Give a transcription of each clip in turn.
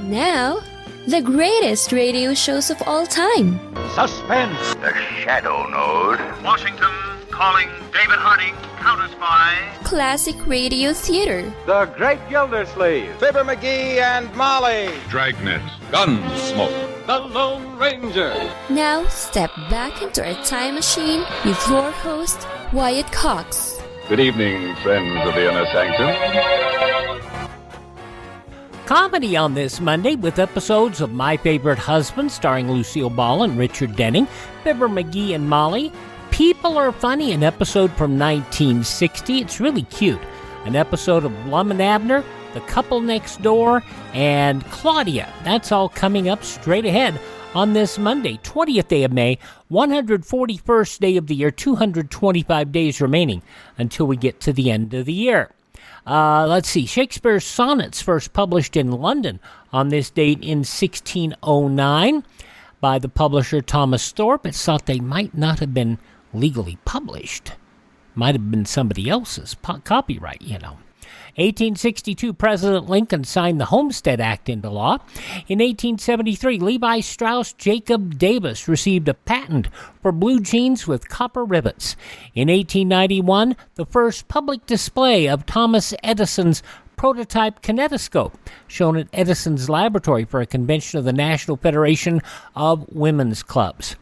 Now, the greatest radio shows of all time. Suspense. The Shadow Node. Washington calling David Harding, counter-spy. Classic radio theater. The Great Gildersleeve. Fibber McGee and Molly. Dragnet. Gunsmoke. The Lone Ranger. Now, step back into a time machine with your host, Wyatt Cox. Good evening, friends of the Inner Sanctum. Comedy on this Monday with episodes of My Favorite Husband starring Lucille Ball and Richard Denning, Fibber McGee and Molly, People Are Funny, an episode from 1960. It's really cute. An episode of Lum and Abner, The Couple Next Door, and Claudia. That's all coming up straight ahead on this Monday, 20th day of May, 141st day of the year, 225 days remaining until we get to the end of the year. Let's see, Shakespeare's sonnets first published in London on this date in 1609 by the publisher Thomas Thorpe. It's thought they might not have been legally published. Might have been somebody else's copyright, 1862, President Lincoln signed the Homestead Act into law. In 1873, Levi Strauss Jacob Davis received a patent for blue jeans with copper rivets. In 1891, the first public display of Thomas Edison's prototype kinetoscope, shown at Edison's laboratory for a convention of the National Federation of Women's Clubs.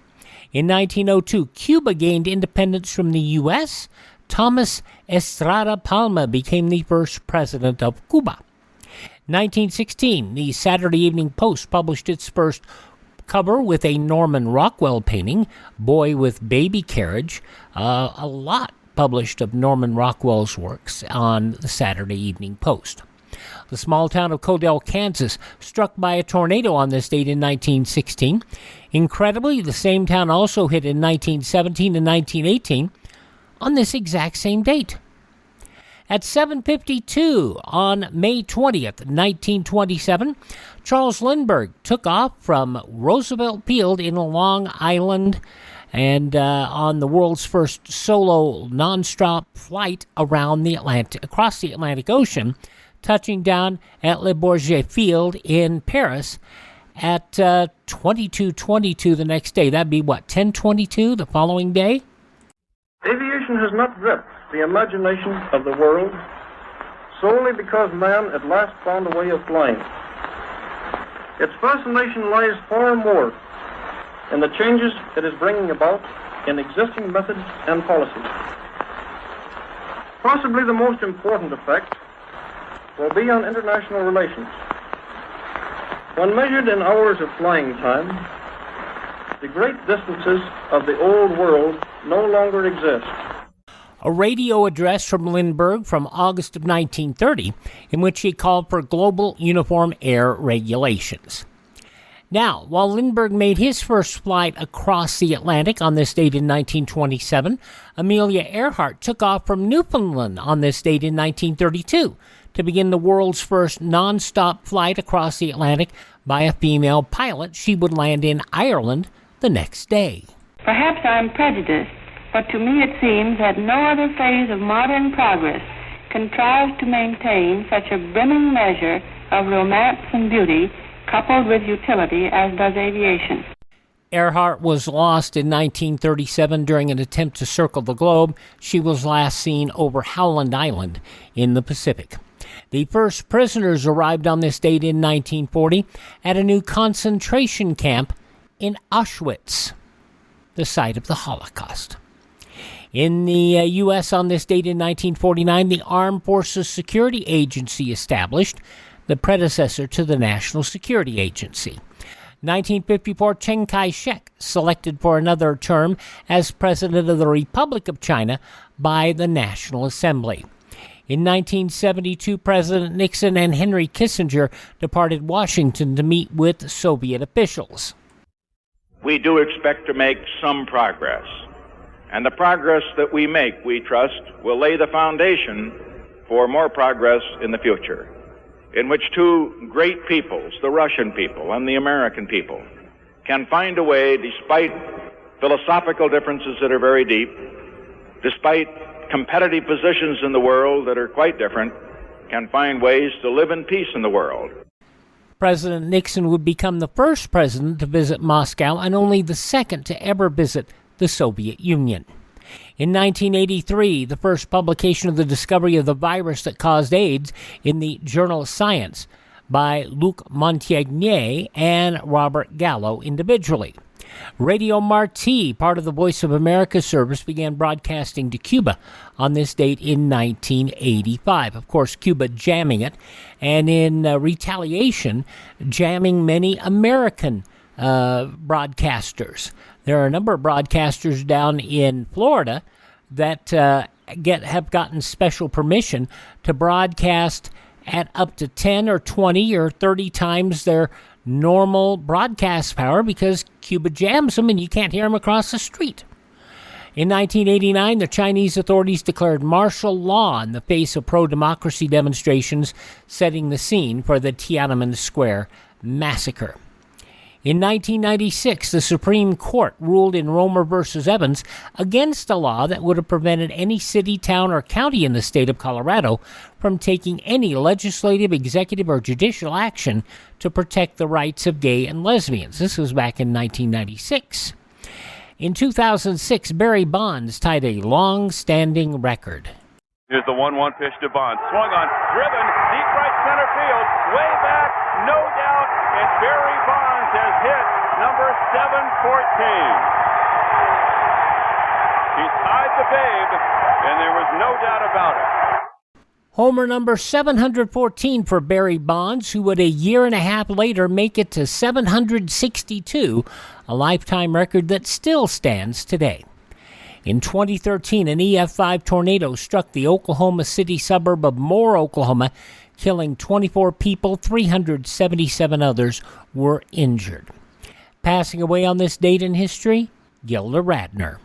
In 1902, Cuba gained independence from the U.S., Thomas Estrada Palma became the first president of Cuba. 1916, the Saturday Evening Post published its first cover with a Norman Rockwell painting, Boy with Baby Carriage. A lot published of Norman Rockwell's works on the Saturday Evening Post. The small town of Codell, Kansas, struck by a tornado on this date in 1916. Incredibly, the same town also hit in 1917 and 1918. On this exact same date. At 7:52 on May 20th, 1927, Charles Lindbergh took off from Roosevelt Field in Long Island and on the world's first solo nonstop flight across the Atlantic Ocean, touching down at Le Bourget Field in Paris at 22:22 the next day. That'd be 10:22 the following day? Aviation has not gripped the imagination of the world solely because man at last found a way of flying. Its fascination lies far more in the changes it is bringing about in existing methods and policies. Possibly the most important effect will be on international relations. When measured in hours of flying time, the great distances of the old world no longer exist. A radio address from Lindbergh from August of 1930 in which he called for global uniform air regulations. Now, while Lindbergh made his first flight across the Atlantic on this date in 1927, Amelia Earhart took off from Newfoundland on this date in 1932 to begin the world's first non-stop flight across the Atlantic by a female pilot. She would land in Ireland the next day. Perhaps I'm prejudiced, but to me it seems that no other phase of modern progress contrives to maintain such a brimming measure of romance and beauty coupled with utility as does aviation. Earhart was lost in 1937 during an attempt to circle the globe. She was last seen over Howland Island in the Pacific. The first prisoners arrived on this date in 1940 at a new concentration camp in Auschwitz, the site of the Holocaust. In the U.S. on this date in 1949, the Armed Forces Security Agency established, the predecessor to the National Security Agency. 1954, Chiang Kai-shek selected for another term as President of the Republic of China by the National Assembly. In 1972, President Nixon and Henry Kissinger departed Washington to meet with Soviet officials. We do expect to make some progress, and the progress that we make, we trust, will lay the foundation for more progress in the future, in which two great peoples, the Russian people and the American people, can find a way, despite philosophical differences that are very deep, despite competitive positions in the world that are quite different, can find ways to live in peace in the world. President Nixon would become the first president to visit Moscow and only the second to ever visit the Soviet Union. In 1983, the first publication of the discovery of the virus that caused AIDS in the journal Science by Luc Montagnier and Robert Gallo individually. Radio Marti, part of the Voice of America service, began broadcasting to Cuba on this date in 1985. Of course, Cuba jamming it, and in retaliation, jamming many American broadcasters. There are a number of broadcasters down in Florida that have gotten special permission to broadcast at up to 10 or 20 or 30 times their normal broadcast power because Cuba jams them and you can't hear them across the street. In 1989, the Chinese authorities declared martial law in the face of pro-democracy demonstrations, setting the scene for the Tiananmen Square massacre. In 1996, the Supreme Court ruled in Romer v. Evans against a law that would have prevented any city, town, or county in the state of Colorado from taking any legislative, executive, or judicial action to protect the rights of gay and lesbians. This was back in 1996. In 2006, Barry Bonds tied a long-standing record. Here's the 1-1 pitch to Bonds. Swung on, driven, deep right center field, way back, no doubt, and Barry Bonds has hit number 714. He tied the babe, and there was no doubt about it. Homer number 714 for Barry Bonds, who would a year and a half later make it to 762, a lifetime record that still stands today. In 2013, an EF5 tornado struck the Oklahoma City suburb of Moore, Oklahoma, killing 24 people. 377 others were injured. Passing away on this date in history, Gilda Radner.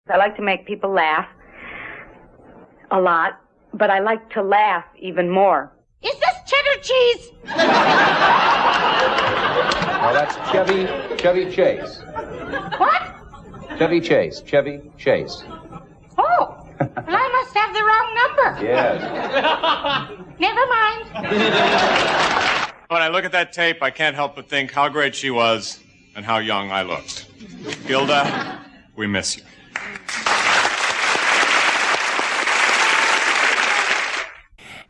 I like to make people laugh a lot, but I like to laugh even more. Is this cheddar cheese? Now that's Chevy Chase. What? Chevy Chase. Oh, well, I must have the wrong number. Yes. Never mind. When I look at that tape, I can't help but think how great she was and how young I looked. Gilda, we miss you.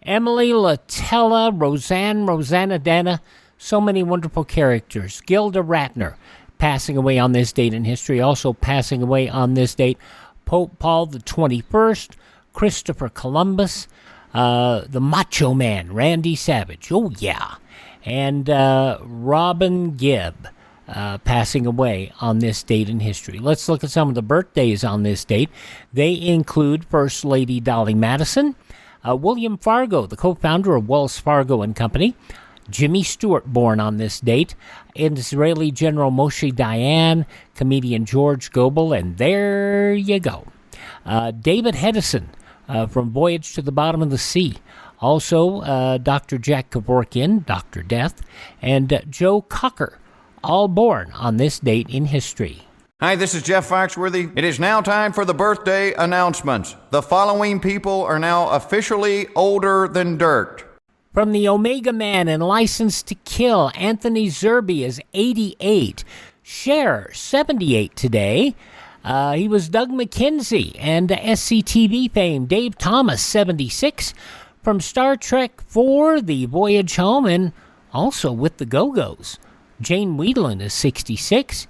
Emily, Latella, Rosanna Dana, so many wonderful characters. Gilda Radner, passing away on this date in history. Also passing away on this date, Pope Paul the 21st, Christopher Columbus, the Macho Man, Randy Savage. Oh, yeah. And Robin Gibb, passing away on this date in history. Let's look at some of the birthdays on this date. They include First Lady Dolly Madison, William Fargo, the co-founder of Wells Fargo and Company, Jimmy Stewart, born on this date, Israeli General Moshe Dayan, comedian George Gobel, and there you go. David Hedison from Voyage to the Bottom of the Sea. Also, Dr. Jack Kevorkian, Dr. Death, and Joe Cocker, all born on this date in history. Hi, this is Jeff Foxworthy. It is now time for the birthday announcements. The following people are now officially older than dirt. From the Omega Man and License to Kill, Anthony Zerbe is 88. Cher, 78 today. He was Doug McKenzie and SCTV fame. Dave Thomas, 76. From Star Trek IV, The Voyage Home, and also with the Go-Go's. Jane Wheedlin is 66.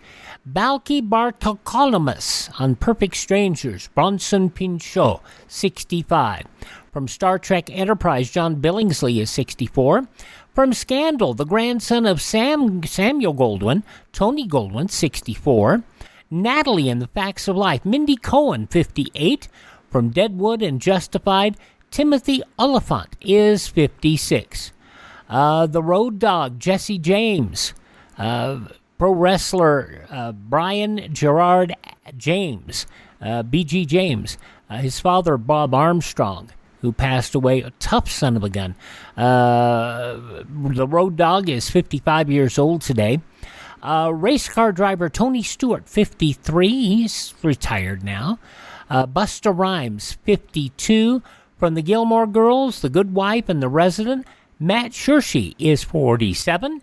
Balki Bartolomeusz on Perfect Strangers. Bronson Pinchot, 65. From Star Trek Enterprise, John Billingsley is 64. From Scandal, the grandson of Samuel Goldwyn, Tony Goldwyn, 64. Natalie in The Facts of Life, Mindy Cohen, 58. From Deadwood and Justified, Timothy Oliphant is 56. The Road Dogg, Jesse James. Pro wrestler Brian Gerard James, B.G. James. His father, Bob Armstrong, who passed away, a tough son of a gun. The Road Dogg is 55 years old today. Race car driver Tony Stewart, 53. He's retired now. Busta Rhymes, 52. From the Gilmore Girls, The Good Wife, and The Resident, Matt Shurshi is 47.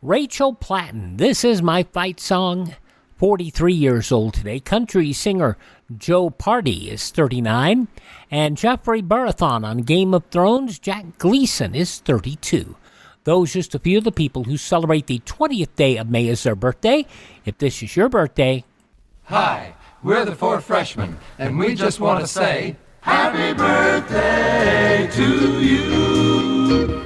Rachel Platten, This Is My Fight Song, 43 years old today. Country singer Joe Pardy is 39. And Jeffrey Barathon on Game of Thrones, Jack Gleason is 32. Those just a few of the people who celebrate the 20th day of May as their birthday. If this is your birthday... Hi, we're the Four Freshmen, and we just want to say, Happy birthday to you!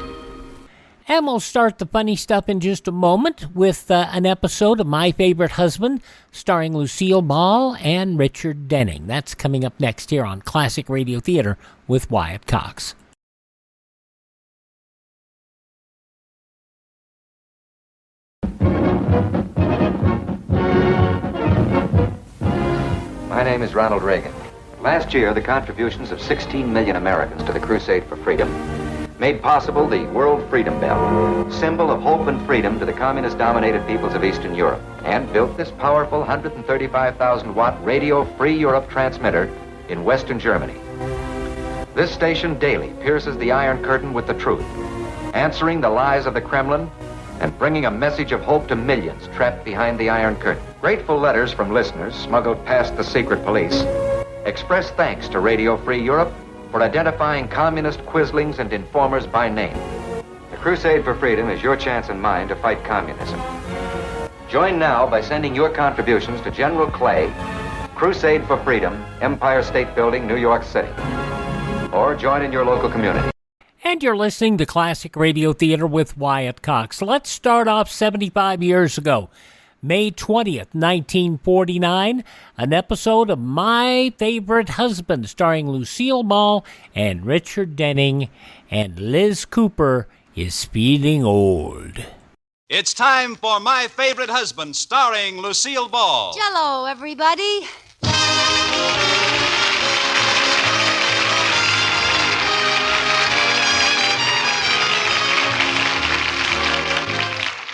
And we'll start the funny stuff in just a moment with an episode of My Favorite Husband starring Lucille Ball and Richard Denning. That's coming up next here on Classic Radio Theater with Wyatt Cox. My name is Ronald Reagan. Last year, the contributions of 16 million Americans to the Crusade for Freedom made possible the World Freedom Bell, symbol of hope and freedom to the communist-dominated peoples of Eastern Europe, and built this powerful 135,000-watt Radio Free Europe transmitter in Western Germany. This station daily pierces the Iron Curtain with the truth, answering the lies of the Kremlin and bringing a message of hope to millions trapped behind the Iron Curtain. Grateful letters from listeners smuggled past the secret police express thanks to Radio Free Europe for identifying communist quislings and informers by name. The Crusade for Freedom is your chance and mine to fight communism. Join now by sending your contributions to General Clay, Crusade for Freedom, Empire State Building, New York City. Or join in your local community. And you're listening to Classic Radio Theater with Wyatt Cox. Let's start off 75 years ago. May 20th, 1949, an episode of My Favorite Husband starring Lucille Ball and Richard Denning, and Liz Cooper is feeling old. It's time for My Favorite Husband starring Lucille Ball. Jello, everybody.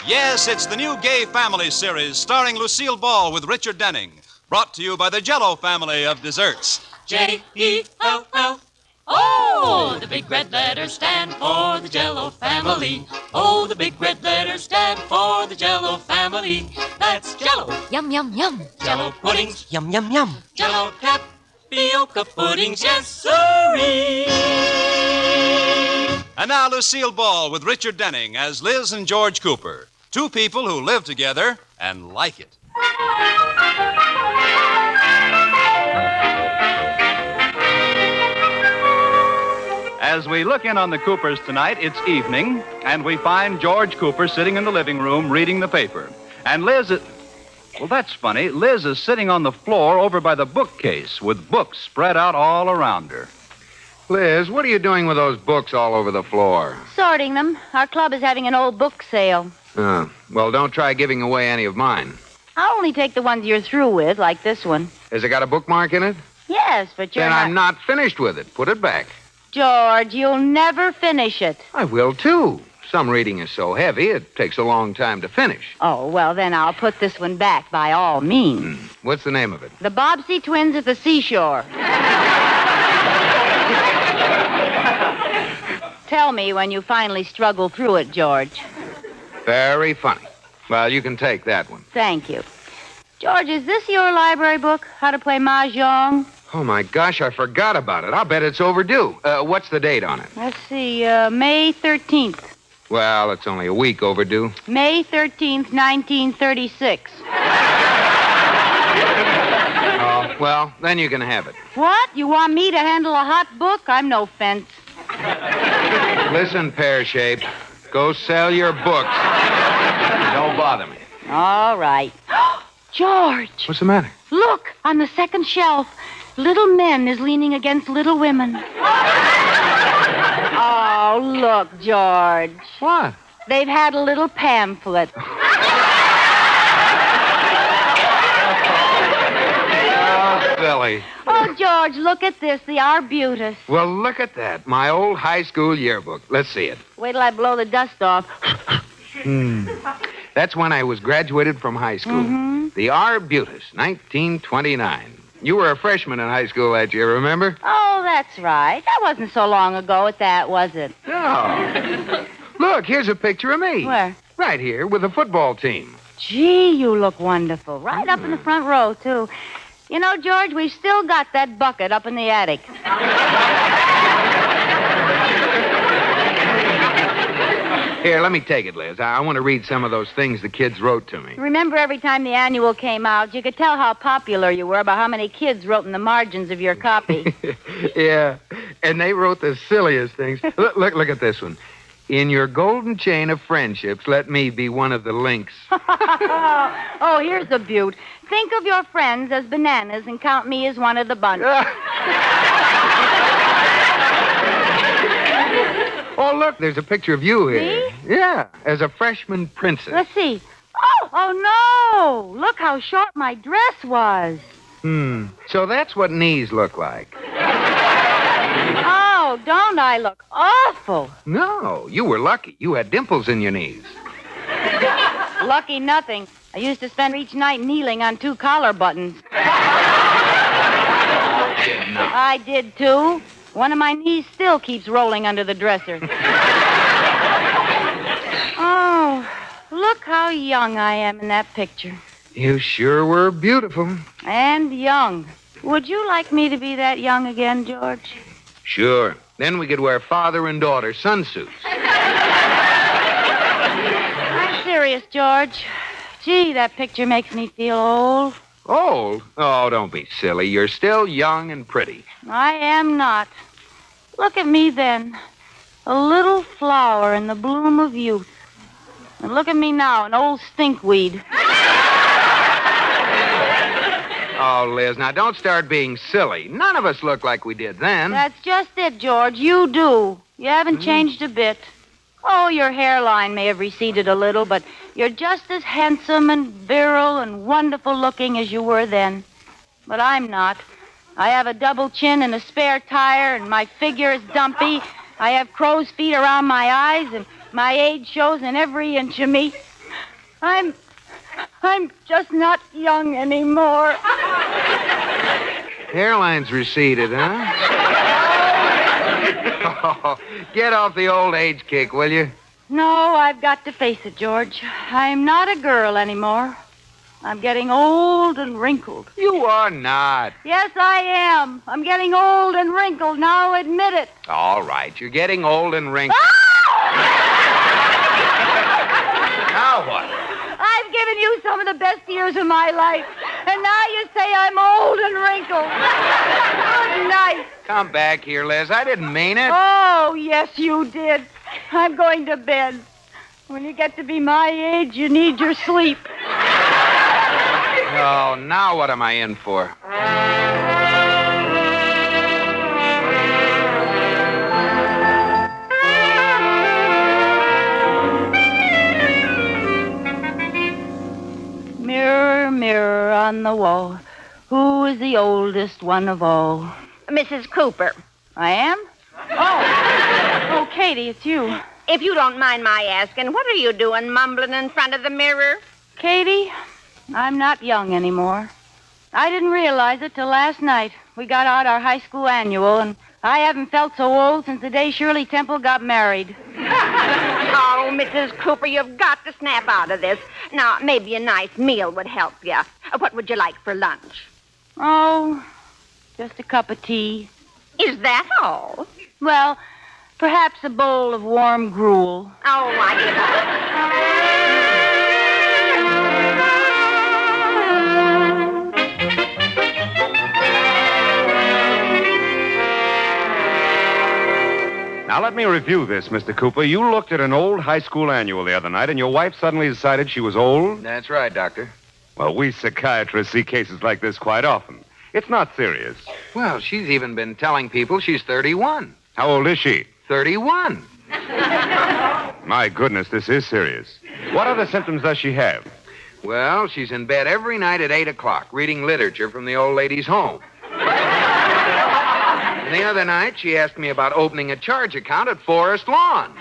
Yes, it's the new Gay Family series starring Lucille Ball with Richard Denning. Brought to you by the Jell-O family of desserts. J-E-L-L. Oh, the big red letters stand for the Jell-O family. Oh, the big red letters stand for the Jell-O family. That's Jell-O. Yum, yum, yum. Jell-O puddings. Yum, yum, yum. Jell-O tapioca puddings. Yes, sirree. And now Lucille Ball with Richard Denning as Liz and George Cooper. Two people who live together and like it. As we look in on the Coopers tonight, it's evening, and we find George Cooper sitting in the living room reading the paper. And Liz is... Well, that's funny. Liz is sitting on the floor over by the bookcase with books spread out all around her. Liz, what are you doing with those books all over the floor? Sorting them. Our club is having an old book sale. Well, don't try giving away any of mine. I'll only take the ones you're through with, like this one. Has it got a bookmark in it? Yes, but you're Then I'm not finished with it. Put it back. George, you'll never finish it. I will, too. Some reading is so heavy, it takes a long time to finish. Oh, well, then I'll put this one back by all means. What's the name of it? The Bobbsey Twins at the Seashore. Tell me when you finally struggle through it, George. Very funny. Well, you can take that one. Thank you. George, is this your library book, How to Play Mahjong? Oh, my gosh, I forgot about it. I'll bet it's overdue. What's the date on it? Let's see, May 13th. Well, it's only a week overdue. May 13th, 1936. Oh, well, then you can have it. What? You want me to handle a hot book? I'm no fence. Listen, pear-shaped. Go sell your books. Don't bother me. All right. George! What's the matter? Look, on the second shelf. Little Men is leaning against Little Women. Oh, look, George. What? They've had a little pamphlet. Oh, silly. Oh, George, look at this, the Arbutus. Well, look at that. My old high school yearbook. Let's see it. Wait till I blow the dust off. That's when I was graduated from high school. Mm-hmm. The Arbutus, 1929. You were a freshman in high school that year, remember? Oh, that's right. That wasn't so long ago at that, was it? No. Look, here's a picture of me. Where? Right here with the football team. Gee, you look wonderful. Right up in the front row, too. You know, George, we've still got that bucket up in the attic. Here, let me take it, Liz. I want to read some of those things the kids wrote to me. Remember every time the annual came out, you could tell how popular you were by how many kids wrote in the margins of your copy. Yeah, and they wrote the silliest things. Look at this one. In your golden chain of friendships, let me be one of the links. Oh, here's a beaut. Think of your friends as bananas and count me as one of the bunch. Oh, look, there's a picture of you here. Me? Yeah, as a freshman princess. Let's see. Oh, no! Look how short my dress was. So that's what knees look like. Oh, don't I look awful? No, you were lucky. You had dimples in your knees. Lucky nothing. I used to spend each night kneeling on 2 collar buttons. No. I did, too. One of my knees still keeps rolling under the dresser. Oh, look how young I am in that picture. You sure were beautiful. And young. Would you like me to be that young again, George? Sure. Then we could wear father and daughter sunsuits. I'm serious, George. Gee, that picture makes me feel old. Old? Oh, don't be silly. You're still young and pretty. I am not. Look at me then. A little flower in the bloom of youth. And look at me now, an old stinkweed. Oh, Liz, now don't start being silly. None of us look like we did then. That's just it, George. You do. You haven't changed a bit. Oh, your hairline may have receded a little, but you're just as handsome and virile and wonderful looking as you were then. But I'm not. I have a double chin and a spare tire, and my figure is dumpy. I have crow's feet around my eyes, and my age shows in every inch of me. I'm just not young anymore. Hairline's receded, huh? Oh, get off the old age kick, will you? No, I've got to face it, George. I'm not a girl anymore. I'm getting old and wrinkled. You are not. Yes, I am. I'm getting old and wrinkled. Now admit it. All right, you're getting old and wrinkled. Now what? I've given you some of the best years of my life, and now you say I'm old and wrinkled. Good night. Come back here, Liz. I didn't mean it. Oh, yes, you did. I'm going to bed. When you get to be my age, you need your sleep. Oh, now what am I in for? Mirror, mirror on the wall, who is the oldest one of all? Mrs. Cooper. I am? Oh, Katie, it's you. If you don't mind my asking, what are you doing mumbling in front of the mirror? Katie, I'm not young anymore. I didn't realize it till last night. We got out our high school annual, and I haven't felt so old since the day Shirley Temple got married. Oh, Mrs. Cooper, you've got to snap out of this. Now, maybe a nice meal would help you. What would you like for lunch? Oh, just a cup of tea. Is that all? Well, perhaps a bowl of warm gruel. Oh, I give Now, let me review this, Mr. Cooper. You looked at an old high school annual the other night, and your wife suddenly decided she was old? That's right, Doctor. Well, we psychiatrists see cases like this quite often. It's not serious. Well, she's even been telling people she's 31. How old is she? 31. My goodness, this is serious. What other symptoms does she have? Well, she's in bed every night at 8 o'clock reading literature from the old lady's home. And the other night, she asked me about opening a charge account at Forest Lawn.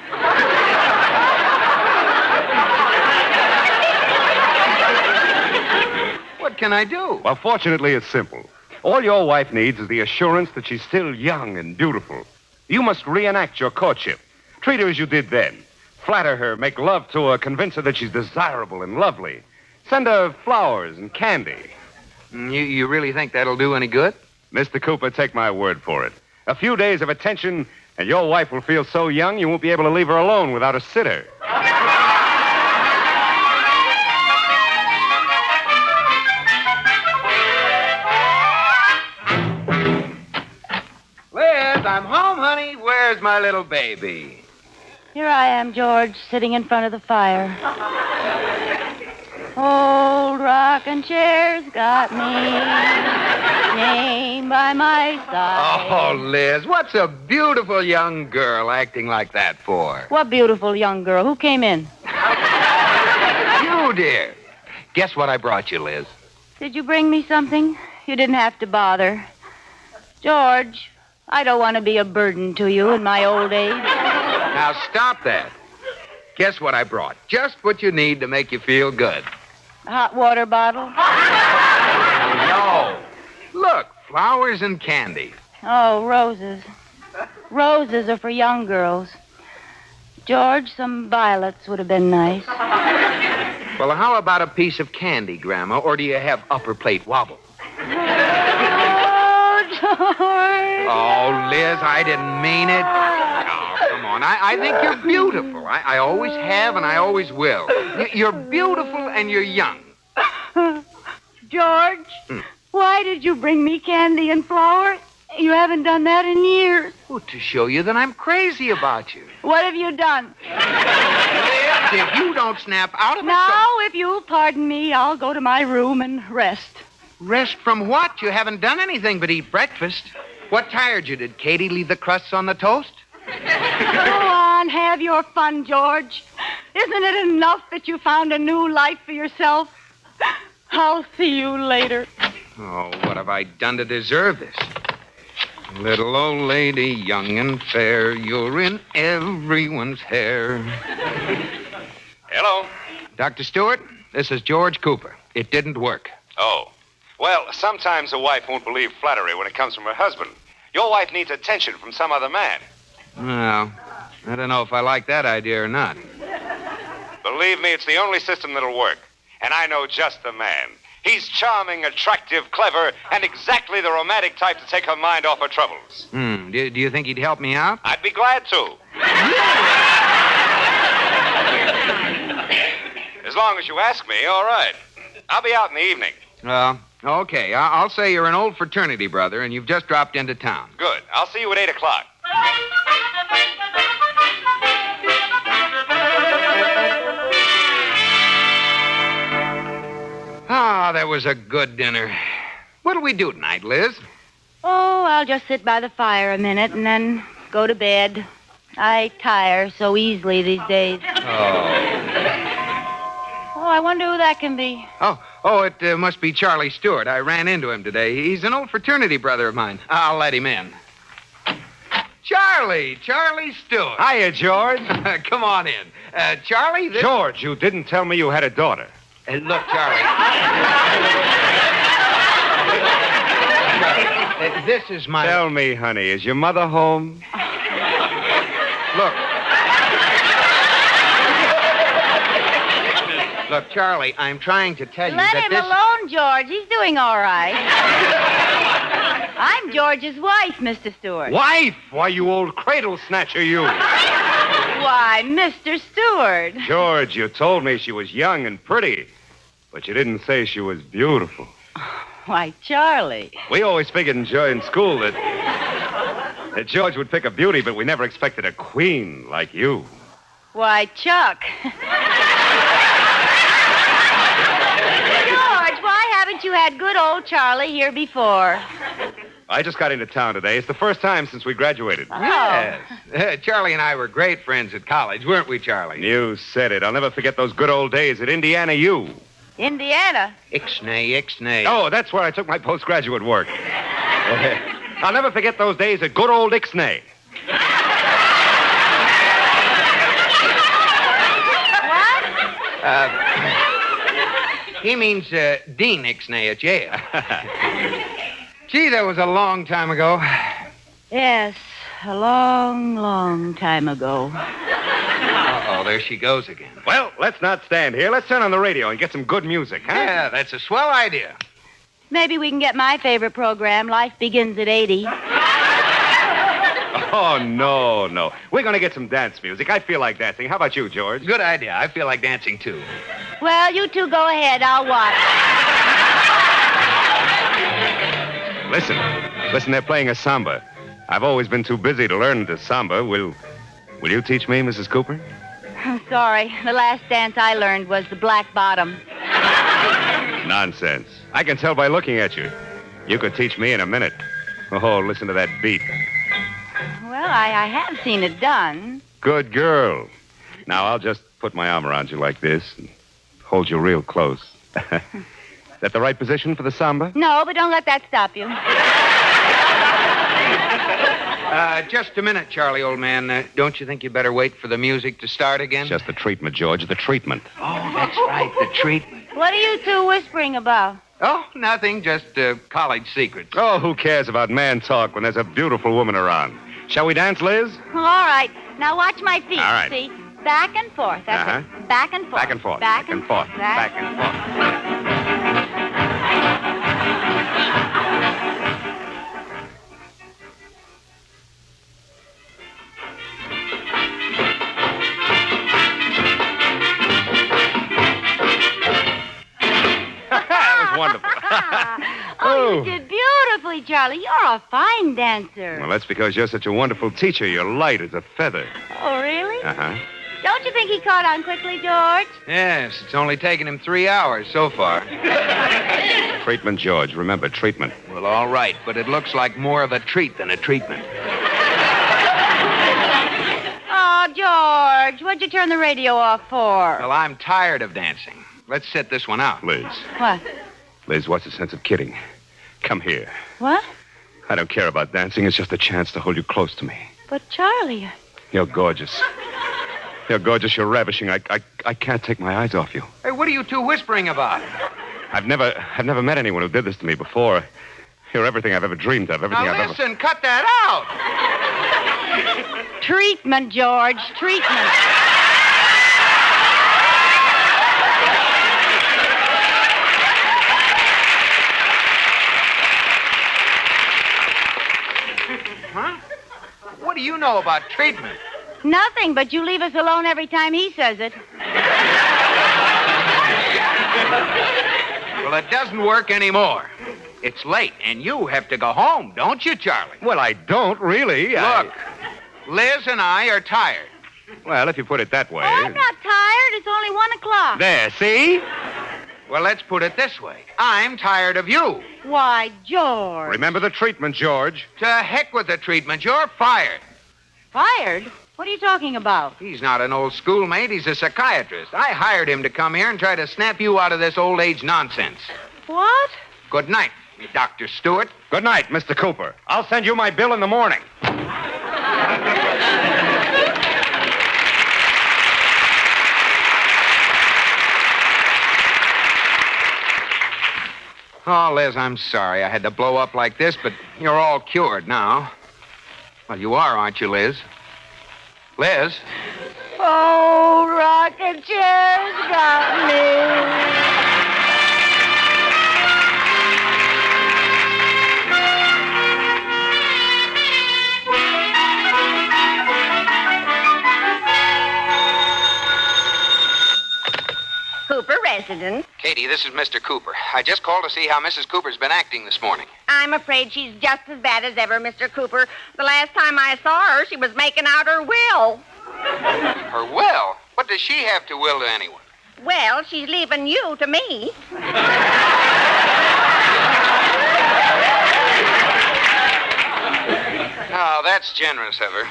What can I do? Well, fortunately, it's simple. All your wife needs is the assurance that she's still young and beautiful. You must reenact your courtship. Treat her as you did then. Flatter her, make love to her, convince her that she's desirable and lovely. Send her flowers and candy. You really think that'll do any good? Mr. Cooper, take my word for it. A few days of attention, and your wife will feel so young you won't be able to leave her alone without a sitter. Liz, I'm home, honey. Where's my little baby? Here I am, George, sitting in front of the fire. Old rocking chair's got me, name by my side. Oh, Liz, what's a beautiful young girl acting like that for? What beautiful young girl. Who came in? You, dear. Guess what I brought you, Liz? Did you bring me something? You didn't have to bother. George, I don't want to be a burden to you in my old age. Now, stop that. Guess what I brought? Just what you need to make you feel good. A hot water bottle? No. Look, flowers and candy. Oh, roses. Roses are for young girls. George, some violets would have been nice. Well, how about a piece of candy, Grandma? Or do you have upper plate wobble? Oh, George. Oh, Liz, I didn't mean it. Oh, come on. I think you're beautiful. I always have and I always will. You're beautiful and you're young. George, why did you bring me candy and flowers? You haven't done that in years. Well, to show you that I'm crazy about you. What have you done? Liz, if you don't snap out of it... Now, if you'll pardon me, I'll go to my room and rest. Rest from what? You haven't done anything but eat breakfast. What tired you? Did Katie leave the crusts on the toast? Go on, have your fun, George. Isn't it enough that you found a new life for yourself? I'll see you later. Oh, what have I done to deserve this? Little old lady, young and fair, you're in everyone's hair. Hello? Dr. Stewart, this is George Cooper. It didn't work. Oh. Well, sometimes a wife won't believe flattery when it comes from her husband. Your wife needs attention from some other man. Well, I don't know if I like that idea or not. Believe me, it's the only system that'll work. And I know just the man. He's charming, attractive, clever, and exactly the romantic type to take her mind off her troubles. Do you think he'd help me out? I'd be glad to. As long as you ask me, all right. I'll be out in the evening. Okay. I'll say you're an old fraternity brother, and you've just dropped into town. Good. I'll see you at 8 o'clock. Ah, that was a good dinner. What'll we do tonight, Liz? Oh, I'll just sit by the fire a minute and then go to bed. I tire so easily these days. Oh, I wonder who that can be. It must be Charlie Stewart. I ran into him today. He's an old fraternity brother of mine. I'll let him in. Charlie Stewart. Hiya, George. Come on in. Charlie, this... George, you didn't tell me you had a daughter. Look, Charlie. This is my... Tell me, honey, is your mother home? Look, Charlie, I'm trying to tell you Let that him alone, George. He's doing all right. I'm George's wife, Mr. Stewart. Wife? Why, you old cradle snatcher, you. Why, Mr. Stewart. George, you told me she was young and pretty, but you didn't say she was beautiful. Why, Charlie. We always figured in school that George would pick a beauty, but we never expected a queen like you. Why, Chuck. George, why haven't you had good old Charlie here before? I just got into town today. It's the first time since we graduated. Oh. Yes. Charlie and I were great friends at college, weren't we, Charlie? You said it. I'll never forget those good old days at Indiana U. Indiana? Ixnay. Oh, that's where I took my postgraduate work. I'll never forget those days at good old Ixnay. What? He means Dean Ixnay at Yale. Gee, that was a long time ago. Yes, a long, long time ago. Uh-oh, there she goes again. Well, let's not stand here. Let's turn on the radio and get some good music, huh? Yeah, that's a swell idea. Maybe we can get my favorite program, Life Begins at 80. Oh, no. We're going to get some dance music. I feel like dancing. How about you, George? Good idea. I feel like dancing, too. Well, you two go ahead. I'll watch. Listen, they're playing a samba. I've always been too busy to learn the samba. Will you teach me, Mrs. Cooper? I'm sorry. The last dance I learned was the black bottom. Nonsense. I can tell by looking at you. You could teach me in a minute. Oh, listen to that beat. Well, I have seen it done. Good girl. Now, I'll just put my arm around you like this and hold you real close. Is that the right position for the samba? No, but don't let that stop you. Just a minute, Charlie, old man. Don't you think you better wait for the music to start again? Just the treatment, George, the treatment. Oh, that's right, the treatment. What are you two whispering about? Oh, nothing, just college secrets. Oh, who cares about man talk when there's a beautiful woman around? Shall we dance, Liz? All right. Now watch my feet. All right. See? Back and forth. That's it. Back and forth. Back and forth. Back and forth. Back and forth. Wonderful. Oh, you did beautifully, Charlie. You're a fine dancer. Well, that's because you're such a wonderful teacher. You're light as a feather. Oh, really? Uh-huh. Don't you think he caught on quickly, George? Yes, it's only taken him 3 hours so far. Treatment, George. Remember, treatment. Well, all right, but it looks like more of a treat than a treatment. Oh, George, what'd you turn the radio off for? Well, I'm tired of dancing. Let's sit this one out. Liz. What? Liz, what's the sense of kidding? Come here. What? I don't care about dancing. It's just a chance to hold you close to me. But, Charlie... You're gorgeous. You're gorgeous. You're ravishing. I can't take my eyes off you. Hey, what are you two whispering about? I've never met anyone who did this to me before. You're everything I've ever dreamed of. Everything now, I've listen, cut that out. Treatment, George. Treatment. Huh? What do you know about treatment? Nothing, but you leave us alone every time he says it. Well, it doesn't work anymore. It's late, and you have to go home, don't you, Charlie? Well, I don't really. Look, Liz and I are tired. Well, if you put it that way. Oh, I'm not tired. It's only 1 o'clock. There, see? Well, let's put it this way. I'm tired of you. Why, George. Remember the treatment, George. To heck with the treatment. You're fired. Fired? What are you talking about? He's not an old schoolmate. He's a psychiatrist. I hired him to come here and try to snap you out of this old age nonsense. What? Good night, Dr. Stewart. Good night, Mr. Cooper. I'll send you my bill in the morning. Oh, Liz, I'm sorry I had to blow up like this, but you're all cured now. Well, you are, aren't you, Liz? Liz? Oh, rocking chair's got me. Cooper residence. Katie, this is Mr. Cooper. I just called to see how Mrs. Cooper's been acting this morning. I'm afraid she's just as bad as ever, Mr. Cooper. The last time I saw her, she was making out her will. Her will? What does she have to will to anyone? Well, she's leaving you to me. Oh, that's generous of her.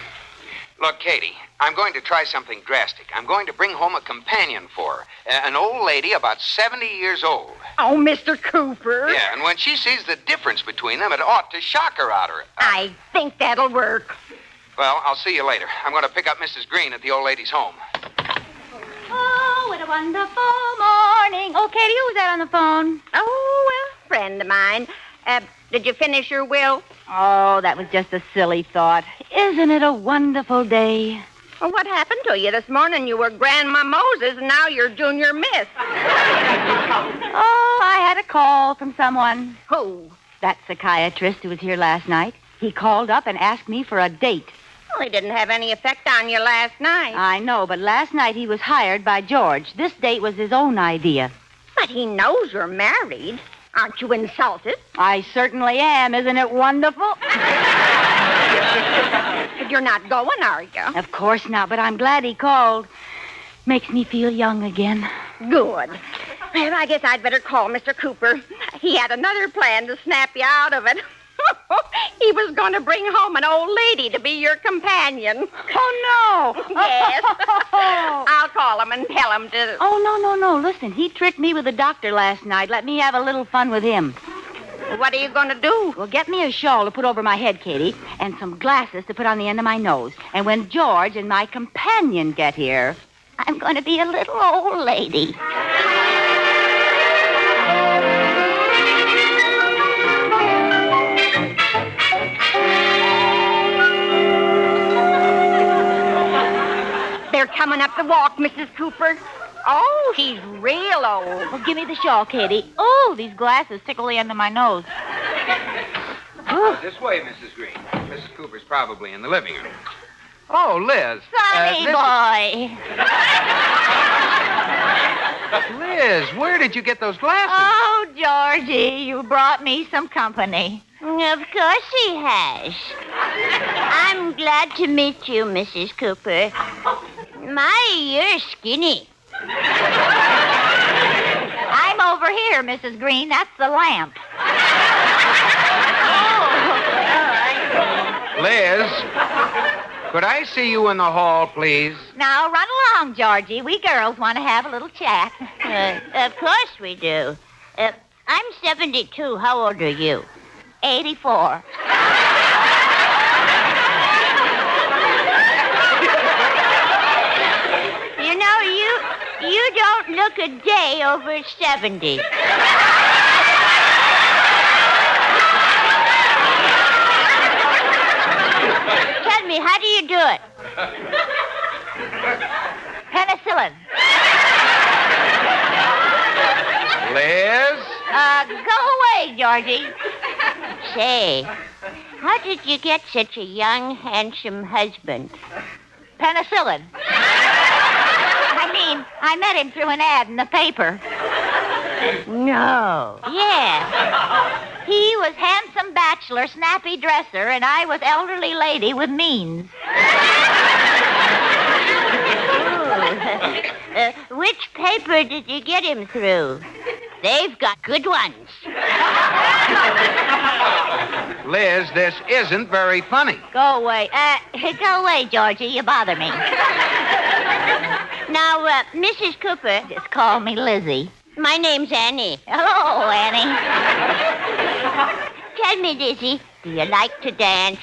Look, Katie, I'm going to try something drastic. I'm going to bring home a companion for her. An old lady about 70 years old. Oh, Mr. Cooper. Yeah, and when she sees the difference between them, it ought to shock her out of her. I think that'll work. Well, I'll see you later. I'm going to pick up Mrs. Green at the old lady's home. Oh, what a wonderful morning. Oh, Katie, who was that on the phone? Oh, well, friend of mine. Did you finish your will? Oh, that was just a silly thought. Isn't it a wonderful day? Well, what happened to you? This morning you were Grandma Moses, and now you're Junior Miss. Oh, I had a call from someone. Who? That psychiatrist who was here last night. He called up and asked me for a date. Well, he didn't have any effect on you last night. I know, but last night he was hired by George. This date was his own idea. But he knows you're married. Aren't you insulted? I certainly am. Isn't it wonderful? But you're not going, are you? Of course not, but I'm glad he called. Makes me feel young again. Good. Well, I guess I'd better call Mr. Cooper. He had another plan to snap you out of it. He was going to bring home an old lady to be your companion. Oh, no. Yes. I'll call him and tell him to... Oh, no. Listen, he tricked me with the doctor last night. Let me have a little fun with him. What are you going to do? Well, get me a shawl to put over my head, Katie, and some glasses to put on the end of my nose. And when George and my companion get here, I'm going to be a little old lady. They're coming up the walk, Mrs. Cooper. Oh, he's real old. Well, give me the shawl, Katie. Oh, these glasses tickle the end of my nose. This way, Mrs. Green. Mrs. Cooper's probably in the living room. Oh, Liz. Sonny boy. Liz, where did you get those glasses? Oh, Georgie, you brought me some company. Of course he has. I'm glad to meet you, Mrs. Cooper. My, you're skinny. I'm over here, Mrs. Green. That's the lamp. Liz, could I see you in the hall, please? Now, run along, Georgie. We girls want to have a little chat. Of course we do. I'm 72. How old are you? 84. You know, you don't look a day over 70. Tell me, how do you do it? Penicillin. Liz? Go away, Georgie. Say, how did you get such a young, handsome husband? Penicillin. I met him through an ad in the paper. No. Yeah. He was handsome bachelor, snappy dresser, and I was elderly lady with means. Which paper did you get him through? They've got good ones. Liz, this isn't very funny. Go away. Go away, Georgie. You bother me. Now, Mrs. Cooper. Just call me Lizzie. My name's Annie. Hello, Annie. Tell me, Lizzie, do you like to dance?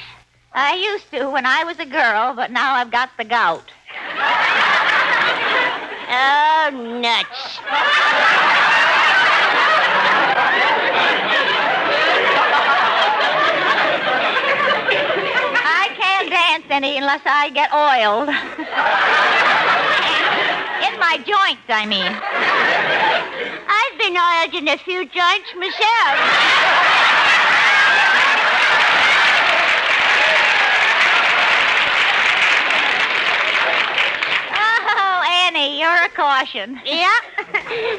I used to when I was a girl, but now I've got the gout. Oh, nuts. I can't dance any unless I get oiled. In my joints, I mean. I've been oiled in a few joints myself. Oh, Annie, you're a caution. Yeah.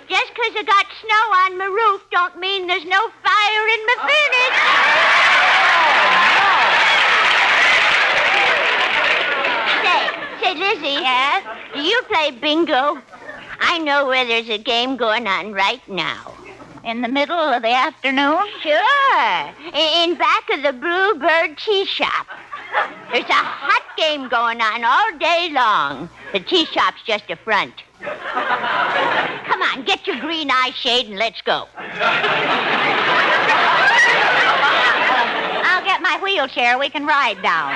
Just because I got snow on my roof don't mean there's no fire in my furnace. Say, Lizzie. Yes? Do you play bingo? I know where there's a game going on right now. In the middle of the afternoon? Sure. In back of the Bluebird Tea Shop. There's a hot game going on all day long. The tea shop's just a front. Come on, get your green eye shade and let's go. I'll get my wheelchair. We can ride down.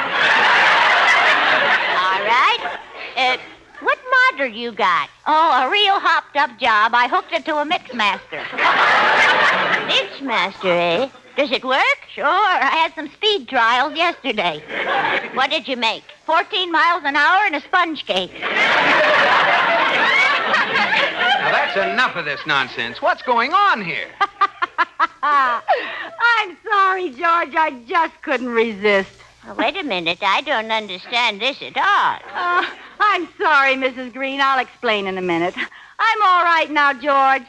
All right. What model you got? Oh, a real hopped-up job. I hooked it to a mix master. Mix master, eh? Does it work? Sure. I had some speed trials yesterday. What did you make? 14 miles an hour and a sponge cake. Now, that's enough of this nonsense. What's going on here? I'm sorry, George. I just couldn't resist. Wait a minute. I don't understand this at all. I'm sorry, Mrs. Green. I'll explain in a minute. I'm all right now, George.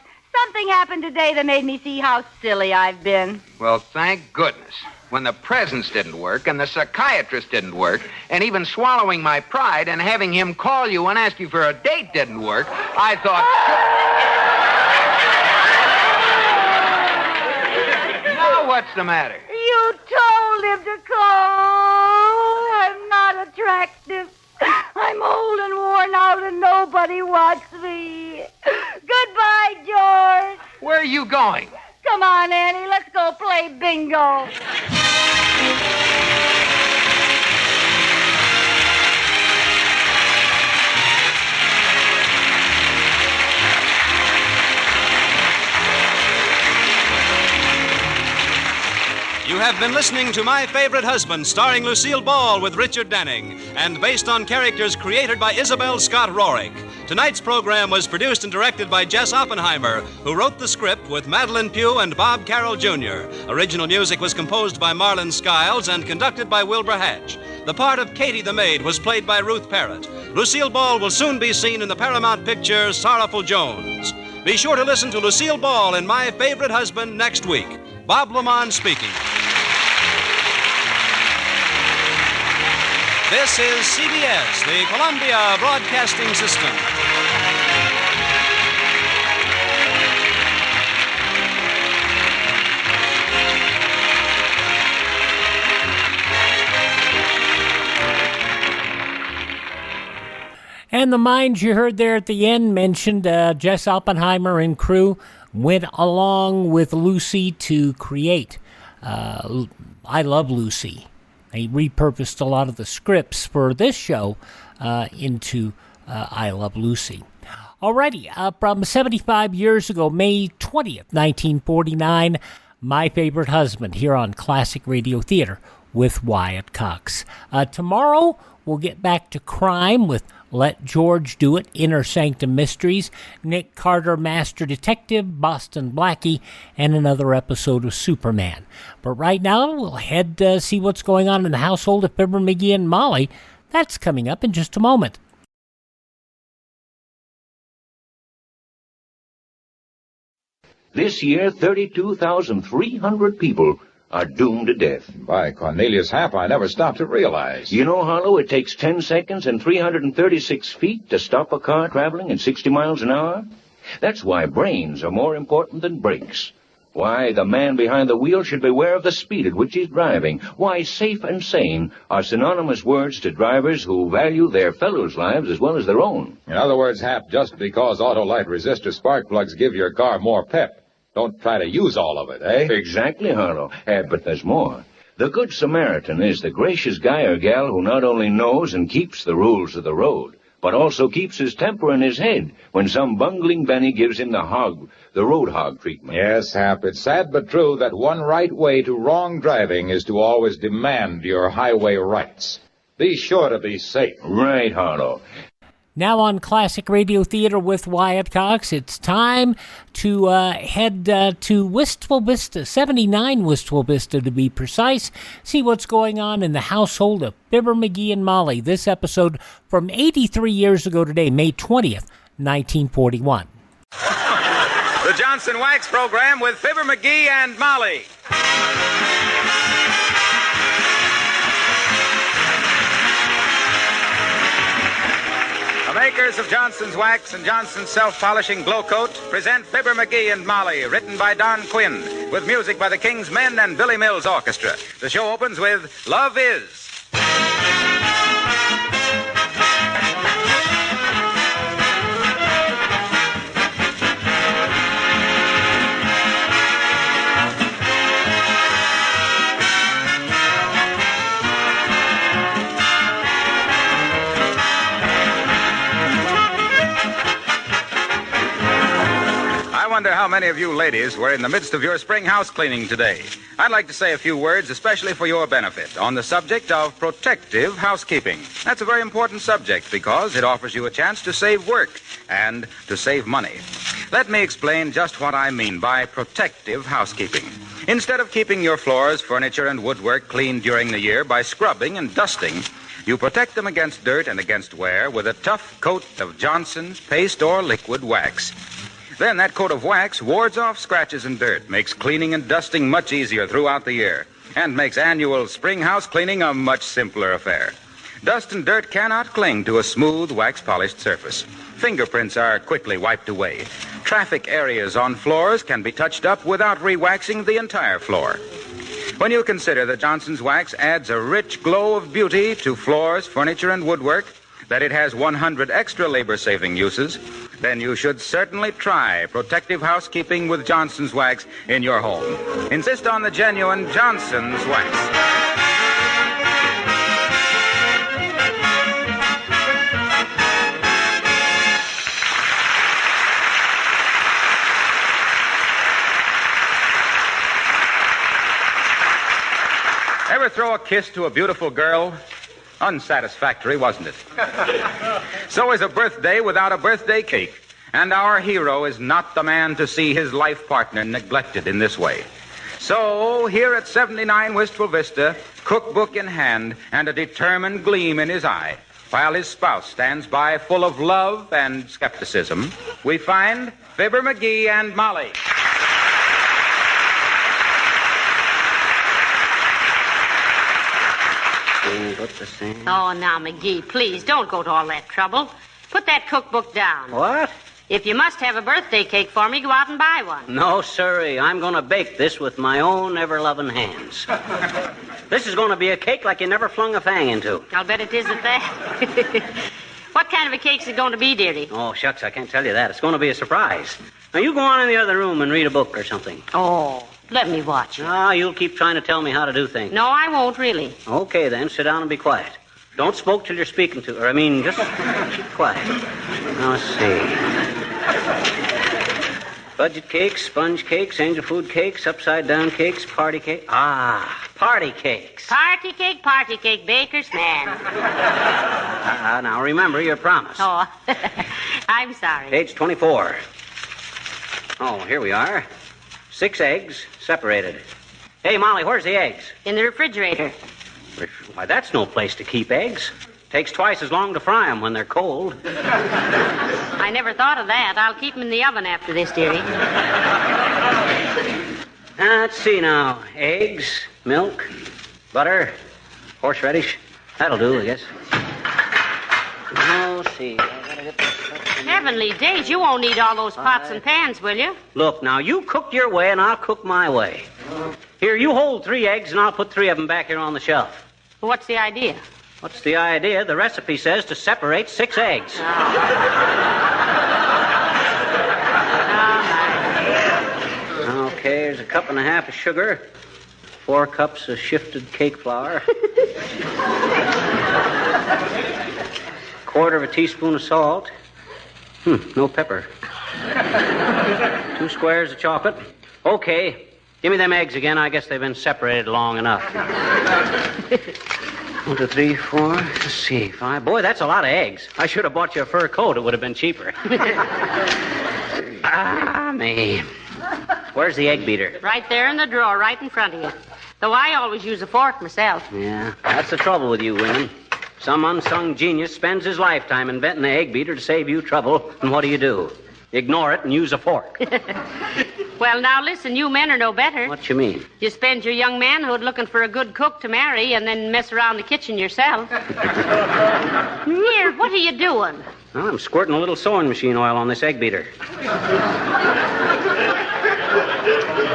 Something happened today that made me see how silly I've been. Well, thank goodness. When the presents didn't work and the psychiatrist didn't work and even swallowing my pride and having him call you and ask you for a date didn't work, I thought... Now what's the matter? You told him to call. I'm not attractive. I'm old and worn out and nobody wants me. Goodbye, George. Where are you going? Come on, Annie. Let's go play bingo. You have been listening to My Favorite Husband, starring Lucille Ball with Richard Denning, and based on characters created by Isabel Scott Rorick. Tonight's program was produced and directed by Jess Oppenheimer, who wrote the script with Madeline Pugh and Bob Carroll Jr. Original music was composed by Marlon Skiles and conducted by Wilbur Hatch. The part of Katie the Maid was played by Ruth Parrott. Lucille Ball will soon be seen in the Paramount picture Sorrowful Jones. Be sure to listen to Lucille Ball in My Favorite Husband next week. Bob Lamont speaking. This is CBS, the Columbia Broadcasting System. And the minds you heard there at the end mentioned Jess Oppenheimer and crew went along with Lucy to create I Love Lucy. They repurposed a lot of the scripts for this show into I Love Lucy. Alrighty, from 75 years ago, May 20th, 1949, My Favorite Husband here on Classic Radio Theater with Wyatt Cox. Tomorrow, we'll get back to crime with Let George Do It, Inner Sanctum Mysteries, Nick Carter, Master Detective, Boston Blackie, and another episode of Superman. But right now, we'll head to see what's going on in the household of Fibber McGee and Molly. That's coming up in just a moment. This year, 32,300 people are doomed to death. By Cornelius Happ, I never stopped to realize. You know, Harlow, it takes 10 seconds and 336 feet to stop a car traveling at 60 miles an hour. That's why brains are more important than brakes. Why the man behind the wheel should beware of the speed at which he's driving. Why safe and sane are synonymous words to drivers who value their fellows' lives as well as their own. In other words, Hap, just because Autolite resistor spark plugs give your car more pep, don't try to use all of it, eh? Exactly, Harlow. But there's more. The Good Samaritan is the gracious guy or gal who not only knows and keeps the rules of the road, but also keeps his temper in his head when some bungling Benny gives him the road hog treatment. Yes, Hap, it's sad but true that one right way to wrong driving is to always demand your highway rights. Be sure to be safe. Right, Harlow. Now on Classic Radio Theater with Wyatt Cox, it's time to head to Wistful Vista, 79 Wistful Vista to be precise, see what's going on in the household of Fibber McGee and Molly. This episode from 83 years ago today, May 20th, 1941. The Johnson Wax Program with Fibber McGee and Molly. The makers of Johnson's Wax and Johnson's Self-Polishing Glow Coat present Fibber McGee and Molly, written by Don Quinn, with music by the King's Men and Billy Mills Orchestra. The show opens with Love Is. wonder how many of you ladies were in the midst of your spring house cleaning today. I'd like to say a few words, especially for your benefit, on the subject of protective housekeeping. That's a very important subject because it offers you a chance to save work and to save money. Let me explain just what I mean by protective housekeeping. Instead of keeping your floors, furniture, and woodwork clean during the year by scrubbing and dusting, you protect them against dirt and against wear with a tough coat of Johnson's paste or liquid wax. Then that coat of wax wards off scratches and dirt, makes cleaning and dusting much easier throughout the year, and makes annual spring house cleaning a much simpler affair. Dust and dirt cannot cling to a smooth, wax-polished surface. Fingerprints are quickly wiped away. Traffic areas on floors can be touched up without re-waxing the entire floor. When you consider that Johnson's wax adds a rich glow of beauty to floors, furniture, and woodwork, that it has 100 extra labor-saving uses, then you should certainly try protective housekeeping with Johnson's wax in your home. Insist on the genuine Johnson's wax. Ever throw a kiss to a beautiful girl? Unsatisfactory, wasn't it? So is a birthday without a birthday cake. And our hero is not the man to see his life partner neglected in this way. So, here at 79 Wistful Vista, cookbook in hand and a determined gleam in his eye, while his spouse stands by full of love and skepticism, we find Fibber McGee and Molly. Oh, now, McGee, please, don't go to all that trouble. Put that cookbook down. What? If you must have a birthday cake for me, go out and buy one. No, sirree. I'm going to bake this with my own ever-loving hands. This is going to be a cake like you never flung a fang into. I'll bet it is at that. What kind of a cake's it going to be, dearie? Oh, shucks, I can't tell you that. It's going to be a surprise. Now, you go on in the other room and read a book or something. Oh, let me watch it. Ah, you'll keep trying to tell me how to do things. No, I won't, really. Okay, then. Sit down and be quiet. Don't smoke till you're speaking to her. Just keep quiet. Now, let's see. Budget cakes, sponge cakes, angel food cakes, upside-down cakes, party cake. Ah, party cakes. Party cake, baker's man. Now, remember your promise. Oh, I'm sorry. Page 24. Oh, here we are. 6 eggs, separated. Hey, Molly, where's the eggs? In the refrigerator. Why, that's no place to keep eggs. Takes twice as long to fry them when they're cold. I never thought of that. I'll keep them in the oven after this, dearie. Let's see now. Eggs, milk, butter, horseradish. That'll do, I guess. Oh, see. Heavenly days, you won't need all those pots and pans, will you? Look, now, you cook your way and I'll cook my way. Here, you hold 3 eggs and I'll put 3 of them back here on the shelf. Well, what's the idea? What's the idea? The recipe says to separate 6 eggs. Okay, here's 1.5 cups of sugar, 4 cups of shifted cake flour, 1/4 teaspoon of salt. No pepper. 2 squares of chocolate. Okay, give me them eggs again. I guess they've been separated long enough. 1, 2, 3, 4. Let's see, 5. Boy, that's a lot of eggs. I should have bought you a fur coat. It would have been cheaper. Me. Where's the egg beater? Right there in the drawer, right in front of you. Though I always use a fork myself. Yeah, that's the trouble with you women. Some unsung genius spends his lifetime inventing an egg beater to save you trouble, and what do? Ignore it and use a fork. Well, now listen, you men are no better. What you mean? You spend your young manhood looking for a good cook to marry and then mess around the kitchen yourself. Here, what are you doing? Well, I'm squirting a little sewing machine oil on this egg beater.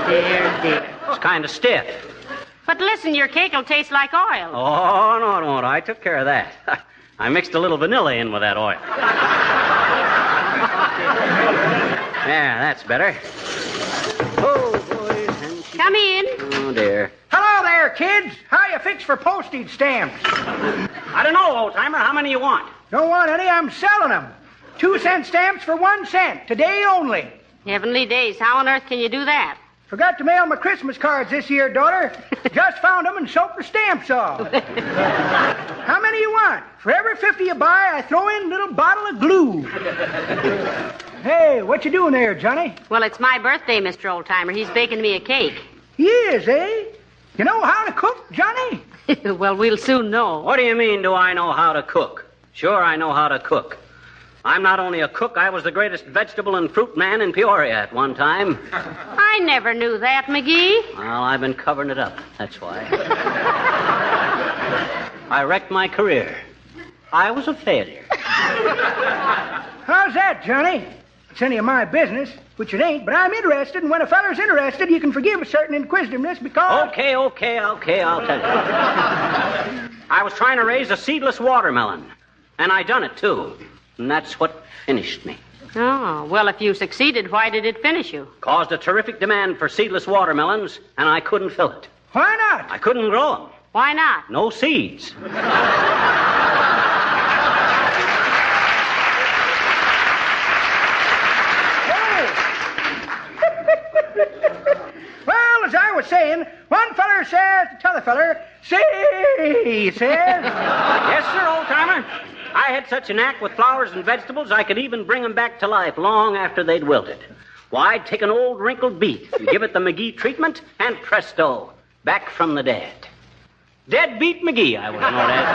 Dear. It's kind of stiff. But listen, your cake will taste like oil. Oh, no, it won't. I took care of that. I mixed a little vanilla in with that oil. Yeah, that's better. Oh, boys. Come in. Oh, dear. Hello there, kids. How you fix for postage stamps? I don't know, old-timer. How many you want? Don't want any. I'm selling them. 2-cent stamps for 1 cent. Today only. Heavenly days, how on earth can you do that? Forgot to mail my Christmas cards this year, daughter. Just found them and soaked the stamps off. How many you want? For every 50 you buy, I throw in a little bottle of glue. Hey, what you doing there, Johnny? Well, it's my birthday, Mr. Oldtimer. He's baking me a cake. He is, eh? You know how to cook, Johnny? Well, we'll soon know. What do you mean, do I know how to cook? Sure, I know how to cook. I'm not only a cook, I was the greatest vegetable and fruit man in Peoria at one time. I never knew that, McGee. Well, I've been covering it up, that's why. I wrecked my career. I was a failure. How's that, Johnny? It's any of my business, which it ain't, but I'm interested, and when a feller's interested, you can forgive a certain inquisitiveness because... Okay, I'll tell you. I was trying to raise a seedless watermelon, and I done it, too. And that's what finished me. Oh, well, if you succeeded, why did it finish you? Caused a terrific demand for seedless watermelons, and I couldn't fill it. Why not? I couldn't grow them. Why not? No seeds. Well, as I was saying, one feller says to t'other feller, see, he says. Yes, sir, old-timer. I had such a knack with flowers and vegetables, I could even bring them back to life long after they'd wilted. Why, I'd take an old wrinkled beet and give it the McGee treatment, and presto, back from the dead. Dead Beat McGee, I was known as.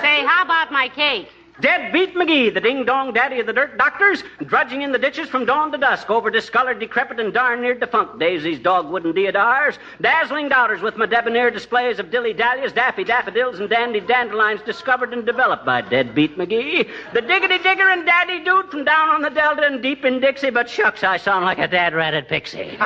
Say, how about my cake? Dead Beat McGee, the ding-dong daddy of the dirt doctors, drudging in the ditches from dawn to dusk over discolored, decrepit, and darn near defunct daisies, dogwood, and deodars, dazzling doubters with my debonair displays of dilly-dallies, daffy daffodils, and dandy dandelions discovered and developed by Dead Beat McGee, the diggity-digger and daddy dude from down on the Delta and deep in Dixie, but shucks, I sound like a dad-ratted pixie.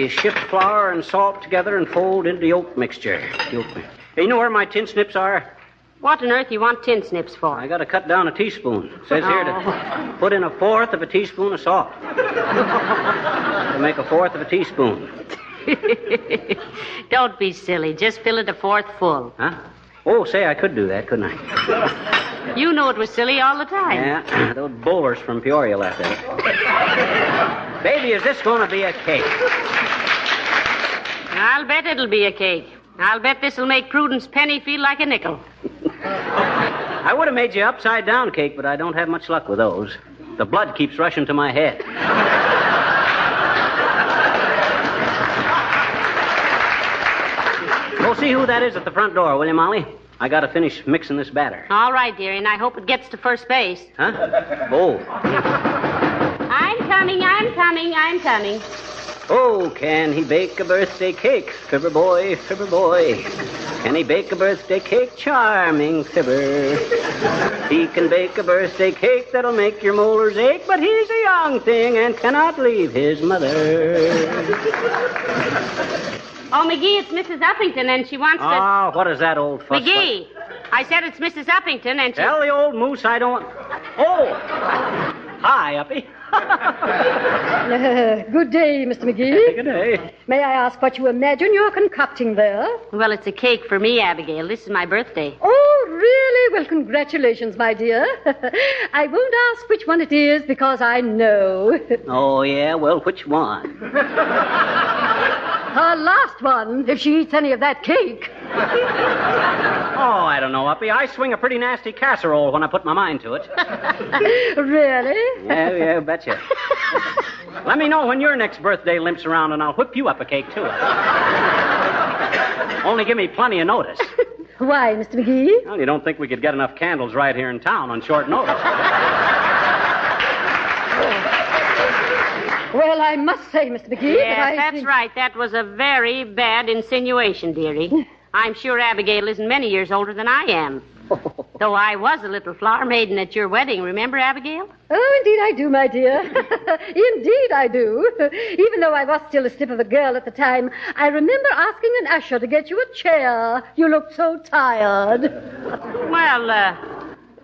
Shift flour and salt together and fold into yolk mixture. Hey, you know where my tin snips are? What on earth you want tin snips for? I got to cut down a teaspoon. It says here to put in 1/4 of a teaspoon of salt. To make 1/4 of a teaspoon. Don't be silly. Just fill it 1/4 full. Huh? Oh, say, I could do that, couldn't I? You knew it was silly all the time. Yeah, those bowlers from Peoria laughed at it. Baby, is this going to be a cake? I'll bet it'll be a cake. I'll bet this'll make Prudence Penny feel like a nickel. I would have made you upside-down cake, but I don't have much luck with those. The blood keeps rushing to my head. Go see who that is at the front door, will you, Molly? I gotta finish mixing this batter. All right, dearie, and I hope it gets to first base. Huh? Oh. I'm coming. Oh, can he bake a birthday cake? Fibber boy, Fibber boy. Can he bake a birthday cake? Charming Fibber. He can bake a birthday cake that'll make your molars ache, but he's a young thing and cannot leave his mother. Oh, McGee, it's Mrs. Uppington, and she wants to... Ah, what is that old fuss? McGee, I said it's Mrs. Uppington, and she... Tell the old moose I don't... Oh! Hi, Uppy. Good day, Mr. McGee. Good day. May I ask what you imagine you're concocting there? Well, it's a cake for me, Abigail. This is my birthday. Oh, really? Well, congratulations, my dear. I won't ask which one it is because I know. Oh, yeah? Well, which one? Her last one, if she eats any of that cake. Oh, I don't know, Uppy. I swing a pretty nasty casserole when I put my mind to it. Really? Yeah, betcha. Let me know when your next birthday limps around, and I'll whip you up a cake, too. Only give me plenty of notice. Why, Mr. McGee? Well, you don't think we could get enough candles right here in town on short notice? Well, I must say, Mr. McGee, yes, that's right. That was a very bad insinuation, dearie. I'm sure Abigail isn't many years older than I am. Though I was a little flower maiden at your wedding, remember, Abigail? Oh, indeed I do, my dear. Indeed I do. Even though I was still a slip of a girl at the time, I remember asking an usher to get you a chair. You looked so tired. Well,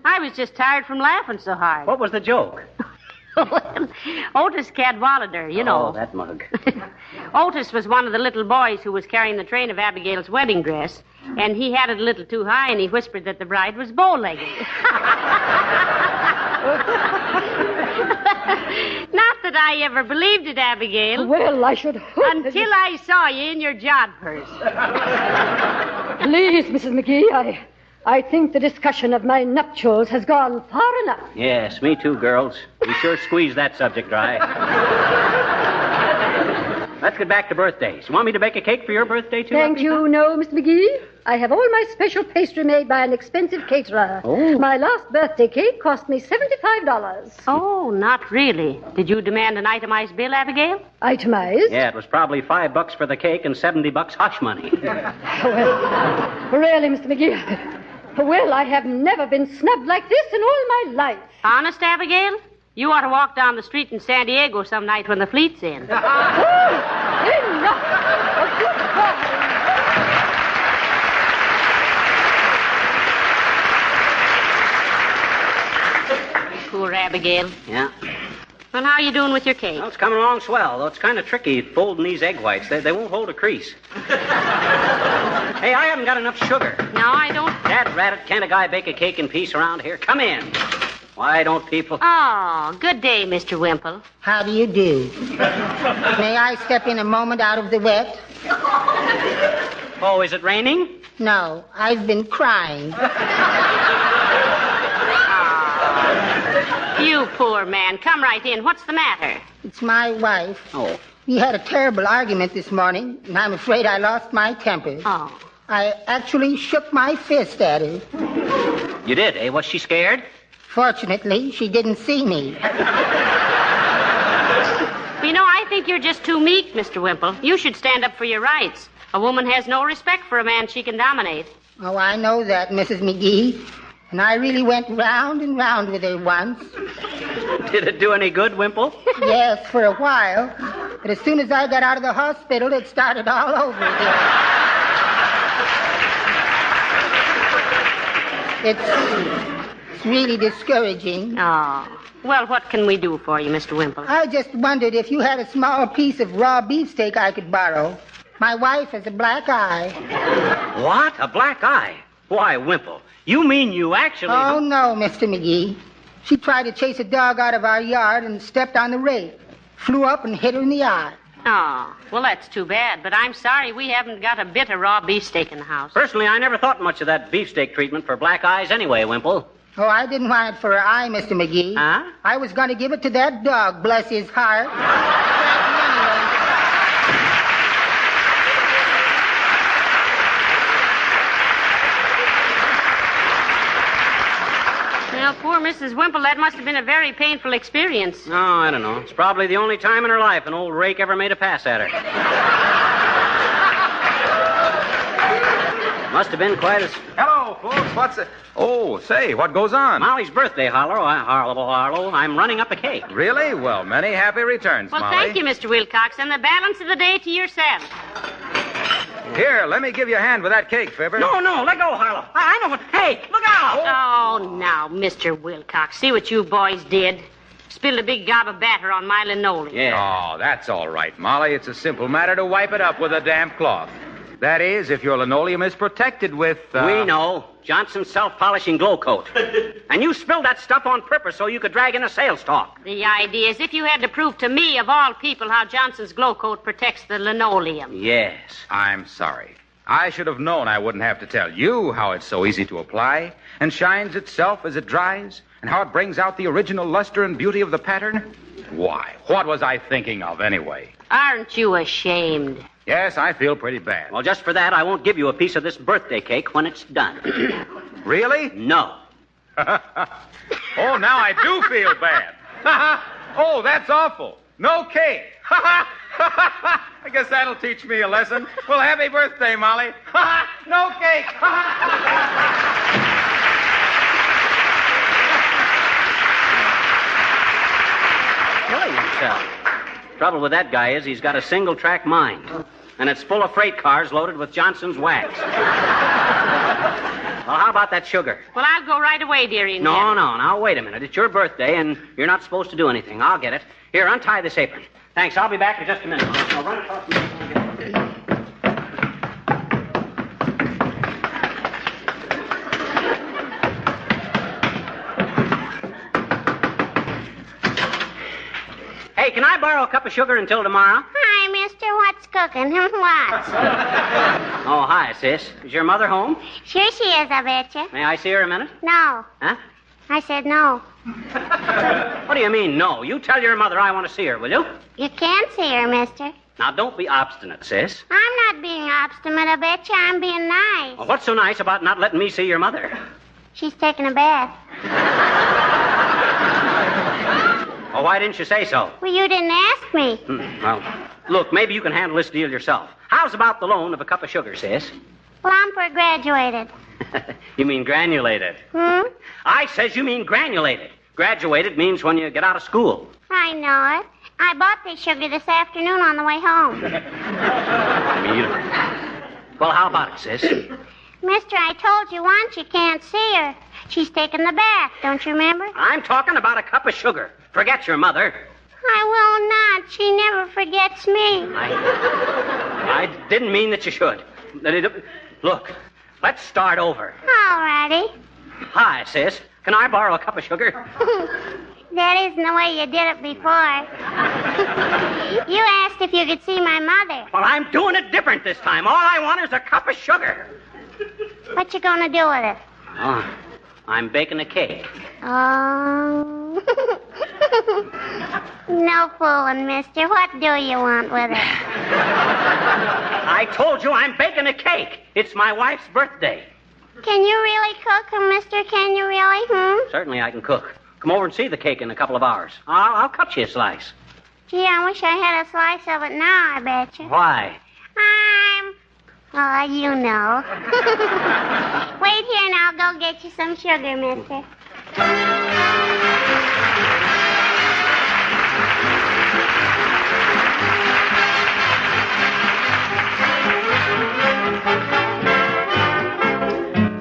I was just tired from laughing so hard. What was the joke? Otis Cadwallader, you know. Oh, that mug. Otis was one of the little boys who was carrying the train of Abigail's wedding dress, and he had it a little too high, and he whispered that the bride was bow-legged. Not that I ever believed it, Abigail. Well, I should hope... Until I saw you in your jodhpurs. Please, Mrs. McGee, I think the discussion of my nuptials has gone far enough. Yes, me too, girls. We sure squeezed that subject dry. Let's get back to birthdays. You want me to bake a cake for your birthday, too? Thank you, no, Mr. McGee. I have all my special pastry made by an expensive caterer. Oh. My last birthday cake cost me $75. Oh, not really. Did you demand an itemized bill, Abigail? Itemized? Yeah, it was probably $5 for the cake and $70 hush money. Well, really, Mr. McGee, well, I have never been snubbed like this in all my life. Honest, Abigail? You ought to walk down the street in San Diego some night when the fleet's in. Enough! Poor Abigail. Yeah. Well, how are you doing with your cake? Well, it's coming along swell, though it's kind of tricky folding these egg whites. They won't hold a crease. Hey, I haven't got enough sugar. No, I don't. Dad rat it, can't a guy bake a cake in peace around here? Come in. Why don't people... Oh, good day, Mr. Wimple. How do you do? May I step in a moment out of the wet? Oh, is it raining? No, I've been crying. You poor man. Come right in. What's the matter? It's my wife. Oh. We had a terrible argument this morning, and I'm afraid I lost my temper. Oh. I actually shook my fist at her. You did, eh? Was she scared? Fortunately, she didn't see me. You know, I think you're just too meek, Mr. Wimple. You should stand up for your rights. A woman has no respect for a man she can dominate. Oh, I know that, Mrs. McGee. And I really went round and round with her once. Did it do any good, Wimple? Yes, for a while. But as soon as I got out of the hospital, it started all over again. It's really discouraging. Oh. Well, what can we do for you, Mr. Wimple? I just wondered if you had a small piece of raw beefsteak I could borrow. My wife has a black eye. What? A black eye? Why, Wimple, you mean you actually... Oh, no, Mr. McGee. She tried to chase a dog out of our yard and stepped on the rake. Flew up and hit her in the eye. Oh, well, that's too bad. But I'm sorry we haven't got a bit of raw beefsteak in the house. Personally, I never thought much of that beefsteak treatment for black eyes anyway, Wimple. Oh, I didn't want it for her eye, Mr. McGee. Huh? I was going to give it to that dog, bless his heart. Well, poor Mrs. Wimple, that must have been a very painful experience. Oh, I don't know. It's probably the only time in her life an old rake ever made a pass at her. Must have been quite as... Hello, folks. What's it? Oh, say, what goes on? Molly's birthday, Harlow. Harlow. I'm running up a cake. Really? Well, many happy returns, Well, Molly. thank you, Mr. Wilcox, and the balance of the day to yourself. Here, let me give you a hand with that cake, Fibber. No, let go, Harlow. I know what... Hey, look out! Oh, now, Mr. Wilcox, see what you boys did. Spilled a big gob of batter on my linoleum. Yeah. Oh, that's all right, Molly. It's a simple matter to wipe it up with a damp cloth. That is, if your linoleum is protected with... We know. Johnson's self-polishing glow coat. And you spilled that stuff on purpose so you could drag in a sales talk. The idea is if you had to prove to me, of all people, how Johnson's glow coat protects the linoleum. Yes. I'm sorry. I should have known I wouldn't have to tell you how it's so easy to apply and shines itself as it dries and how it brings out the original luster and beauty of the pattern. Why, what was I thinking of anyway? Aren't you ashamed? Yes, I feel pretty bad. Well, just for that, I won't give you a piece of this birthday cake when it's done. Really? No. Oh, now I do feel bad. Oh, that's awful. No cake. I guess that'll teach me a lesson. Well, happy birthday, Molly. No cake. Killing himself. Trouble with that guy is he's got a single-track mind. And it's full of freight cars loaded with Johnson's wax. Well, how about that sugar? Well, I'll go right away, dearie. No. Now, wait a minute. It's your birthday, and you're not supposed to do anything. I'll get it. Here, untie this apron. Thanks. I'll be back in just a minute. I'll run across the... Hey, can I borrow a cup of sugar until tomorrow? Hi, mister. What's cooking? What? Oh, hi, sis. Is your mother home? Sure she is, I betcha. May I see her a minute? No. Huh? I said no. What do you mean, no? You tell your mother I want to see her, will you? You can't see her, mister. Now, don't be obstinate, sis. I'm not being obstinate, I betcha. I'm being nice. Well, what's so nice about not letting me see your mother? She's taking a bath. Oh, why didn't you say so? Well, you didn't ask me. Well, look, maybe you can handle this deal yourself. How's about the loan of a cup of sugar, sis? Plumper graduated. You mean granulated? I says you mean granulated. Graduated means when you get out of school. I know it. I bought this sugar this afternoon on the way home. Well, how about it, sis? Mister, I told you once you can't see her. She's taking the bath, don't you remember? I'm talking about a cup of sugar. Forget your mother. I will not. She never forgets me. I didn't mean that you should. Look, let's start over. All righty. Hi, sis. Can I borrow a cup of sugar? That isn't the way you did it before. You asked if you could see my mother. Well, I'm doing it different this time. All I want is a cup of sugar. What you gonna do with it? Oh, I'm baking a cake. Oh. No fooling, mister. What do you want with it? I told you I'm baking a cake. It's my wife's birthday. Can you really cook, mister? Can you really? Certainly I can cook. Come over and see the cake in a couple of hours. I'll cut you a slice. Gee, I wish I had a slice of it now, I bet you. Why? Oh, you know. Wait here and I'll go get you some sugar, mister.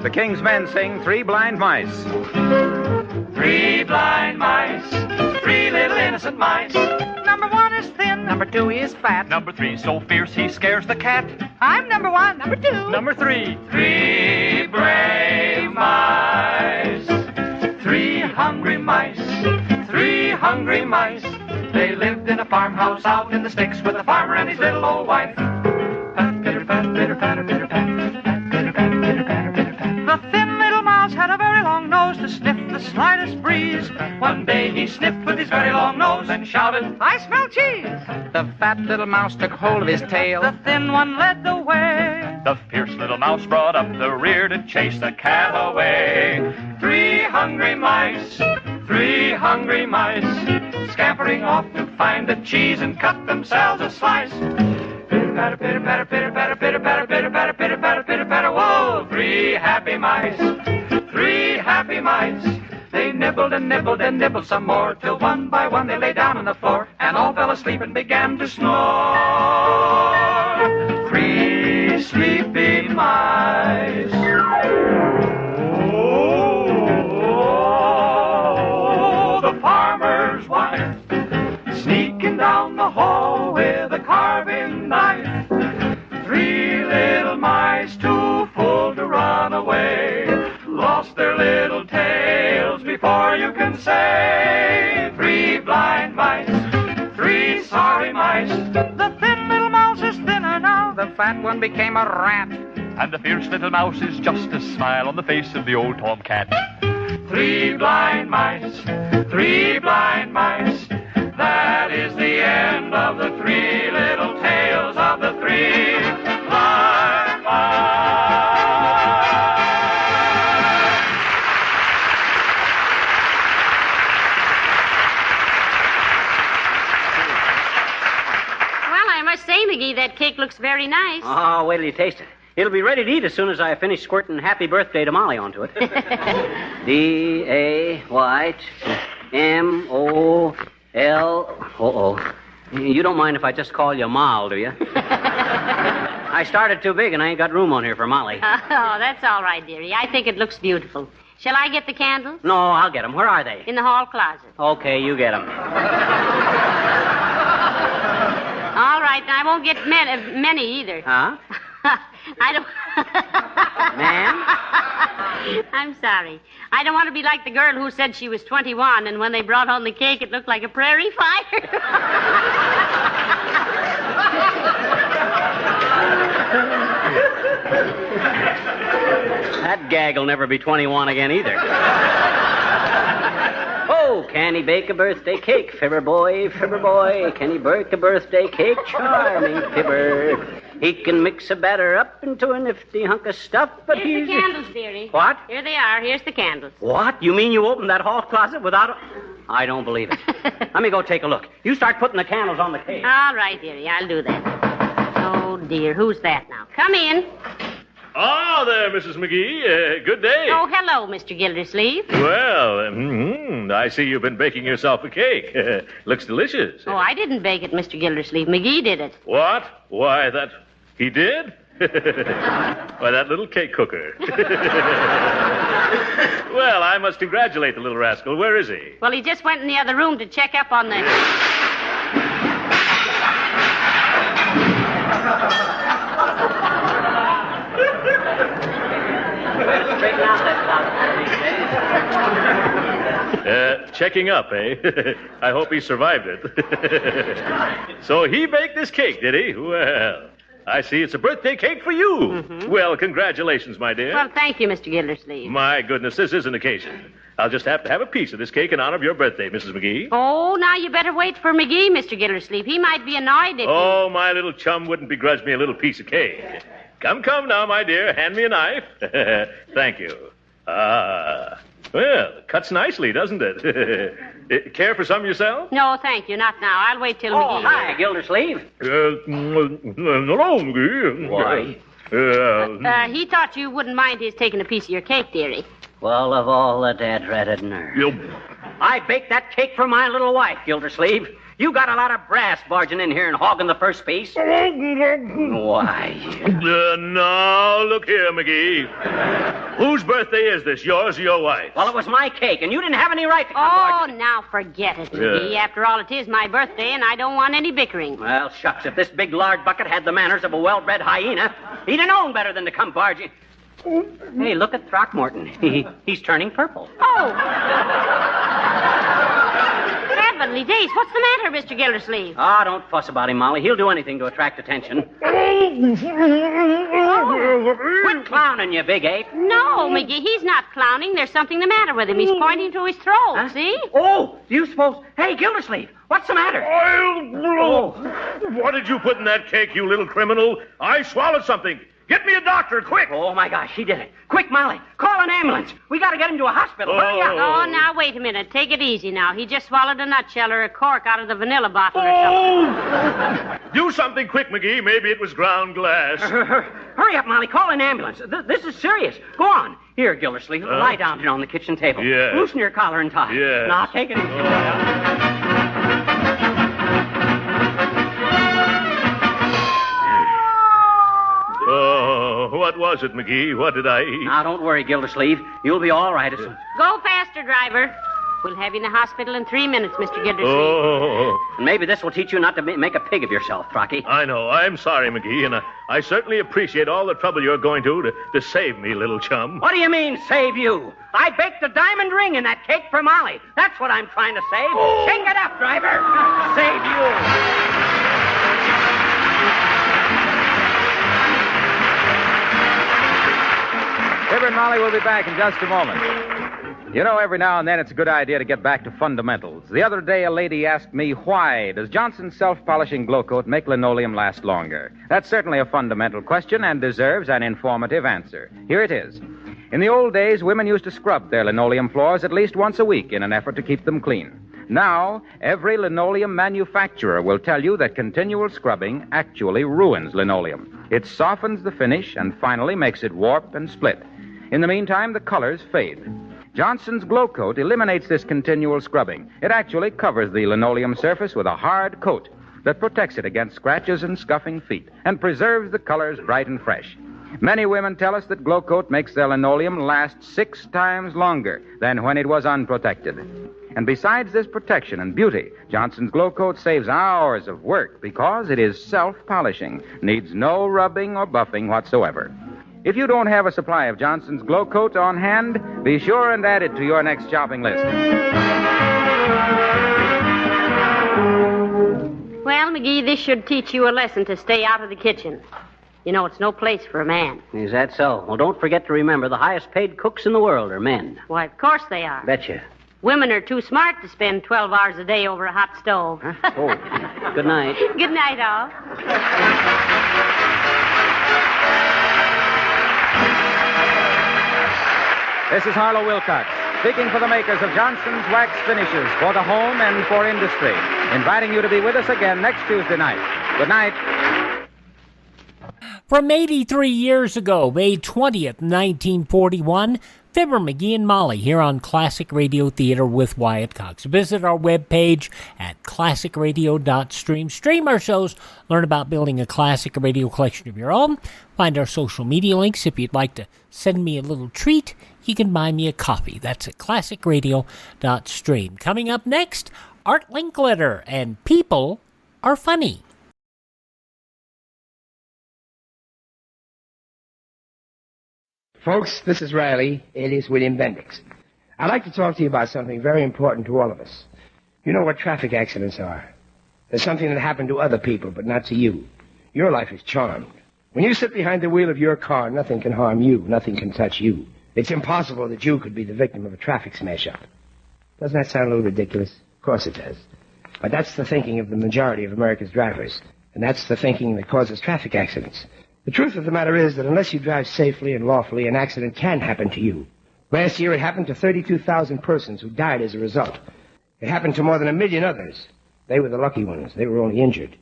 The King's Men sing Three Blind Mice. 3 blind mice, 3 little innocent mice. Number 1 is thin. Number 2 is fat. Number 3 so fierce he scares the cat. I'm number 1. Number 2. Number 3. 3 brave mice. 3 hungry mice. 3 hungry mice. They lived in a farmhouse out in the sticks with a farmer and his little old wife. Pat, pitter, pat, pitter, patter, pitter, pat. Pat, pitter, pat, pitter, patter, pitter, pat. The thin little mouse had a very long nose to sniff the slightest breeze. One day he sniffed with his very long nose and shouted, I smell cheese. The fat little mouse took hold of his tail. The thin one led the way. The fierce little mouse brought up the rear to chase the cat away. Three hungry mice, scampering off to find the cheese and cut themselves a slice. Pitter patter, pitter patter, pitter patter, pitter patter, pitter patter, pitter patter, pitter patter. Whoa! Three happy mice. They nibbled and nibbled and nibbled some more, till one by one they lay down on the floor and all fell asleep and began to snore. Three sleepy mice. Oh, the farmer's wife, sneaking down the hall with a carving knife. Three little mice too full to run away, lost their little tails before you can say. Three blind mice, three sorry mice. The thin little mouse is thinner now. The fat one became a rat. And the fierce little mouse is just a smile on the face of the old tomcat. Three blind mice, three blind mice. That is the end of the three little tales of the three blind mice. Well, I must say, McGee, that cake looks very nice. Oh, wait till you taste it. It'll be ready to eat as soon as I finish squirting happy birthday to Molly onto it. D-A-Y-M-O-L. Uh-oh. You don't mind if I just call you Moll, do you? I started too big and I ain't got room on here for Molly. Oh, that's all right, dearie. I think it looks beautiful. Shall I get the candles? No, I'll get them. Where are they? In the hall closet. Okay, you get them. All right, I won't get many either. Huh? I don't... Ma'am? I'm sorry. I don't want to be like the girl who said she was 21, and when they brought home the cake, it looked like a prairie fire. That gag will never be 21 again either. Oh, can he bake a birthday cake, Fibber boy, Fibber boy? Can he bake a birthday cake, charming Fibber? He can mix a batter up into a nifty hunk of stuff, but Here's the candles, dearie. What? Here they are. Here's the candles. What? You mean you opened that hall closet without a... I don't believe it. Let me go take a look. You start putting the candles on the cake. All right, dearie. I'll do that. Oh, dear. Who's that now? Come in. Ah, there, Mrs. McGee. Good day. Oh, hello, Mr. Gildersleeve. Well, I see you've been baking yourself a cake. Looks delicious. Oh, I didn't bake it, Mr. Gildersleeve. McGee did it. What? Why, that... He did? Why, that little cake cooker. Well, I must congratulate the little rascal. Where is he? Well, he just went in the other room to check up on the... Checking up, eh? I hope he survived it. So he baked this cake, did he? Well, I see it's a birthday cake for you. Mm-hmm. Well, congratulations, my dear. Well, thank you, Mr. Gildersleeve. My goodness, this is an occasion. I'll just have to have a piece of this cake in honor of your birthday, Mrs. McGee. Oh, now you better wait for McGee, Mr. Gildersleeve. He might be annoyed if Oh, my little chum wouldn't begrudge me a little piece of cake. Come now, my dear. Hand me a knife. Thank you. Well, it cuts nicely, doesn't it? Care for some yourself? No, thank you. Not now. I'll wait till McGee... hi, Gildersleeve. Hello, McGee. Why? He thought you wouldn't mind his taking a piece of your cake, dearie. Well, of all the dad-ratted nerve. I baked that cake for my little wife, Gildersleeve. You got a lot of brass barging in here and hogging the first piece. Why? Now, look here, McGee. Whose birthday is this, yours or your wife's? Well, it was my cake, and you didn't have any right to come barging. Oh, now forget it, McGee. Yeah. After all, it is my birthday, and I don't want any bickering. Well, shucks, if this big lard bucket had the manners of a well-bred hyena, he'd have known better than to come barging. Hey, look at Throckmorton. He's turning purple. Oh! Heavenly days, what's the matter, Mr. Gildersleeve? Ah, don't fuss about him, Molly. He'll do anything to attract attention. Quit clowning, you big ape. No, McGee, he's not clowning. There's something the matter with him. He's pointing to his throat, see? Oh, do you suppose... Hey, Gildersleeve, what's the matter? What did you put in that cake, you little criminal? I swallowed something. Get me a doctor, quick! Oh, my gosh, she did it. Quick, Molly, call an ambulance. We got to get him to a hospital. Hurry up. Oh, now, wait a minute. Take it easy now. He just swallowed a nutshell or a cork out of the vanilla bottle or something. Do something quick, McGee. Maybe it was ground glass. Hurry up, Molly. Call an ambulance. This is serious. Go on. Here, Gildersleeve. Lie down here on the kitchen table. Yes. Loosen your collar and tie. Yes. Now, take it easy. Oh, what was it, McGee? What did I eat? Now, don't worry, Gildersleeve. You'll be all right as soon. Go faster, driver. We'll have you in the hospital in 3 minutes, Mr. Gildersleeve. Oh. And maybe this will teach you not to make a pig of yourself, Frocky. I know. I'm sorry, McGee, and I certainly appreciate all the trouble you're going to save me, little chum. What do you mean, save you? I baked a diamond ring in that cake for Molly. That's what I'm trying to save. Oh. Shake it up, driver. Save you. Fibber and Molly will be back in just a moment. You know, every now and then it's a good idea to get back to fundamentals. The other day, a lady asked me, why does Johnson's self-polishing glow coat make linoleum last longer? That's certainly a fundamental question and deserves an informative answer. Here it is. In the old days, women used to scrub their linoleum floors at least once a week in an effort to keep them clean. Now, every linoleum manufacturer will tell you that continual scrubbing actually ruins linoleum. It softens the finish and finally makes it warp and split. In the meantime, the colors fade. Johnson's Glow Coat eliminates this continual scrubbing. It actually covers the linoleum surface with a hard coat that protects it against scratches and scuffing feet and preserves the colors bright and fresh. Many women tell us that Glow Coat makes their linoleum last 6 times longer than when it was unprotected. And besides this protection and beauty, Johnson's Glow Coat saves hours of work because it is self-polishing, needs no rubbing or buffing whatsoever. If you don't have a supply of Johnson's Glow Coat on hand, be sure and add it to your next shopping list. Well, McGee, this should teach you a lesson to stay out of the kitchen. You know, it's no place for a man. Is that so? Well, don't forget to remember the highest paid cooks in the world are men. Why, of course they are. Betcha. Women are too smart to spend 12 hours a day over a hot stove. Oh, good night. Good night, all. This is Harlow Wilcox, speaking for the makers of Johnson's Wax Finishes for the home and for industry, inviting you to be with us again next Tuesday night. Good night. From 83 years ago, May 20th, 1941, Fibber McGee and Molly here on Classic Radio Theater with Wyatt Cox. Visit our webpage at classicradio.stream. Stream our shows, learn about building a classic radio collection of your own. Find our social media links. If you'd like to send me a little treat, you can buy me a copy. That's at classicradio.stream. Coming up next, Art Linkletter and People Are Funny. Folks, this is Riley, alias William Bendix. I'd like to talk to you about something very important to all of us. You know what traffic accidents are. They're something that happened to other people, but not to you. Your life is charmed. When you sit behind the wheel of your car, nothing can harm you. Nothing can touch you. It's impossible that you could be the victim of a traffic smash-up. Doesn't that sound a little ridiculous? Of course it does. But that's the thinking of the majority of America's drivers. And that's the thinking that causes traffic accidents. The truth of the matter is that unless you drive safely and lawfully, an accident can happen to you. Last year, it happened to 32,000 persons who died as a result. It happened to more than 1 million others. They were the lucky ones. They were only injured.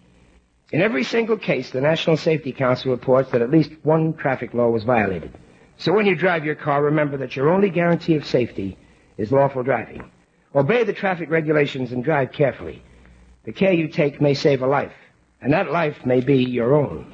In every single case, the National Safety Council reports that at least one traffic law was violated. So when you drive your car, remember that your only guarantee of safety is lawful driving. Obey the traffic regulations and drive carefully. The care you take may save a life, and that life may be your own.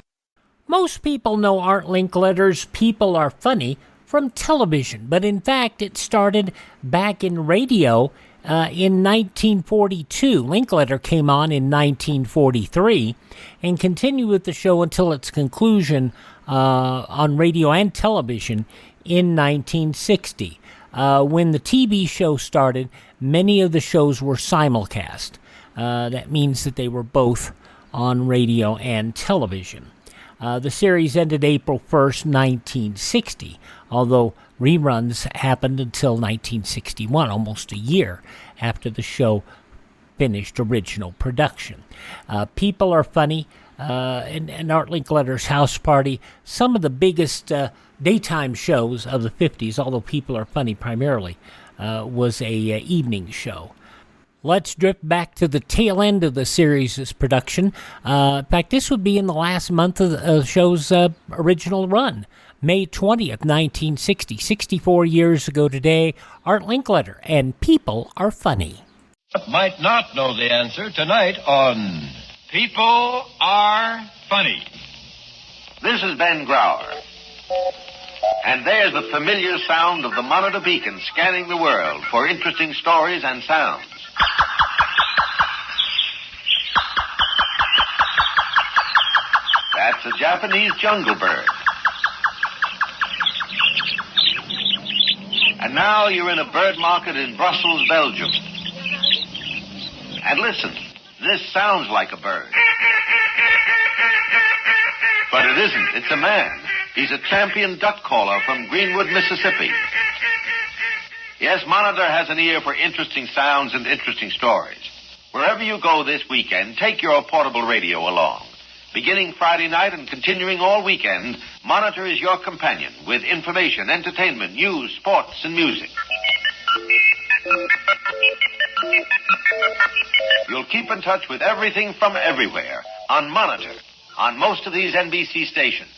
Most people know Art Linkletter's People Are Funny from television, but in fact it started back in radio in 1942. Linkletter came on in 1943 and continued with the show until its conclusion on radio and television in 1960. When the TV show started, many of the shows were simulcast. That means that they were both on radio and television. The series ended April 1st, 1960, although reruns happened until 1961, almost a year after the show finished original production. People Are Funny, and Art Linkletter's House Party, some of the biggest daytime shows of the 50s, although People Are Funny primarily, was a evening show. Let's drift back to the tail end of the series' production. In fact, this would be in the last month of the show's original run. May 20th, 1960, 64 years ago today, Art Linkletter and People Are Funny. Might not know the answer tonight on People Are Funny. This is Ben Grauer. And there's the familiar sound of the monitor beacon scanning the world for interesting stories and sounds. That's a Japanese jungle bird. And now you're in a bird market in Brussels, Belgium. And listen, this sounds like a bird. But it isn't. It's a man. He's a champion duck caller from Greenwood, Mississippi. Yes, Monitor has an ear for interesting sounds and interesting stories. Wherever you go this weekend, take your portable radio along. Beginning Friday night and continuing all weekend, Monitor is your companion with information, entertainment, news, sports, and music. You'll keep in touch with everything from everywhere on Monitor, on most of these NBC stations.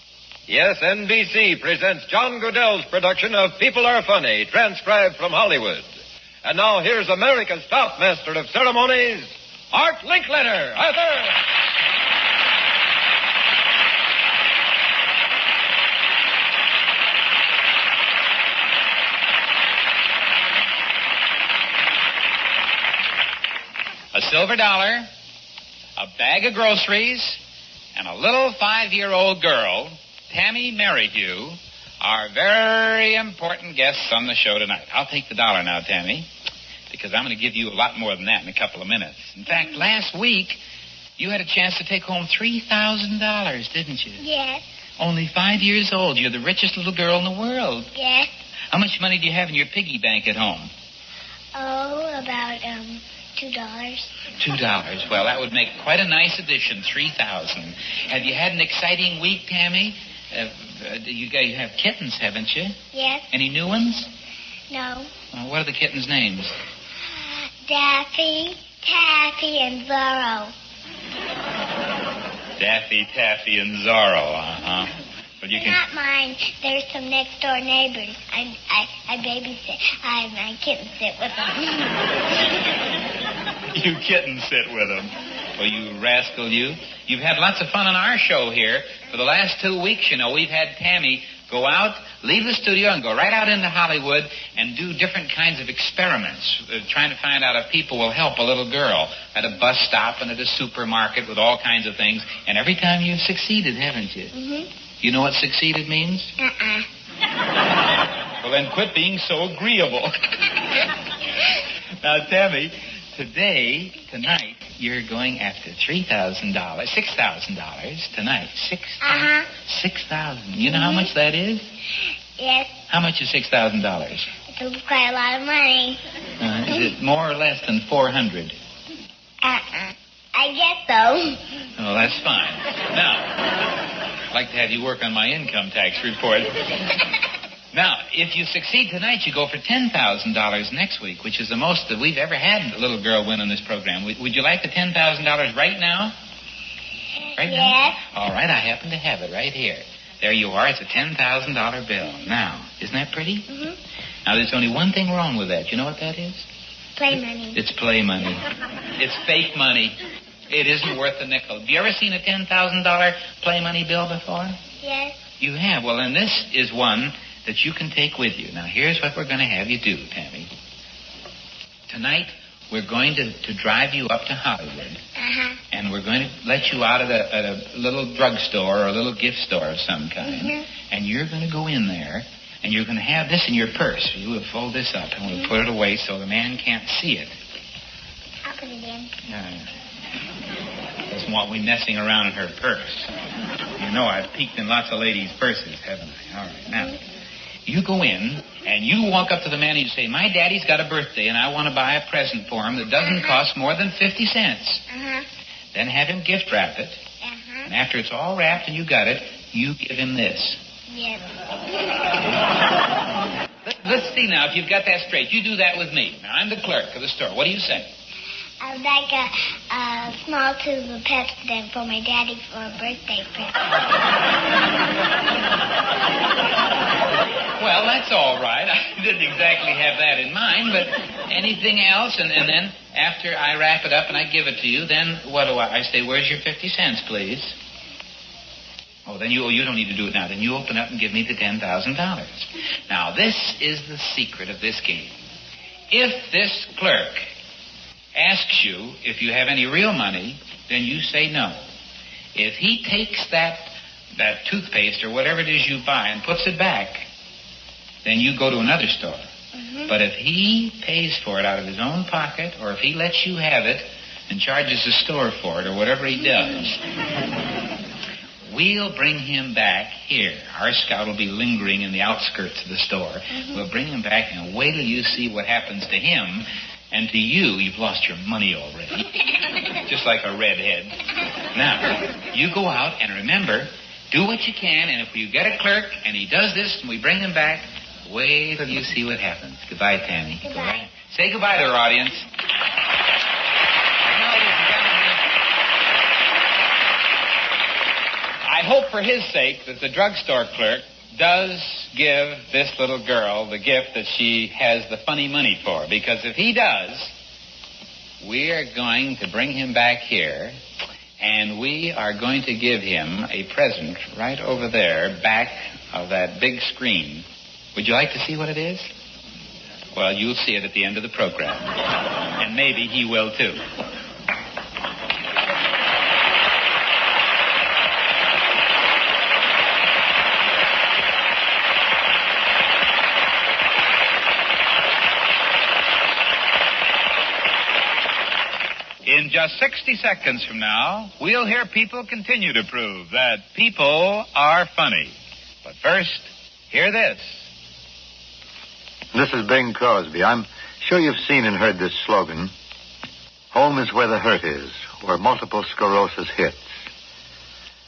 Yes, NBC presents John Goodell's production of People Are Funny, transcribed from Hollywood. And now here's America's top master of ceremonies, Art Linkletter. Arthur! A silver dollar, a bag of groceries, and a little 5-year-old girl, Tammy Merrihue, are very important guests on the show tonight. I'll take the dollar now, Tammy, because I'm going to give you a lot more than that in a couple of minutes. In fact, last week, you had a chance to take home $3,000, didn't you? Yes. Only 5 years old. You're the richest little girl in the world. Yes. How much money do you have in your piggy bank at home? Oh, about, $2. $2. Well, that would make quite a nice addition, $3,000. Have you had an exciting week, Tammy? You have kittens, haven't you? Yes. Any new ones? No. What are the kittens' names? Daffy, Taffy, and Zorro. Daffy, Taffy, and Zorro, uh-huh. But you can... Not mine. There's some next-door neighbors. I babysit. My kittens sit with them. You kittens sit with them. Well, you rascal, you. You've had lots of fun on our show here. For the last 2 weeks, you know, we've had Tammy go out, leave the studio, and go right out into Hollywood and do different kinds of experiments, trying to find out if people will help a little girl at a bus stop and at a supermarket with all kinds of things. And every time you've succeeded, haven't you? Mm-hmm. You know what succeeded means? Well, then quit being so agreeable. Now, Tammy, tonight, you're going after $6,000 tonight. $6,000. You know how much that is? Yes. How much is $6,000? It's quite a lot of money. Is it more or less than 400? I guess so. Oh, that's fine. Now, I'd like to have you work on my income tax report. Now, if you succeed tonight, you go for $10,000 next week, which is the most that we've ever had a little girl win on this program. Would you like the $10,000 right now? Right yes. Now? All right, I happen to have it right here. There you are. It's a $10,000 bill. Now, isn't that pretty? Mm-hmm. Now, there's only one thing wrong with that. You know what that is? Play money. It's play money. It's fake money. It isn't worth a nickel. Have you ever seen a $10,000 play money bill before? Yes. You have? Well, then this is one that you can take with you. Now, here's what we're going to have you do, Tammy. Tonight, we're going to drive you up to Hollywood. Uh-huh. And we're going to let you out at a little drugstore or a little gift store of some kind. Mm-hmm. And you're going to go in there, and you're going to have this in your purse. You will fold this up, and we'll put it away so the man can't see it. I'll put it in. Doesn't want me messing around in her purse. You know I've peeked in lots of ladies' purses, haven't I? All right, now, You go in, and you walk up to the man and you say, my daddy's got a birthday, and I want to buy a present for him that doesn't cost more than 50 cents. Then have him gift wrap it. And after it's all wrapped and you got it, you give him this. Yes. Let's see now if you've got that straight. You do that with me. Now, I'm the clerk of the store. What do you say? I'd like a small tube of Pepsodent for my daddy for a birthday present. Well, that's all right. I didn't exactly have that in mind, but anything else? And then after I wrap it up and I give it to you, then what do I say, where's your 50 cents, please? Oh, then you don't need to do it now. Then you open up and give me the $10,000. Now, this is the secret of this game. If this clerk asks you if you have any real money, then you say no. If he takes that toothpaste or whatever it is you buy and puts it back, then you go to another store. But if he pays for it out of his own pocket, or if he lets you have it and charges the store for it, or whatever he does, we'll bring him back here. Our scout will be lingering in the outskirts of the store. We'll bring him back, and wait till you see what happens to him. And to you, you've lost your money already. Just like a redhead. Now, you go out, and remember, do what you can, and if you get a clerk, and he does this, and we bring him back, wait till you see what happens. Goodbye, Tammy. Goodbye. Say goodbye to our audience. I hope for his sake that the drugstore clerk does give this little girl the gift that she has the funny money for. Because if he does, we are going to bring him back here, and we are going to give him a present right over there, back of that big screen. Would you like to see what it is? Well, you'll see it at the end of the program. And maybe he will, too. In just 60 seconds from now, we'll hear people continue to prove that people are funny. But first, hear this. This is Bing Crosby. I'm sure you've seen and heard this slogan. Home is where the hurt is, where multiple sclerosis hits.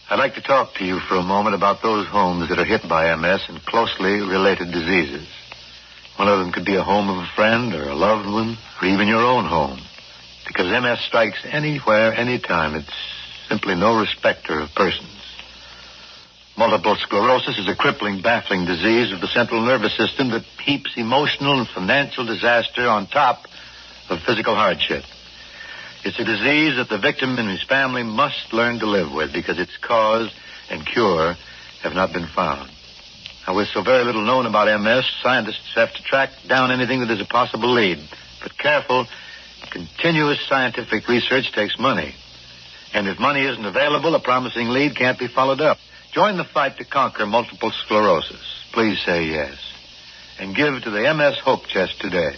I'd like to talk to you for a moment about those homes that are hit by MS and closely related diseases. One of them could be a home of a friend or a loved one, or even your own home. Because MS strikes anywhere, anytime. It's simply no respecter of persons. Multiple sclerosis is a crippling, baffling disease of the central nervous system that heaps emotional and financial disaster on top of physical hardship. It's a disease that the victim and his family must learn to live with because its cause and cure have not been found. Now, with so very little known about MS, scientists have to track down anything that is a possible lead. But careful, continuous scientific research takes money. And if money isn't available, a promising lead can't be followed up. Join the fight to conquer multiple sclerosis. Please say yes. And give to the MS Hope Chest today.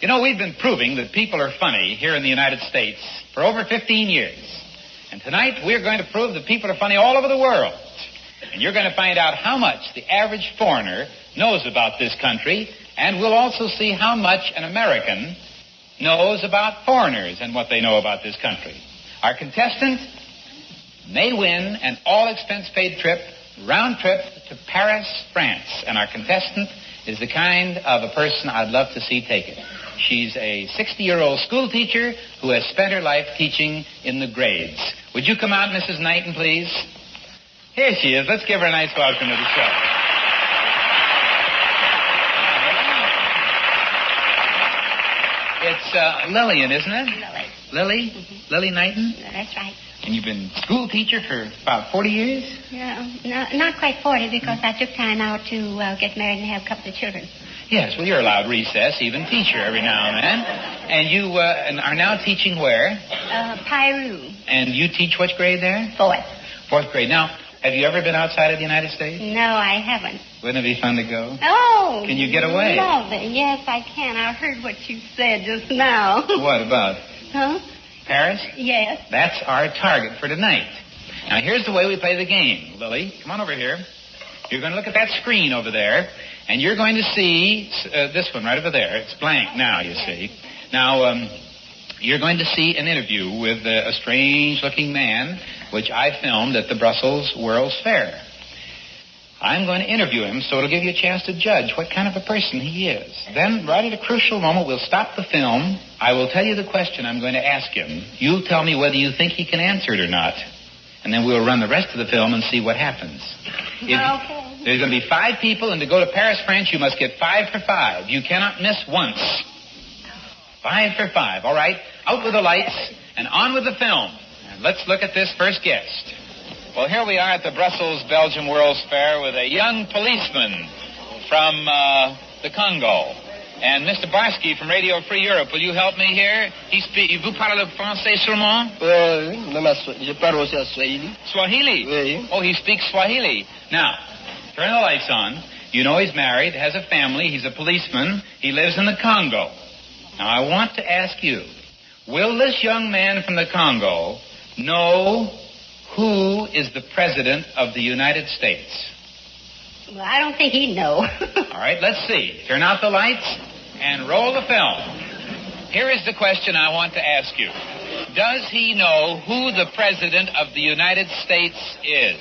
You know, we've been proving that people are funny here in the United States for over 15 years. And tonight we're going to prove that people are funny all over the world. And you're going to find out how much the average foreigner knows about this country, and we'll also see how much an American knows about foreigners and what they know about this country. Our contestant may win an all-expense-paid trip, round trip to Paris, France. And our contestant is the kind of a person I'd love to see take it. She's a 60-year-old school teacher who has spent her life teaching in the grades. Would you come out, Mrs. Knighton, please? Here she is. Let's give her a nice welcome to the show. It's Lillian, isn't it? Lily. Lily? Lily Knighton? That's right. And you've been school teacher for about 40 years? No, not quite 40 because I took time out to get married and have a couple of children. Yes, well, you're allowed recess, even teacher every now and then. And you are now teaching where? Piru. And you teach what grade there? Fourth. Fourth grade. Now, have you ever been outside of the United States? No, I haven't. Wouldn't it be fun to go? Oh! Can you get away? Lovely. Yes, I can. I heard what you said just now. What about? Huh? Paris? Yes. That's our target for tonight. Now, here's the way we play the game. Lily, come on over here. You're going to look at that screen over there, and you're going to see this one right over there. It's blank now, you see. Now, you're going to see an interview with a strange-looking man, which I filmed at the Brussels World's Fair. I'm going to interview him, so it'll give you a chance to judge what kind of a person he is. Then, right at a crucial moment, we'll stop the film. I will tell you the question I'm going to ask him. You'll tell me whether you think he can answer it or not. And then we'll run the rest of the film and see what happens. Okay. There's going to be 5 people, and to go to Paris, France, you must get 5 for 5. You cannot miss once. 5 for 5. All right. Out with the lights and on with the film. And let's look at this first guest. Well, here we are at the Brussels, Belgium World's Fair with a young policeman from the Congo. And Mr. Barsky from Radio Free Europe, will you help me here? Vous parlez français seulement? Je parle aussi Swahili. Swahili? Oui. Oh, he speaks Swahili. Now, turn the lights on. You know he's married, has a family, he's a policeman, he lives in the Congo. Now, I want to ask you, will this young man from the Congo know who is the President of the United States? Well, I don't think he'd know. All right, let's see. Turn out the lights and roll the film. Here is the question I want to ask you. Does he know who the President of the United States is?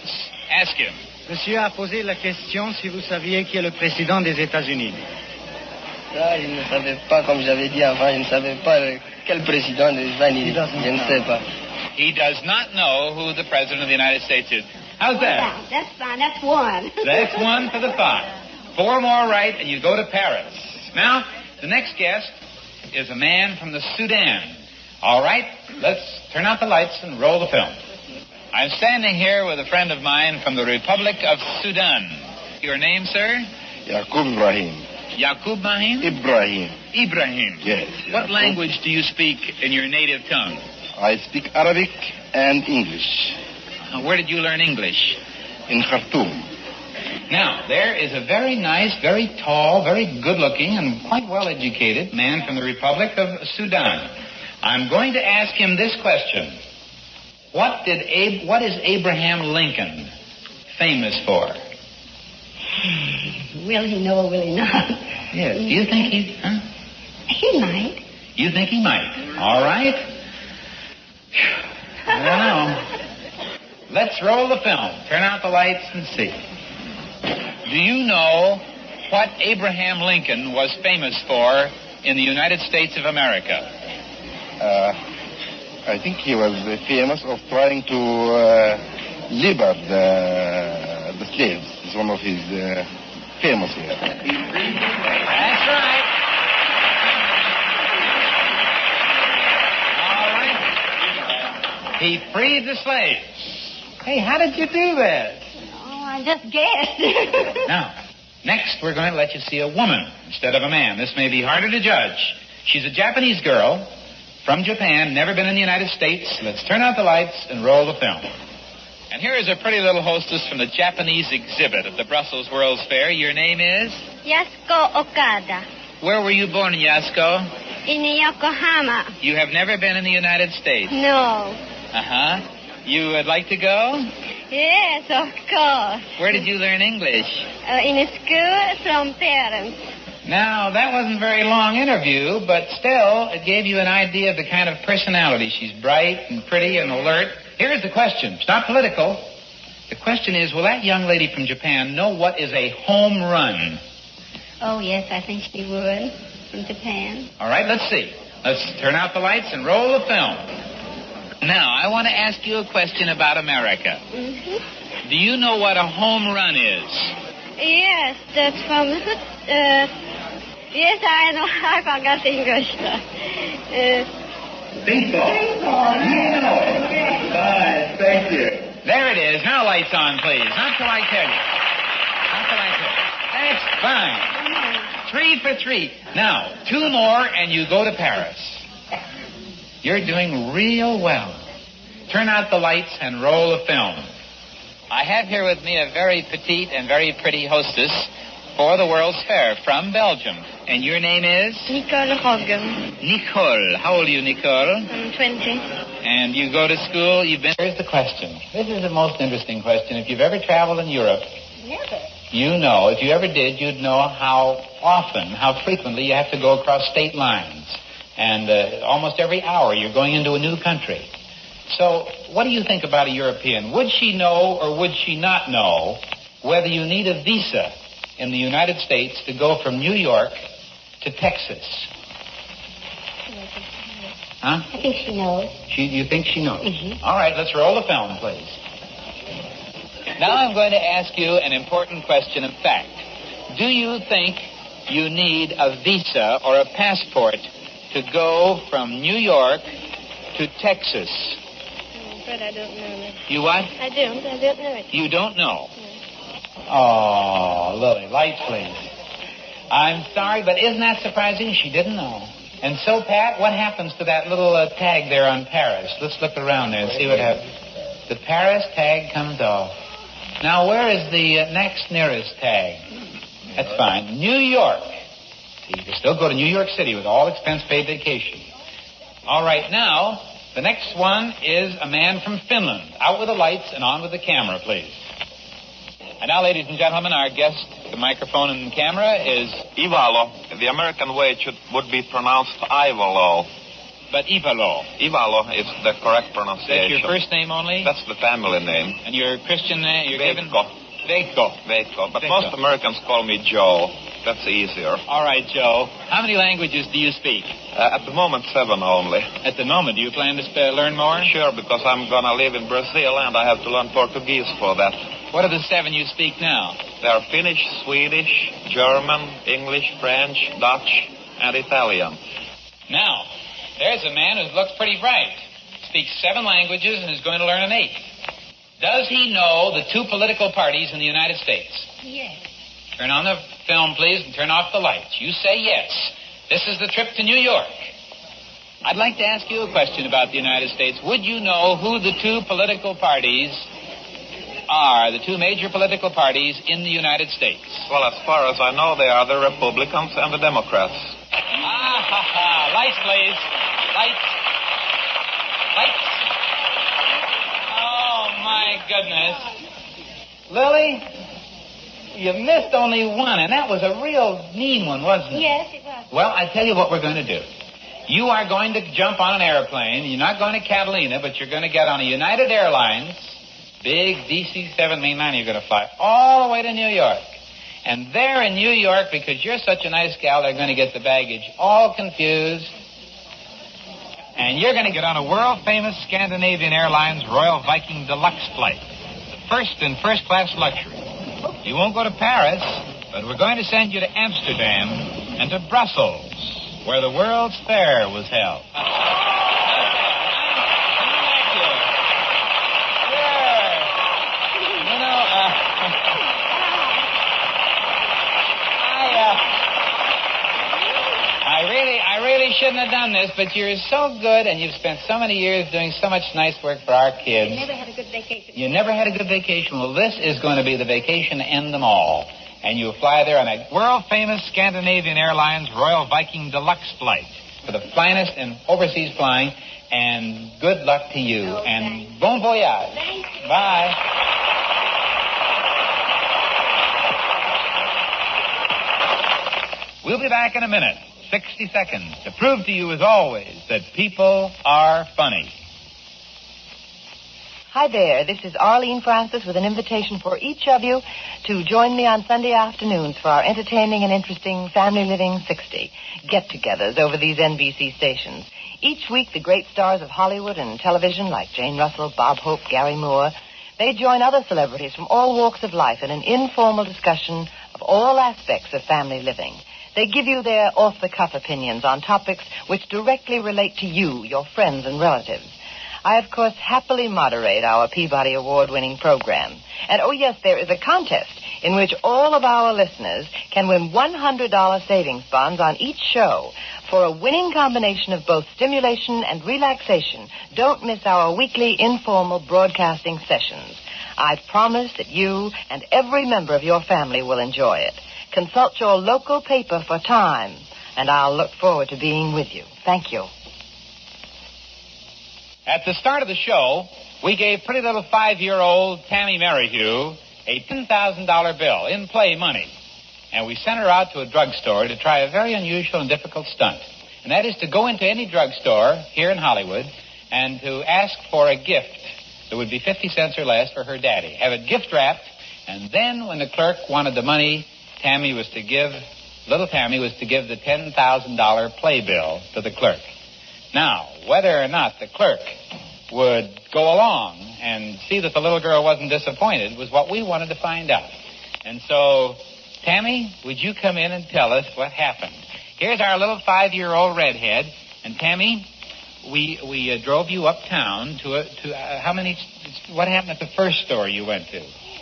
Ask him. Monsieur a posé la question si vous saviez qui est le président des États-Unis. Ça, je ne savais pas, comme j'avais dit avant, je ne savais pas quel président des États-Unis. Je ne sais pas. He does not know who the President of the United States is. How's that? Yeah, that's fine. That's one. That's 1 for the 5. 4 more right, and you go to Paris. Now, the next guest is a man from the Sudan. All right, let's turn out the lights and roll the film. I'm standing here with a friend of mine from the Republic of Sudan. Your name, sir? Yaqub Ibrahim. Yaqub Mahim? Ibrahim. Ibrahim. Yes. What language do you speak in your native tongue? I speak Arabic and English. Where did you learn English? In Khartoum. Now, there is a very nice, very tall, very good-looking, and quite well-educated man from the Republic of Sudan. I'm going to ask him this question. What is Abraham Lincoln famous for? Will he know or will he not? Yes. Do you think he... Huh? He might. You think he might? All right. I don't know. Let's roll the film. Turn out the lights and see. Do you know what Abraham Lincoln was famous for in the United States of America? I think he was famous of trying to liberate the slaves. It's one of his famous here. That's right. All right. He freed the slaves. Hey, how did you do that? Oh, I just guessed. Now, next we're going to let you see a woman instead of a man. This may be harder to judge. She's a Japanese girl from Japan, never been in the United States. Let's turn out the lights and roll the film. And here is a pretty little hostess from the Japanese exhibit at the Brussels World's Fair. Your name is? Yasuko Okada. Where were you born, Yasuko? In Yokohama. You have never been in the United States? No. Uh-huh. You would like to go? Yes, of course. Where did you learn English? In a school from parents. Now, that wasn't a very long interview, but still, it gave you an idea of the kind of personality. She's bright and pretty and alert. Here's the question. It's not political. The question is, will that young lady from Japan know what is a home run? Oh, yes, I think she would. From Japan. All right, let's see. Let's turn out the lights and roll the film. Now, I want to ask you a question about America. Mm-hmm. Do you know what a home run is? Yes, that's from... yes, I know. I forgot English. Baseball. Fine, thank you. There it is. Now lights on, please. Not till I tell you. Not till I tell you. That's fine. 3 for 3. Now, 2 more and you go to Paris. You're doing real well. Turn out the lights and roll the film. I have here with me a very petite and very pretty hostess for the World's Fair from Belgium. And your name is? Nicole Hogan. Nicole. How old are you, Nicole? I'm 20. And you go to school, Here's the question. This is the most interesting question. If you've ever traveled in Europe, Never. you know, if you ever did, you'd know how often, how frequently you have to go across state lines. And almost every hour you're going into a new country. So what do you think about a European? Would she know or would she not know whether you need a visa in the United States to go from New York to Texas? Huh? I think she knows. You think she knows? Mm-hmm. All right, let's roll the film, please. Now I'm going to ask you an important question of fact. Do you think you need a visa or a passport to go from New York to Texas? But I don't know that. You what? I don't know it. You don't know? Oh, Lily, lights, please. I'm sorry, but isn't that surprising? She didn't know. And so, Pat, what happens to that little tag there on Paris? Let's look around there and see what happens. The Paris tag comes off. Now, where is the next nearest tag? That's fine. New York. See, you can still go to New York City with all expense-paid vacation. All right, now, the next one is a man from Finland. Out with the lights and on with the camera, please. And now, ladies and gentlemen, our guest, the microphone and camera, is... Ivalo. The American way would be pronounced Ivalo. But Ivalo. Ivalo is the correct pronunciation. That's your first name only? That's the family name. And your Christian name? You're given... Veikko. But most Americans call me Joe. That's easier. All right, Joe. How many languages do you speak? At the moment, 7 only. At the moment. Do you plan to learn more? Sure, because I'm going to live in Brazil and I have to learn Portuguese for that. What are the 7 you speak now? They are Finnish, Swedish, German, English, French, Dutch, and Italian. Now, there's a man who looks pretty bright. Speaks 7 languages and is going to learn an 8th. Does he know the 2 political parties in the United States? Yes. Turn on the film, please, and turn off the lights. You say yes. This is the trip to New York. I'd like to ask you a question about the United States. Would you know who the 2 political parties are, the 2 major political parties in the United States? Well, as far as I know, they are the Republicans and the Democrats. Lights, please. Lights. Oh, my goodness. Lily, you missed only one, and that was a real mean one, wasn't it? Yes, it was. Well, I tell you what we're going to do. You are going to jump on an airplane. You're not going to Catalina, but you're going to get on a United Airlines, big DC-7 mainliner. You're going to fly all the way to New York. And there in New York, because you're such a nice gal, they're going to get the baggage all confused. And you're going to get on a world-famous Scandinavian Airlines Royal Viking Deluxe flight. The first in first-class luxury. You won't go to Paris, but we're going to send you to Amsterdam and to Brussels, where the World's Fair was held. I really shouldn't have done this, but you're so good, and you've spent so many years doing so much nice work for our kids. You never had a good vacation. You never had a good vacation. Well, this is going to be the vacation to end them all. And you'll fly there on a world-famous Scandinavian Airlines Royal Viking Deluxe flight for the finest in overseas flying. And good luck to you. And bon voyage. Bye. We'll be back in a minute. 60 seconds to prove to you, as always, that people are funny. Hi there, this is Arlene Francis with an invitation for each of you to join me on Sunday afternoons for our entertaining and interesting Family Living 60 get-togethers over these NBC stations. Each week, the great stars of Hollywood and television like Jane Russell, Bob Hope, Gary Moore, they join other celebrities from all walks of life in an informal discussion of all aspects of family living. They give you their off-the-cuff opinions on topics which directly relate to you, your friends and relatives. I, of course, happily moderate our Peabody Award-winning program. And, oh, yes, there is a contest in which all of our listeners can win $100 savings bonds on each show for a winning combination of both stimulation and relaxation. Don't miss our weekly informal broadcasting sessions. I've promised that you and every member of your family will enjoy it. Consult your local paper for time, and I'll look forward to being with you. Thank you. At the start of the show, we gave pretty little 5-year-old Tammy Merrihue a $10,000 bill in play money. And we sent her out to a drugstore to try a very unusual and difficult stunt. And that is to go into any drugstore here in Hollywood and to ask for a gift that would be 50 cents or less for her daddy. Have it gift wrapped, and then when the clerk wanted the money, little Tammy was to give the $10,000 playbill to the clerk. Now, whether or not the clerk would go along and see that the little girl wasn't disappointed was what we wanted to find out. And so, Tammy, would you come in and tell us what happened? Here's our little 5-year-old redhead, and Tammy, we drove you uptown what happened at the first store you went to?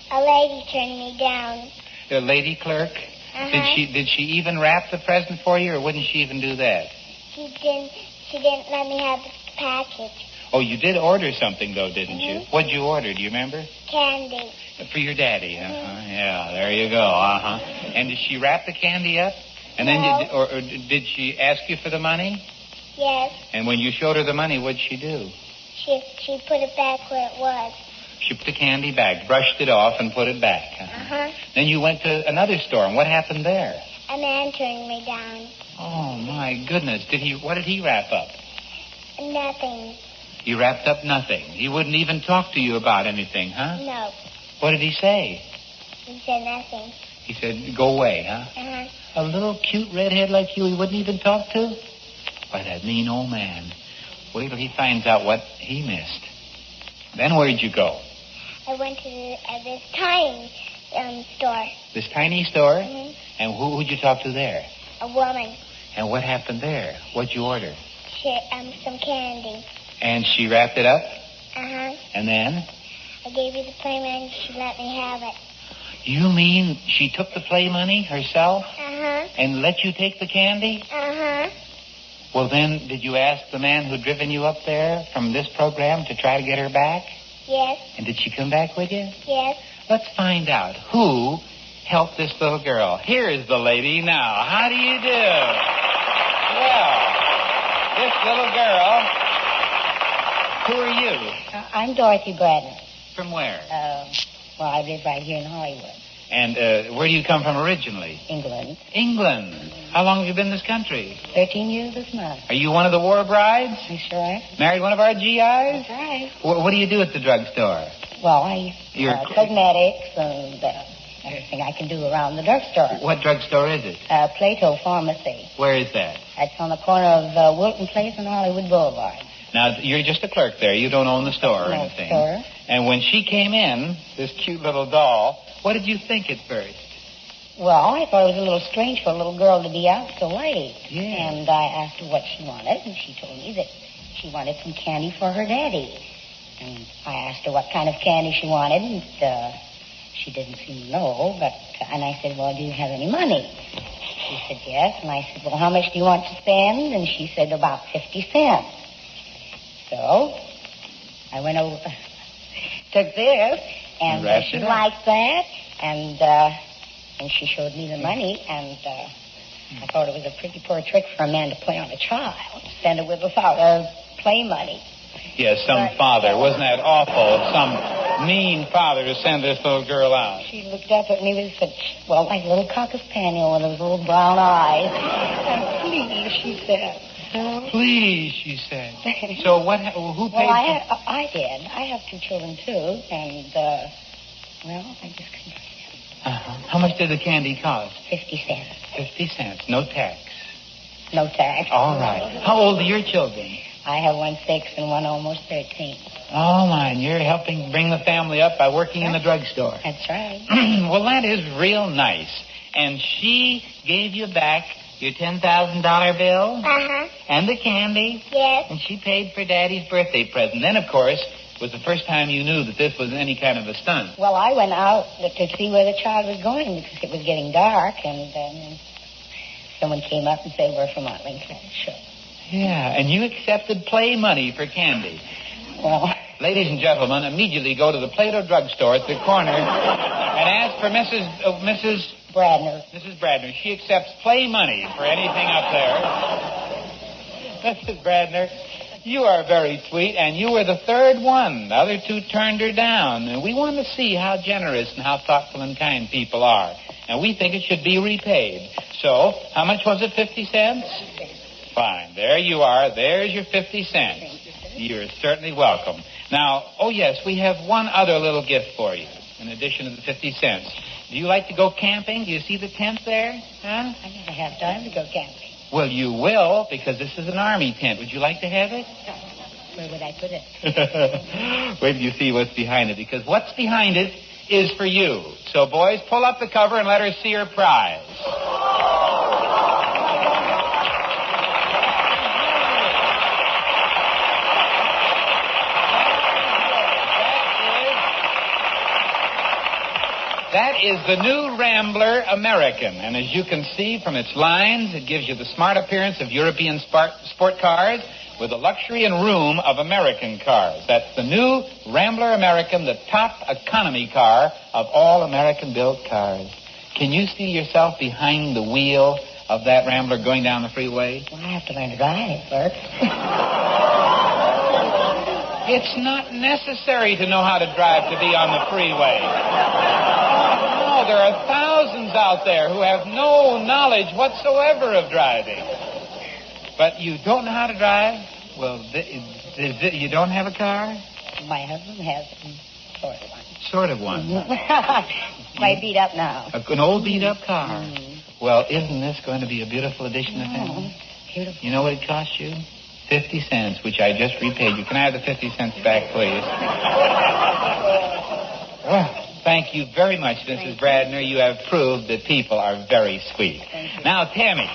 A lady turned me down. The lady clerk? Uh-huh. Did she even wrap the present for you, or wouldn't she even do that? She didn't let me have the package. Oh, you did order something, though, didn't you? What'd you order? Do you remember? Candy. For your daddy, Yeah, there you go, And did she wrap the candy up? And then did she ask you for the money? Yes. And when you showed her the money, what'd she do? She put it back where it was. She put the candy back, brushed it off, and put it back. Then you went to another store, and what happened there? A man turned me down. Oh, my goodness. What did he wrap up? Nothing. He wrapped up nothing. He wouldn't even talk to you about anything, huh? No. What did he say? He said nothing. He said, go away, huh? A little cute redhead like you he wouldn't even talk to? Why, that mean old man. Wait till he finds out what he missed. Then where'd you go? I went to this tiny store. This tiny store? Mm-hmm. And who'd you talk to there? A woman. And what happened there? What'd you order? Some candy. And she wrapped it up? And then? I gave her the play money. She let me have it. You mean she took the play money herself? And let you take the candy? Well, then, did you ask the man who'd driven you up there from this program to try to get her back? Yes. And did she come back with you? Yes. Let's find out who helped this little girl. Here's the lady now. How do you do? Well, this little girl, who are you? I'm Dorothy Bradner. From where? Well, I live right here in Hollywood. And where do you come from originally? England. England. How long have you been in this country? 13 years this month. Are you one of the war brides? You sure am. Married one of our GIs? That's right. What do you do at the drugstore? Well, I cosmetics and everything I can do around the drugstore. What drugstore is it? Plato Pharmacy. Where is that? It's on the corner of Wilton Place and Hollywood Boulevard. Now, you're just a clerk there. You don't own the store or anything. Store. And when she came in, this cute little doll, what did you think at first? Well, I thought it was a little strange for a little girl to be out so late. Yeah. And I asked her what she wanted, and she told me that she wanted some candy for her daddy. And I asked her what kind of candy she wanted, and she didn't seem to know. And I said, well, do you have any money? She said, yes. And I said, well, how much do you want to spend? And she said, about 50 cents. So I went over, took this, and she liked that, and she showed me the money, and I thought it was a pretty poor trick for a man to play on a child, send her without play money. Yes, some father. Wasn't that awful? Some mean father to send this little girl out. She looked up at me with such, like a little cocker spaniel with those little brown eyes. And please, she said. Please, she said. So who paid? Well, I did. I have 2 children, too, and, I just couldn't. How much did the candy cost? 50 cents. 50 cents. No tax. No tax. All right. How old are your children? I have one 6 and one almost 13. Oh, my. And you're helping bring the family up by working in the drugstore. That's right. Well, that is real nice. And she gave you back your $10,000 bill? And the candy? Yes. And she paid for Daddy's birthday present. Then, of course, was the first time you knew that this was any kind of a stunt. Well, I went out to see where the child was going because it was getting dark, and then someone came up and said, we're from Art Linkletter. Sure. Yeah, and you accepted play money for candy. Well... Ladies and gentlemen, immediately go to the Plato drugstore at the corner and ask for Mrs. Bradner. Mrs. Bradner. She accepts play money for anything up there. Mrs. Bradner, You are very sweet, and you were the third one. The other two turned her down. And we want to see how generous and how thoughtful and kind people are. And we think it should be repaid. So, how much was it, 50 cents? Fine. There you are. There's your 50 cents. You're certainly welcome. Now, oh yes, we have one other little gift for you, in addition to the 50 cents. Do you like to go camping? Do you see the tent there? Huh? I never have time to go camping. Well, you will, because this is an army tent. Would you like to have it? Where would I put it? Wait till you see what's behind it, because what's behind it is for you. So, boys, pull up the cover and let her see her prize. That is the new Rambler American. And as you can see from its lines, it gives you the smart appearance of European sport cars with the luxury and room of American cars. That's the new Rambler American, the top economy car of all American-built cars. Can you see yourself behind the wheel of that Rambler going down the freeway? Well, I have to learn to drive first. It's not necessary to know how to drive to be on the freeway. No, there are thousands out there who have no knowledge whatsoever of driving. But you don't know how to drive? Well, you don't have a car? My husband has Sort of one. Quite beat up now. An old beat-up car. Well, isn't this going to be a beautiful addition to the family? Beautiful. You know what it cost you? 50 cents, which I just repaid you. Can I have the 50 cents back, please? Well, thank you very much, Mrs. Bradner. You have proved that people are very sweet. Now, Tammy,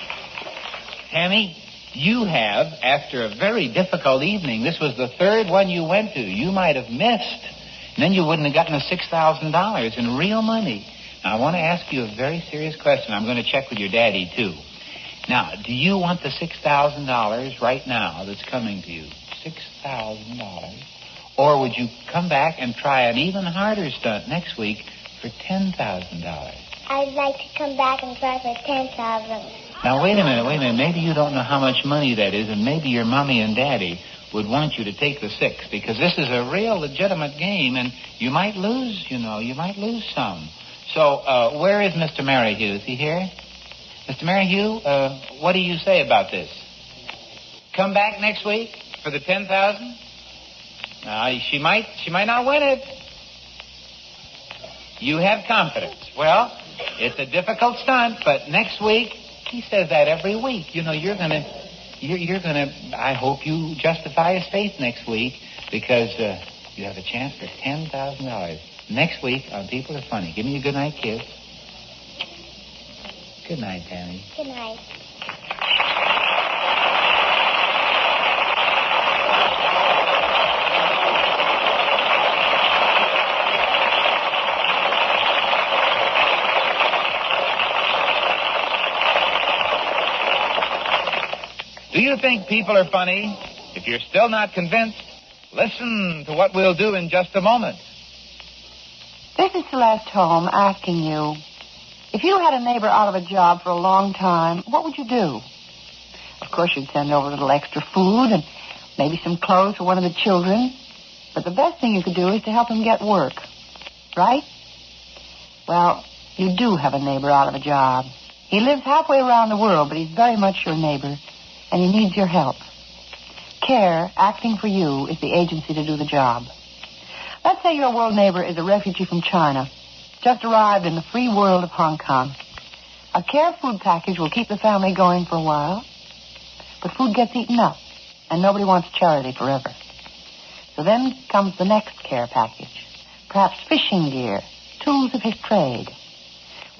you have, after a very difficult evening, this was the third one you went to. You might have missed. And then you wouldn't have gotten the $6,000 in real money. Now, I want to ask you a very serious question. I'm going to check with your daddy, too. Now, do you want the $6,000 right now that's coming to you? $6,000? Or would you come back and try an even harder stunt next week for $10,000? I'd like to come back and try for 10,000. Now, wait a minute. Maybe you don't know how much money that is, and maybe your mommy and daddy would want you to take the 6, because this is a real legitimate game, and you might lose, you might lose some. So, where is Mr. Merrihue? Is he here? Mr. Merrihue, what do you say about this? Come back next week for the 10,000? She might not win it. You have confidence. Well, it's a difficult stunt, but next week, he says that every week. You're gonna, I hope you justify his faith next week, because you have a chance for $10,000 next week on People Are Funny. Give me a good night kiss. Good night, Tammy. Good night. Do you think people are funny? If you're still not convinced, listen to what we'll do in just a moment. This is Celeste Holm asking you, if you had a neighbor out of a job for a long time, what would you do? Of course, you'd send over a little extra food and maybe some clothes for one of the children. But the best thing you could do is to help him get work. Right? Well, you do have a neighbor out of a job. He lives halfway around the world, but he's very much your neighbor, and he needs your help. CARE, acting for you, is the agency to do the job. Let's say your world neighbor is a refugee from China, just arrived in the free world of Hong Kong. A CARE food package will keep the family going for a while, but food gets eaten up, and nobody wants charity forever. So then comes the next CARE package, perhaps fishing gear, tools of his trade.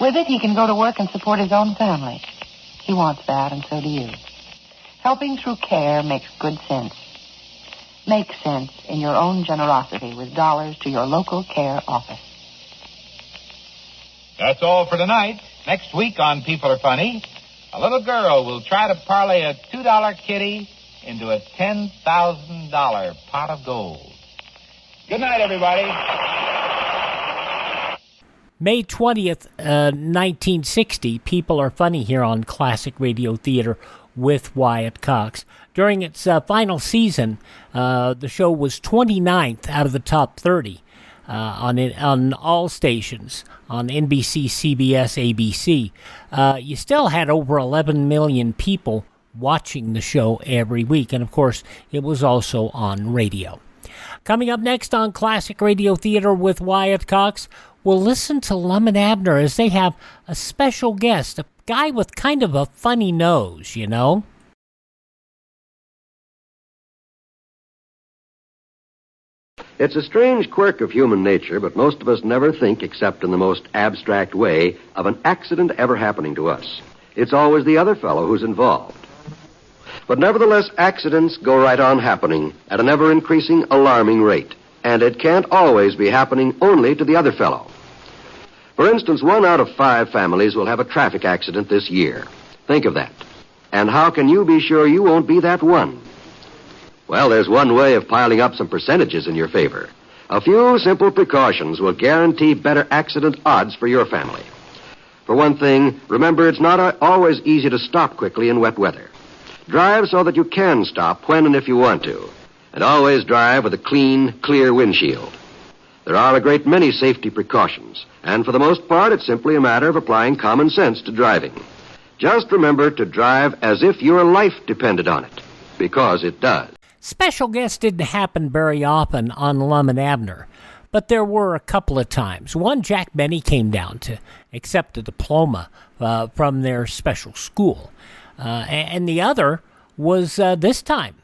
With it, he can go to work and support his own family. He wants that, and so do you. Helping through CARE makes good sense. Make sense in your own generosity with dollars to your local CARE office. That's all for tonight. Next week on People Are Funny, a little girl will try to parlay a $2 kitty into a $10,000 pot of gold. Good night, everybody. May 20th, 1960, People Are Funny here on Classic Radio Theater with Wyatt Cox. During its final season, the show was 29th out of the top 30 on all stations, on NBC, CBS, ABC. You still had over 11 million people watching the show every week, and of course, it was also on radio. Coming up next on Classic Radio Theater with Wyatt Cox, we'll listen to Lum and Abner as they have a special guest, a guy with kind of a funny nose, you know? It's a strange quirk of human nature, but most of us never think, except in the most abstract way, of an accident ever happening to us. It's always the other fellow who's involved. But nevertheless, accidents go right on happening at an ever-increasing, alarming rate. And it can't always be happening only to the other fellow. For instance, 1 out of 5 families will have a traffic accident this year. Think of that. And how can you be sure you won't be that one? Well, there's one way of piling up some percentages in your favor. A few simple precautions will guarantee better accident odds for your family. For one thing, remember it's not always easy to stop quickly in wet weather. Drive so that you can stop when and if you want to. And always drive with a clean, clear windshield. There are a great many safety precautions, and for the most part, it's simply a matter of applying common sense to driving. Just remember to drive as if your life depended on it, because it does. Special guests didn't happen very often on Lum and Abner, but there were a couple of times. One, Jack Benny came down to accept a diploma from their special school. And the other was this time,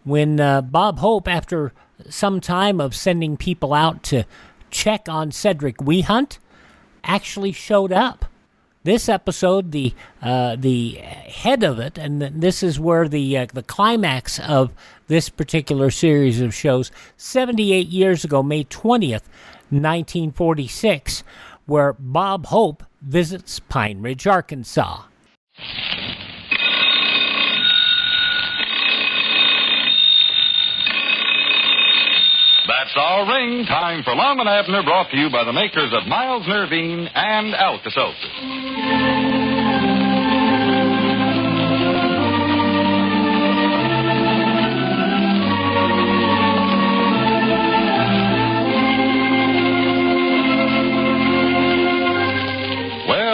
when Bob Hope, after some time of sending people out to check on Cedric Wehunt, actually showed up. This episode, the head of it, and this is where the climax of this particular series of shows, 78 years ago, May 20th, 1946, where Bob Hope visits Pine Ridge, Arkansas. That's our ring. Time for Lum and Abner, brought to you by the makers of Miles Nervine and Alka-Seltzer.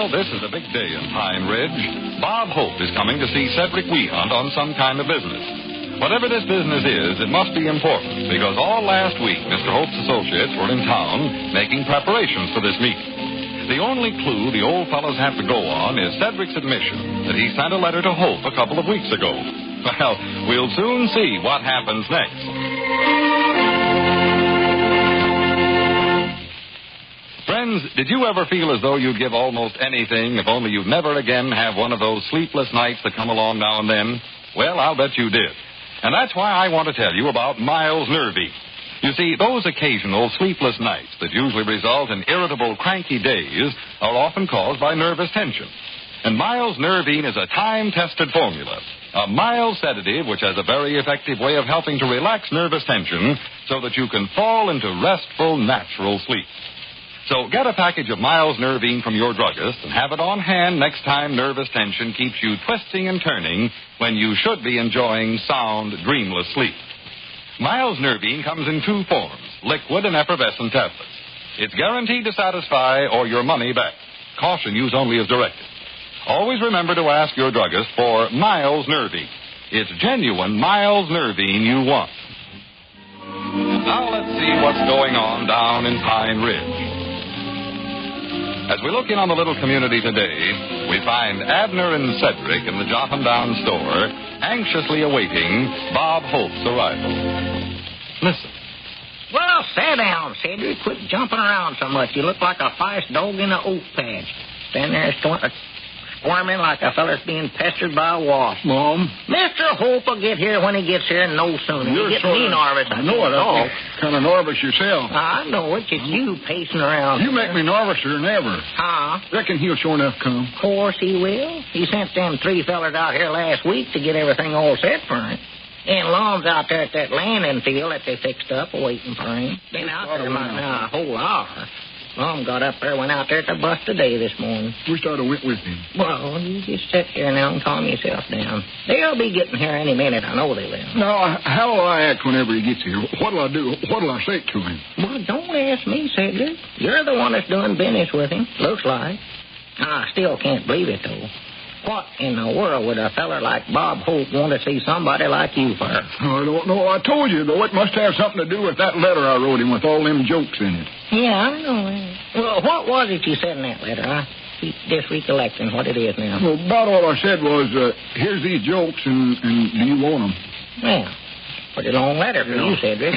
This is a big day in Pine Ridge. Bob Hope is coming to see Cedric Wehunt on some kind of business. Whatever this business is, it must be important, because all last week, Mr. Hope's associates were in town making preparations for this meeting. The only clue the old fellows have to go on is Cedric's admission that he sent a letter to Hope a couple of weeks ago. Well, we'll soon see what happens next. Friends, did you ever feel as though you'd give almost anything if only you'd never again have one of those sleepless nights that come along now and then? Well, I'll bet you did. And that's why I want to tell you about Miles Nervine. You see, those occasional sleepless nights that usually result in irritable, cranky days are often caused by nervous tension. And Miles Nervine is a time-tested formula, a mild sedative which has a very effective way of helping to relax nervous tension so that you can fall into restful, natural sleep. So get a package of Miles Nervine from your druggist and have it on hand next time nervous tension keeps you twisting and turning when you should be enjoying sound, dreamless sleep. Miles Nervine comes in 2 forms, liquid and effervescent tablets. It's guaranteed to satisfy or your money back. Caution, use only as directed. Always remember to ask your druggist for Miles Nervine. It's genuine Miles Nervine you want. Now let's see what's going on down in Pine Ridge. As we look in on the little community today, we find Abner and Cedric in the Jotham Down store, anxiously awaiting Bob Hope's arrival. Listen. Well, sit down, Cedric. Quit jumping around so much. You look like a feist dog in an oak patch. Stand there squirming like a feller's being pestered by a wasp. Mom? Mr. Hope will get here when he gets here and no sooner. You get me nervous. I know it. I'm kind of nervous yourself. I know it. It's you pacing around. You make me nervouser than ever. Huh? Reckon he'll sure enough come. Of course he will. He sent them 3 fellers out here last week to get everything all set for him. And Lom's out there at that landing field that they fixed up waiting for him. Been out there about a whole hour. Lum got up there, went out there to bust a day this morning. Wish I'd have went with him. Well, you just sit here now and calm yourself down. They'll be getting here any minute. I know they will. Now, how'll I act whenever he gets here? What'll I do? What'll I say to him? Well, don't ask me, Cedric. You're the one that's doing business with him, looks like. I still can't believe it, though. What in the world would a feller like Bob Hope want to see somebody like you for? I don't know. I told you, though, it must have something to do with that letter I wrote him with all them jokes in it. Yeah, I know. Well, what was it you said in that letter? I keep just recollecting what it is now. Well, about all I said was, here's these jokes, and do you want them? Well, pretty long letter for you, Cedric.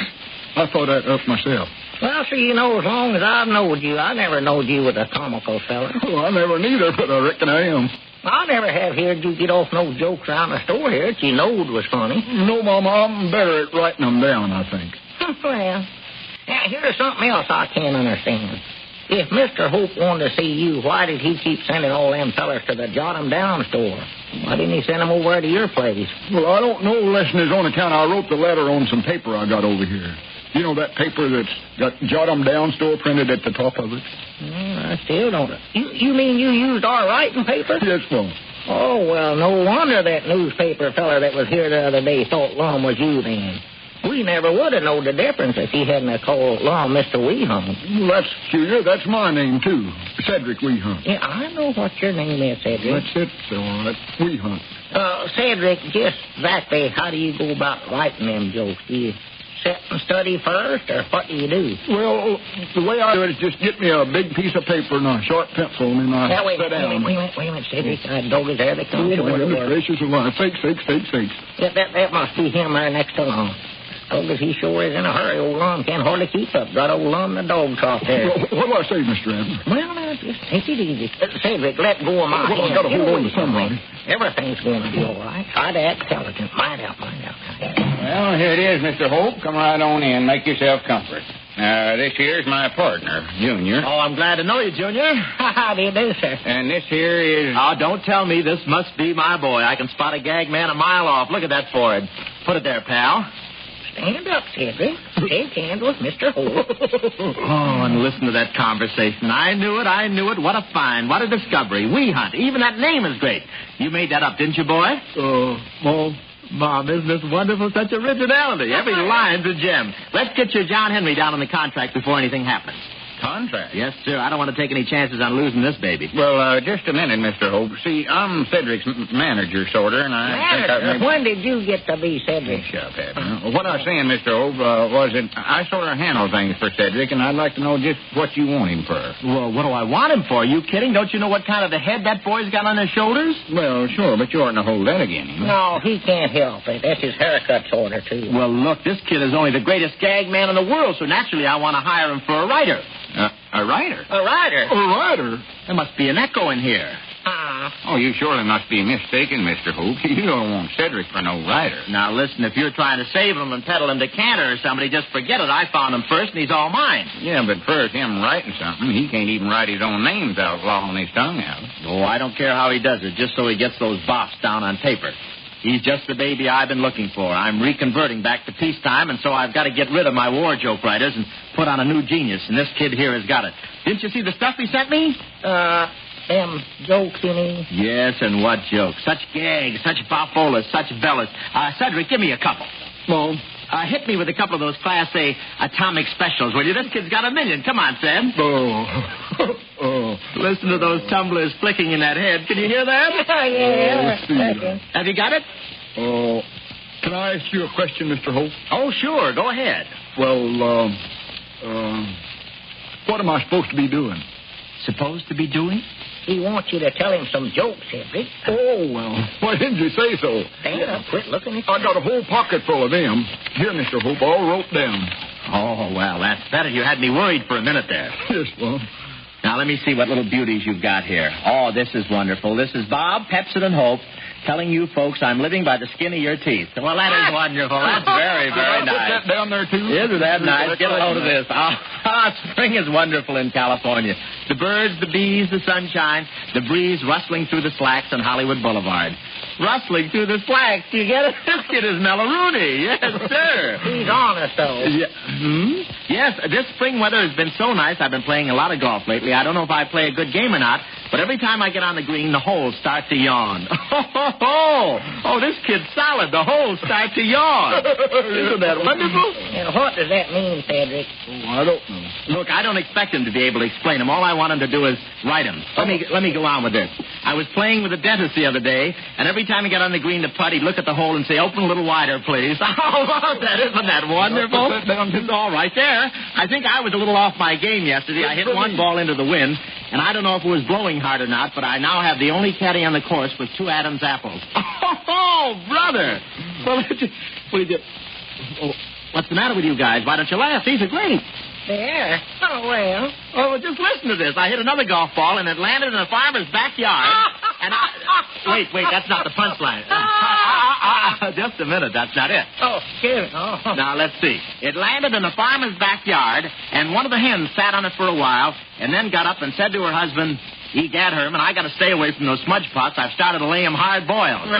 I thought that up myself. Well, so you know, as long as I've knowed you, I never knowed you was a comical fella. Well, I never neither, but I reckon I am. I never have heard you get off no jokes around the store here that you knowed was funny. No, Mama, I'm better at writing them down, I think. Well, now, here's something else I can't understand. If Mr. Hope wanted to see you, why did he keep sending all them fellers to the Jot 'em Down store? Why didn't he send them over to your place? Well, I don't know unless it's on account I wrote the letter on some paper I got over here. You know that paper that's got Jot 'em Down store printed at the top of it? I still don't. You mean you used our writing paper? Yes, Mom. Oh, well, no wonder that newspaper feller that was here the other day thought Lum was you then. We never would have known the difference if he hadn't called Lum Mr. Weehunt. Well, that's peculiar. That's my name, too. Cedric Weehunt. Yeah, I know what your name is, Cedric. That's it, all right. Weehunt. Cedric, just exactly how do you go about writing them jokes? Do you sit and study first, or what do you do? Well, the way I do it is just get me a big piece of paper and a sharp pencil, and then I sit down. Wait a minute, Cedric. Dog is there. They come. Gracious alive. Sakes. That must be him there next to Lum. Dog as he sure is in a hurry. Old Lum can't hardly keep up. Got old Lum the dog trough there. What do I say, Mr. Abner? Well, now, just take it easy. Cedric, let go of my hand. I've got to hold on to somebody. Everything's going to be all right. Try to act intelligent. Mind out. Well, here it is, Mr. Hope. Come right on in. Make yourself comfort. This here's my partner, Junior. Oh, I'm glad to know you, Junior. How do you do, sir? And this here is... Oh, don't tell me this must be my boy. I can spot a gag man a mile off. Look at that forehead. Put it there, pal. Stand up, Cedric. Shake hands with Mr. Hope. Oh, and listen to that conversation. I knew it. What a find. What a discovery. Weehunt. Even that name is great. You made that up, didn't you, boy? Mom, isn't this wonderful? Such originality. Every line's a gem. Let's get your John Henry down on the contract before anything happens. Contract? Yes, sir. I don't want to take any chances on losing this baby. Well, just a minute, Mr. Hope. See, I'm Cedric's manager, sort of, and I think I may... When did you get to be Cedric? Shut up, Abner. What I was saying, Mr. Hope, was that I sort of handle things for Cedric, and I'd like to know just what you want him for. Well, what do I want him for? Are you kidding? Don't you know what kind of a head that boy's got on his shoulders? Well, sure, but you oughtn't to hold that against him. No, he can't help it. That's his haircut order, too. Well, look, this kid is only the greatest gag man in the world, so naturally I want to hire him for a writer. A writer? A writer? A writer? There must be an echo in here. Oh, you surely must be mistaken, Mr. Hope. You don't want Cedric for no writer. Now, listen, if you're trying to save him and peddle him to Cantor or somebody, just forget it. I found him first, and he's all mine. Yeah, but first, him writing something, he can't even write his own names out long his tongue out. Oh, I don't care how he does it, just so he gets those bops down on paper. He's just the baby I've been looking for. I'm reconverting back to peacetime, and so I've got to get rid of my war joke writers and put on a new genius, and this kid here has got it. Didn't you see the stuff he sent me? Them jokes, you mean? Yes, and what jokes? Such gags, such boffolas, such bellas. Cedric, give me a couple. Mom. Hit me with a couple of those Class A atomic specials, will you? This kid's got a million. Come on, Ced. Oh. Listen to those tumblers flicking in that head. Can you hear that? Yeah. Have you got it? Oh, can I ask you a question, Mr. Hope? Oh, sure. Go ahead. Well, what am I supposed to be doing? Supposed to be doing? He wants you to tell him some jokes, Cedric. Oh, well, why didn't you say so? Stand up, quit looking at you. I got a whole pocket full of them. Here, Mr. Hope, all wrote down. Oh, well, that's better. You had me worried for a minute there. Yes, Mom. Now, let me see what little beauties you've got here. Oh, this is wonderful. This is Bob, Pepsin, and Hope telling you folks I'm living by the skin of your teeth. Well, that is wonderful. That's very, very nice. Put that down there, too? Isn't that nice? Get a load of this. Spring is wonderful in California. The birds, the bees, the sunshine, the breeze rustling through the slacks on Hollywood Boulevard. rustling through the slacks. Do you get it? This kid is Mellaroonie. Yes, sir. He's honest, though. Yeah. Yes, this spring weather has been so nice. I've been playing a lot of golf lately. I don't know if I play a good game or not, but every time I get on the green, the holes start to yawn. Oh, this kid's solid. The holes start to yawn. Isn't that wonderful? And what does that mean, Cedric? Oh, I don't know. Look, I don't expect him to be able to explain them. All I want him to do is write them. Let me go on with this. I was playing with the dentist the other day, and every time he got on the green to putt, he'd look at the hole and say, "Open a little wider, please." Oh, isn't that wonderful? It's all right there. I think I was a little off my game yesterday. I hit one ball into the wind, and I don't know if it was blowing hard or not, but I now have the only caddy on the course with 2 Adam's apples. Oh, brother! Well, what's the matter with you guys? Why don't you laugh? These are great. There. Oh, well. Oh, just listen to this. I hit another golf ball, and it landed in a farmer's backyard. And Wait, that's not the punchline. Just a minute, that's not it. Oh, excuse me. Oh. Now, let's see. It landed in a farmer's backyard, and one of the hens sat on it for a while, and then got up and said to her husband, "Egad, Herman, I got to stay away from those smudge pots. I've started to lay them hard boiled."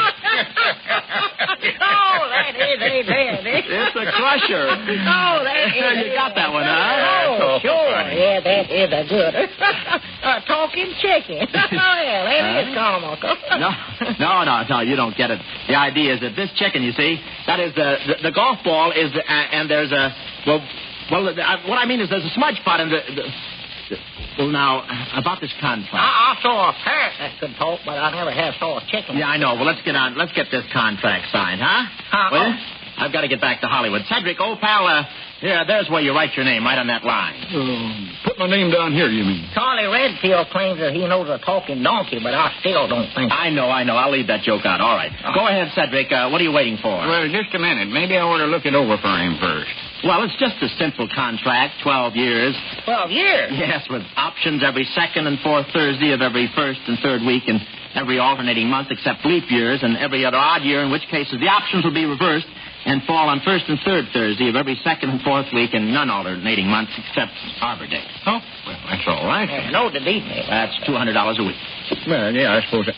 Oh, that is a bad. It's a crusher. Oh, that is. You got that one, huh? Oh, sure. Yeah, that is a good. Talking chicken. Oh, yeah, that is comical. No, you don't get it. The idea is that this chicken, you see, that is the golf ball is, and there's a, what I mean is there's a smudge pot in well, now, about this contract. I saw a parrot that could talk, but I never have saw a chicken. Yeah, I know. Well, let's get this contract signed, huh? Well, I've got to get back to Hollywood. Cedric, old pal, there's where you write your name, right on that line. Put my name down here, you mean? Charlie Redfield claims that he knows a talking donkey, but I still don't think so. I know. I'll leave that joke out. All right. Go ahead, Cedric. What are you waiting for? Well, just a minute. Maybe I ought to look it over for him first. Well, it's just a simple contract, 12 years. 12 years? Yes, with options every second and fourth Thursday of every first and third week and every alternating month except leap years and every other odd year, in which cases the options will be reversed and fall on first and third Thursday of every second and fourth week and none alternating months except Arbor Day. Oh, well, that's all right. No, the detail. That's $200 a week. Well, yeah, I suppose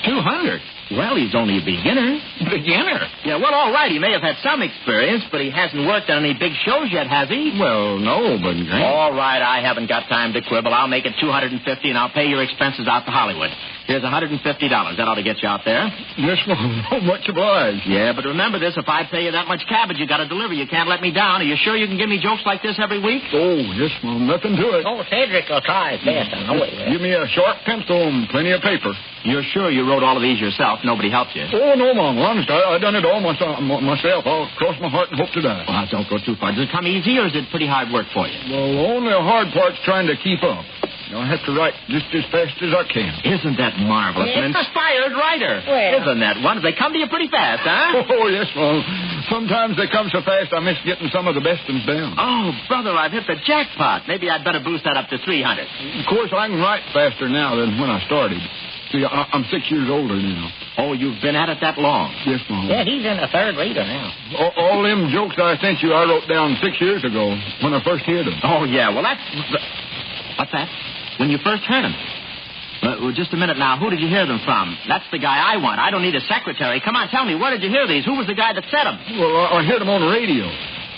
$200? Well, he's only a beginner. Beginner? Yeah, well, all right. He may have had some experience, but he hasn't worked on any big shows yet, has he? Well, no, but... All right, I haven't got time to quibble. I'll make it $250, and I'll pay your expenses out to Hollywood. Here's $150. That ought to get you out there. Yes, well, much obliged. Yeah, but remember this. If I pay you that much cabbage, you got to deliver. You can't let me down. Are you sure you can give me jokes like this every week? Oh, yes, well, nothing to it. Oh, Cedric will try his best. I know it will. Give me a sharp pencil and plenty of paper. You're sure you wrote all of these yourself? Nobody helped you? Oh, no, Mom. Honest, I done it all myself. I'll cross my heart and hope to die. Well, don't go too far. Does it come easy, or is it pretty hard work for you? Well, only the hard part's trying to keep up. I have to write just as fast as I can. Isn't that marvelous? An inspired writer. Well. Isn't that one? They come to you pretty fast, huh? Oh, yes, well, sometimes they come so fast I miss getting some of the best ones down. Oh, brother, I've hit the jackpot. Maybe I'd better boost that up to 300. Of course, I can write faster now than when I started. See, I'm 6 years older now. Oh, you've been at it that long? Yes, Mom. Yeah, he's in the third reader now. All them jokes I sent you, I wrote down 6 years ago when I first heard them. Oh, yeah. Well, that's... What's that? When you first heard them? Well, just a minute now. Who did you hear them from? That's the guy I want. I don't need a secretary. Come on, tell me, where did you hear these? Who was the guy that said them? Well, I heard them on the radio.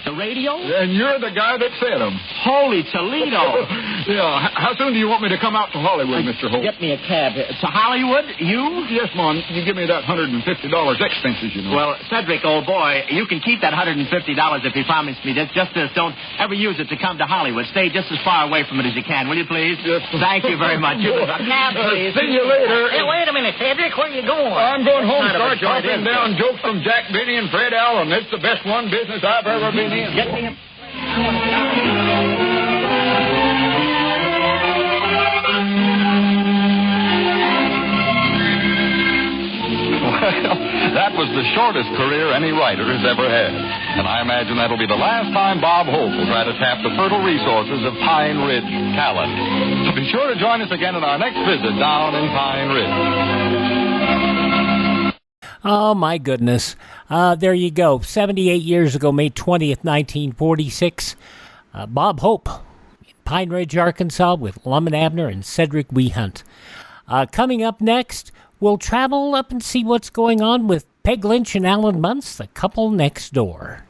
The radio? And you're the guy that said them. Holy Toledo. Yeah. How soon do you want me to come out to Hollywood, Mr. Holt? Get me a cab. To Hollywood? You? Yes, Mom. You give me that $150 expenses, you know. Well, Cedric, old boy, you can keep that $150 if you promise me this. Just this. Don't ever use it to come to Hollywood. Stay just as far away from it as you can, will you, please? Yes. Thank you very much. A cab, please. See you later. Hey, wait a minute, Cedric. Where are you going? I'm going home to start typing down jokes from Jack Benny and Fred Allen. It's the best one business I've ever been in. Get me a... Well, that was the shortest career any writer has ever had. And I imagine that'll be the last time Bob Hope will try to tap the fertile resources of Pine Ridge talent. So be sure to join us again on our next visit down in Pine Ridge. Oh, my goodness. There you go. 78 years ago, May 20th, 1946, Bob Hope, Pine Ridge, Arkansas, with Lum and Abner and Cedric Wehunt. Coming up next, we'll travel up and see what's going on with Peg Lynch and Alan Bunce, the couple next door.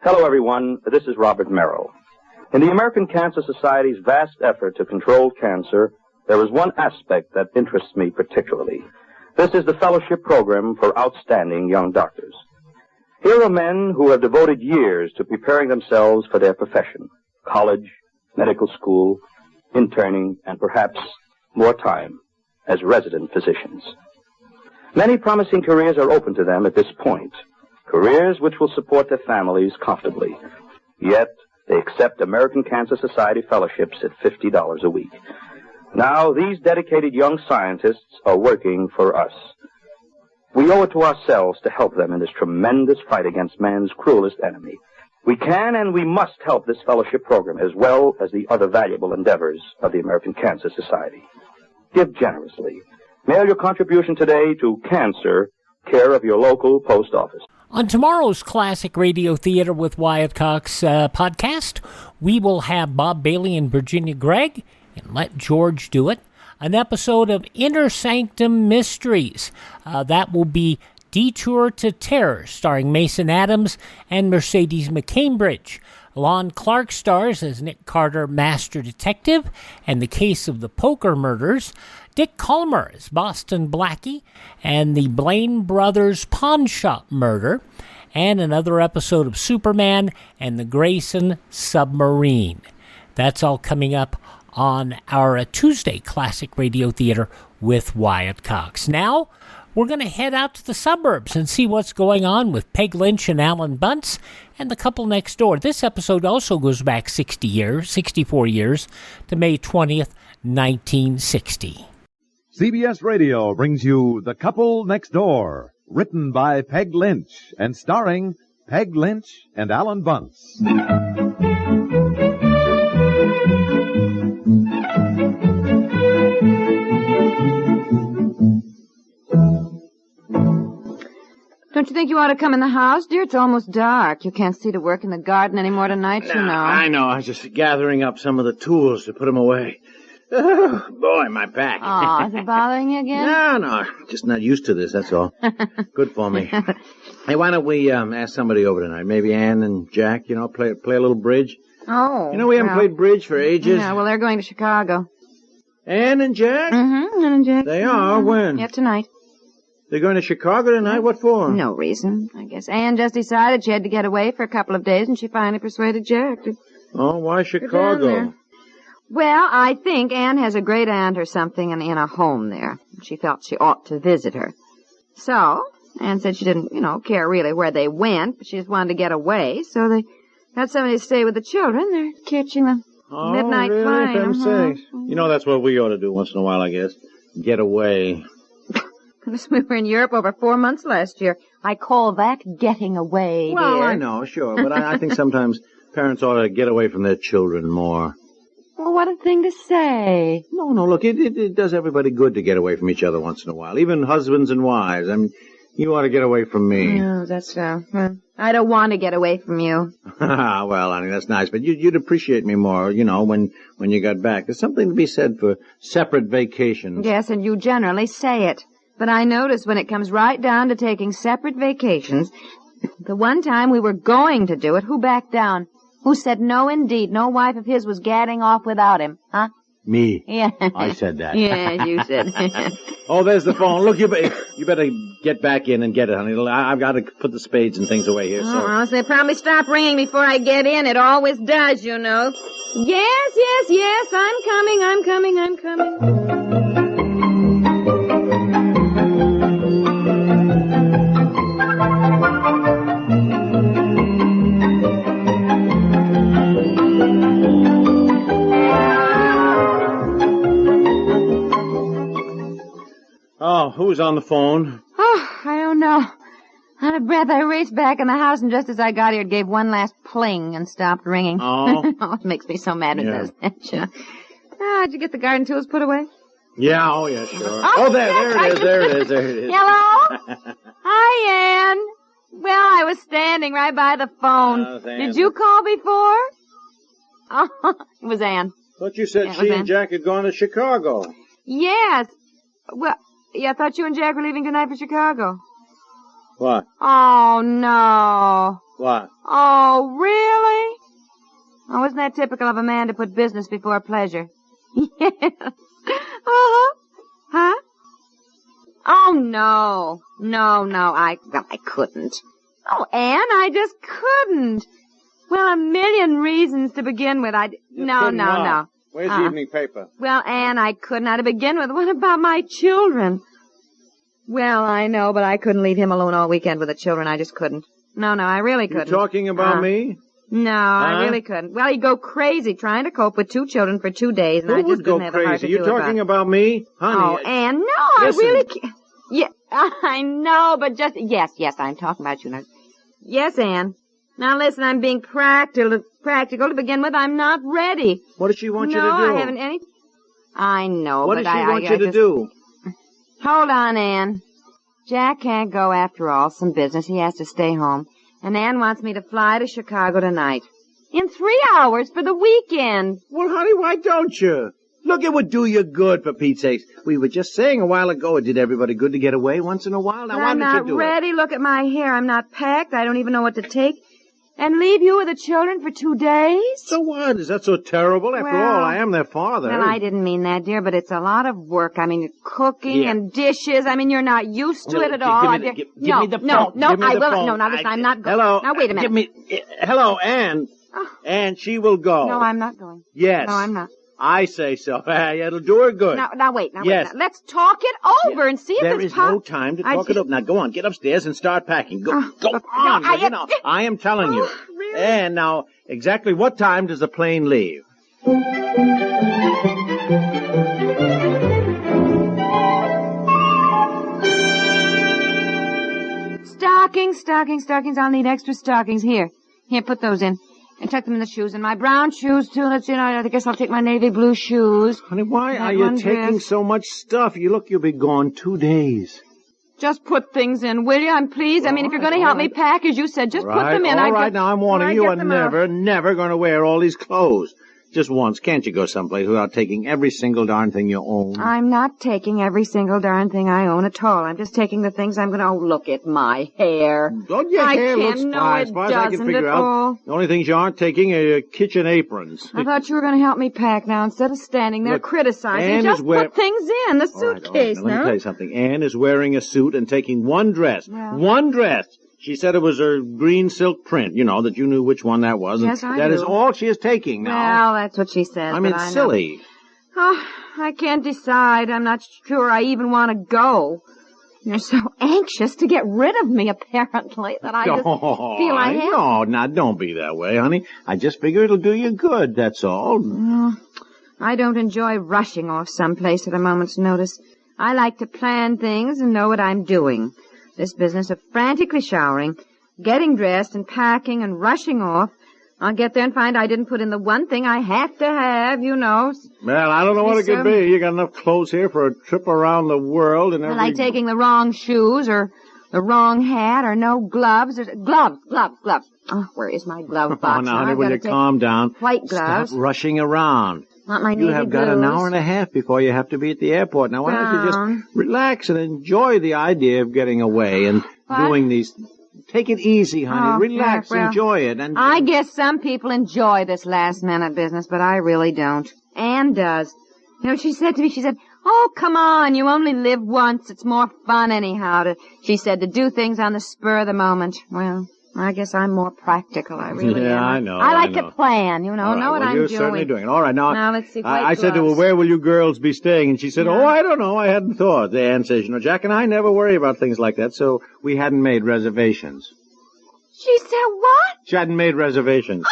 Hello, everyone. This is Robert Merrill. In the American Cancer Society's vast effort to control cancer, there is one aspect that interests me particularly. This is the fellowship program for outstanding young doctors. Here are men who have devoted years to preparing themselves for their profession, college, medical school, interning, and perhaps more time as resident physicians. Many promising careers are open to them at this point, careers which will support their families comfortably. Yet, they accept American Cancer Society fellowships at $50 a week. Now, these dedicated young scientists are working for us. We owe it to ourselves to help them in this tremendous fight against man's cruelest enemy. We can and we must help this fellowship program as well as the other valuable endeavors of the American Cancer Society. Give generously. Mail your contribution today to Cancer, care of your local post office. On tomorrow's Classic Radio Theater with Wyatt Cox podcast, we will have Bob Bailey and Virginia Gregg in Let George Do It, an episode of Inner Sanctum Mysteries. That will be Detour to Terror, starring Mason Adams and Mercedes McCambridge. Lon Clark stars as Nick Carter, Master Detective, and the case of the Poker murders. Dick Calmer as Boston Blackie, and the Blaine Brothers Pawn Shop murder, and another episode of Superman and the Grayson Submarine. That's all coming up on our Tuesday Classic Radio Theater with Wyatt Cox. Now, we're going to head out to the suburbs and see what's going on with Peg Lynch and Alan Bunce and the couple next door. This episode also goes back 64 years, to May 20th, 1960. CBS Radio brings you The Couple Next Door, written by Peg Lynch and starring Peg Lynch and Alan Bunce. Don't you think you ought to come in the house, dear? It's almost dark. You can't see to work in the garden anymore tonight, you know. I know. I was just gathering up some of the tools to put them away. Oh, boy, my back. Oh, is it bothering you again? No. Just not used to this, that's all. Good for me. Hey, why don't we ask somebody over tonight? Maybe Ann and Jack, play a little bridge? Oh. We haven't played bridge for ages. Yeah, well, they're going to Chicago. Ann and Jack? Mm-hmm, Ann and Jack. They are? When? Yeah, tonight. They're going to Chicago tonight? What for? No reason. I guess Ann just decided she had to get away for a couple of days, and she finally persuaded Jack to... Oh, why Chicago? Well, I think Ann has a great aunt or something in a home there. She felt she ought to visit her. So, Ann said she didn't, care really where they went, but she just wanted to get away, so they got somebody to stay with the children. They're catching the midnight really? flight. For heaven's sakes. That's what we ought to do once in a while, I guess. Get away. We were in Europe over 4 months last year. I call that getting away, Well, dear. I know, sure, but I think sometimes parents ought to get away from their children more. Well, what a thing to say. No, look, it does everybody good to get away from each other once in a while, even husbands and wives. I mean, you ought to get away from me. Oh, that's so. Well, I don't want to get away from you. Well, honey, that's nice, but you'd appreciate me more, when you got back. There's something to be said for separate vacations. Yes, and you generally say it. But I notice when it comes right down to taking separate vacations, the one time we were going to do it, who backed down? Who said no, indeed? No wife of his was gadding off without him, huh? Me. Yeah. I said that. Yeah, you said. Oh, there's the phone. Look, you better get back in and get it, honey. I've got to put the spades and things away here, so... Oh, so they probably stop ringing before I get in. It always does, Yes, I'm coming. Oh, who's on the phone? Oh, I don't know. Out of breath, I raced back in the house, and just as I got here, it gave one last pling and stopped ringing. Oh? It makes me so mad it does that. Sure. Did you get the garden tools put away? Yeah, sure. Oh, there it is. Hello? Hi, Ann. Well, I was standing right by the phone. Ann. Did you call before? Oh, it was Ann. Thought you said she and Jack had gone to Chicago. Yes. Well, yeah, I thought you and Jack were leaving tonight for Chicago. What? Oh, no. What? Oh, really? Oh, isn't that typical of a man to put business before pleasure? Yeah. Uh-huh. Huh? Oh, no. No, I couldn't. Oh, Anne, I just couldn't. Well, a million reasons to begin with. No. Where's the evening paper? Well, Anne, I couldn't. To begin with, what about my children? Well, I know, but I couldn't leave him alone all weekend with the children. I just couldn't. No, I really couldn't. You talking about me? No, I really couldn't. Well, he'd go crazy trying to cope with 2 children for 2 days, and I just didn't have the heart to do it. You talking about me? Honey. Oh, Anne, no, listen. I really can't. Yeah, I know, but just... Yes, I'm talking about you now. Yes, Anne. Now, listen, I'm being practical to begin with. I'm not ready. What does she want you to do? No, I haven't any... I know, but I... What does she want you to do? Hold on, Anne. Jack can't go after all. Some business. He has to stay home. And Anne wants me to fly to Chicago tonight. In 3 hours for the weekend. Well, honey, why don't you? Look, it would do you good, for Pete's sake. We were just saying a while ago it did everybody good to get away once in a while. Now, why don't you do it? I'm not ready. Look at my hair. I'm not packed. I don't even know what to take. And leave you with the children for 2 days? So what? Is that so terrible? After all, I am their father. Well, I didn't mean that, dear, but it's a lot of work. I mean, cooking and dishes. I mean, you're not used to it at all. Give me the phone. No, I will. No, now listen, I'm not going. Hello. Now, wait a minute. Hello, Anne. Anne, she will go. No, I'm not going. Yes. No, I'm not. I say so. It'll do her good. Now wait. Yes. Wait. Now, let's talk it over and see if there is no time to talk it over. Now, go on. Get upstairs and start packing. Go on. I am telling you. Really? And now, exactly what time does the plane leave? Stockings. I'll need extra stockings. Here, put those in. And tuck them in the shoes. And my brown shoes, too. I guess I'll take my navy blue shoes. Honey, why are you taking so much stuff? You'll be gone 2 days. Just put things in, will you? Please. I mean, if you're going to help me pack, as you said, just put them in. All right, now I'm warning you, I'm never going to wear all these clothes. Just once. Can't you go someplace without taking every single darn thing you own? I'm not taking every single darn thing I own at all. I'm just taking the things I'm going to... Oh, look at my hair. Oh, your hair looks fine. As far as I can figure out, the only things you aren't taking are your kitchen aprons. I thought you were going to help me pack now instead of standing there criticizing. Just put things in the suitcase now. Let me tell you something. Anne is wearing a suit and taking one dress. Well, one dress. She said it was her green silk print, that you knew which one that was. Yes, I do. That is all she is taking now. Well, that's what she said. I mean, silly. Oh, I can't decide. I'm not sure I even want to go. You're so anxious to get rid of me, apparently, that I just feel I have. No, now, don't be that way, honey. I just figure it'll do you good, that's all. I don't enjoy rushing off someplace at a moment's notice. I like to plan things and know what I'm doing. This business of frantically showering, getting dressed and packing and rushing off, I'll get there and find I didn't put in the one thing I have to have, Well, I don't know what it could be. You got enough clothes here for a trip around the world and like taking the wrong shoes or the wrong hat or no gloves. Gloves. Oh, where is my glove box? Oh, now, honey, will you calm down? White gloves. Stop rushing around. Not my navy You have got an hour and a half before you have to be at the airport. Now, why don't you just relax and enjoy the idea of getting away and doing these... Take it easy, honey. Relax, enjoy it. And I guess some people enjoy this last-minute business, but I really don't. Anne does. She said to me, oh, come on, you only live once. It's more fun anyhow. She said to do things on the spur of the moment. Well... I guess I'm more practical. I really am. Yeah, I know. I like to plan, know what I'm doing. You're certainly doing it. All right, now let's see. I said to her, where will you girls be staying? And she said, oh, I don't know. I hadn't thought. Anne says, Jack and I never worry about things like that, so we hadn't made reservations. She said what? She hadn't made reservations.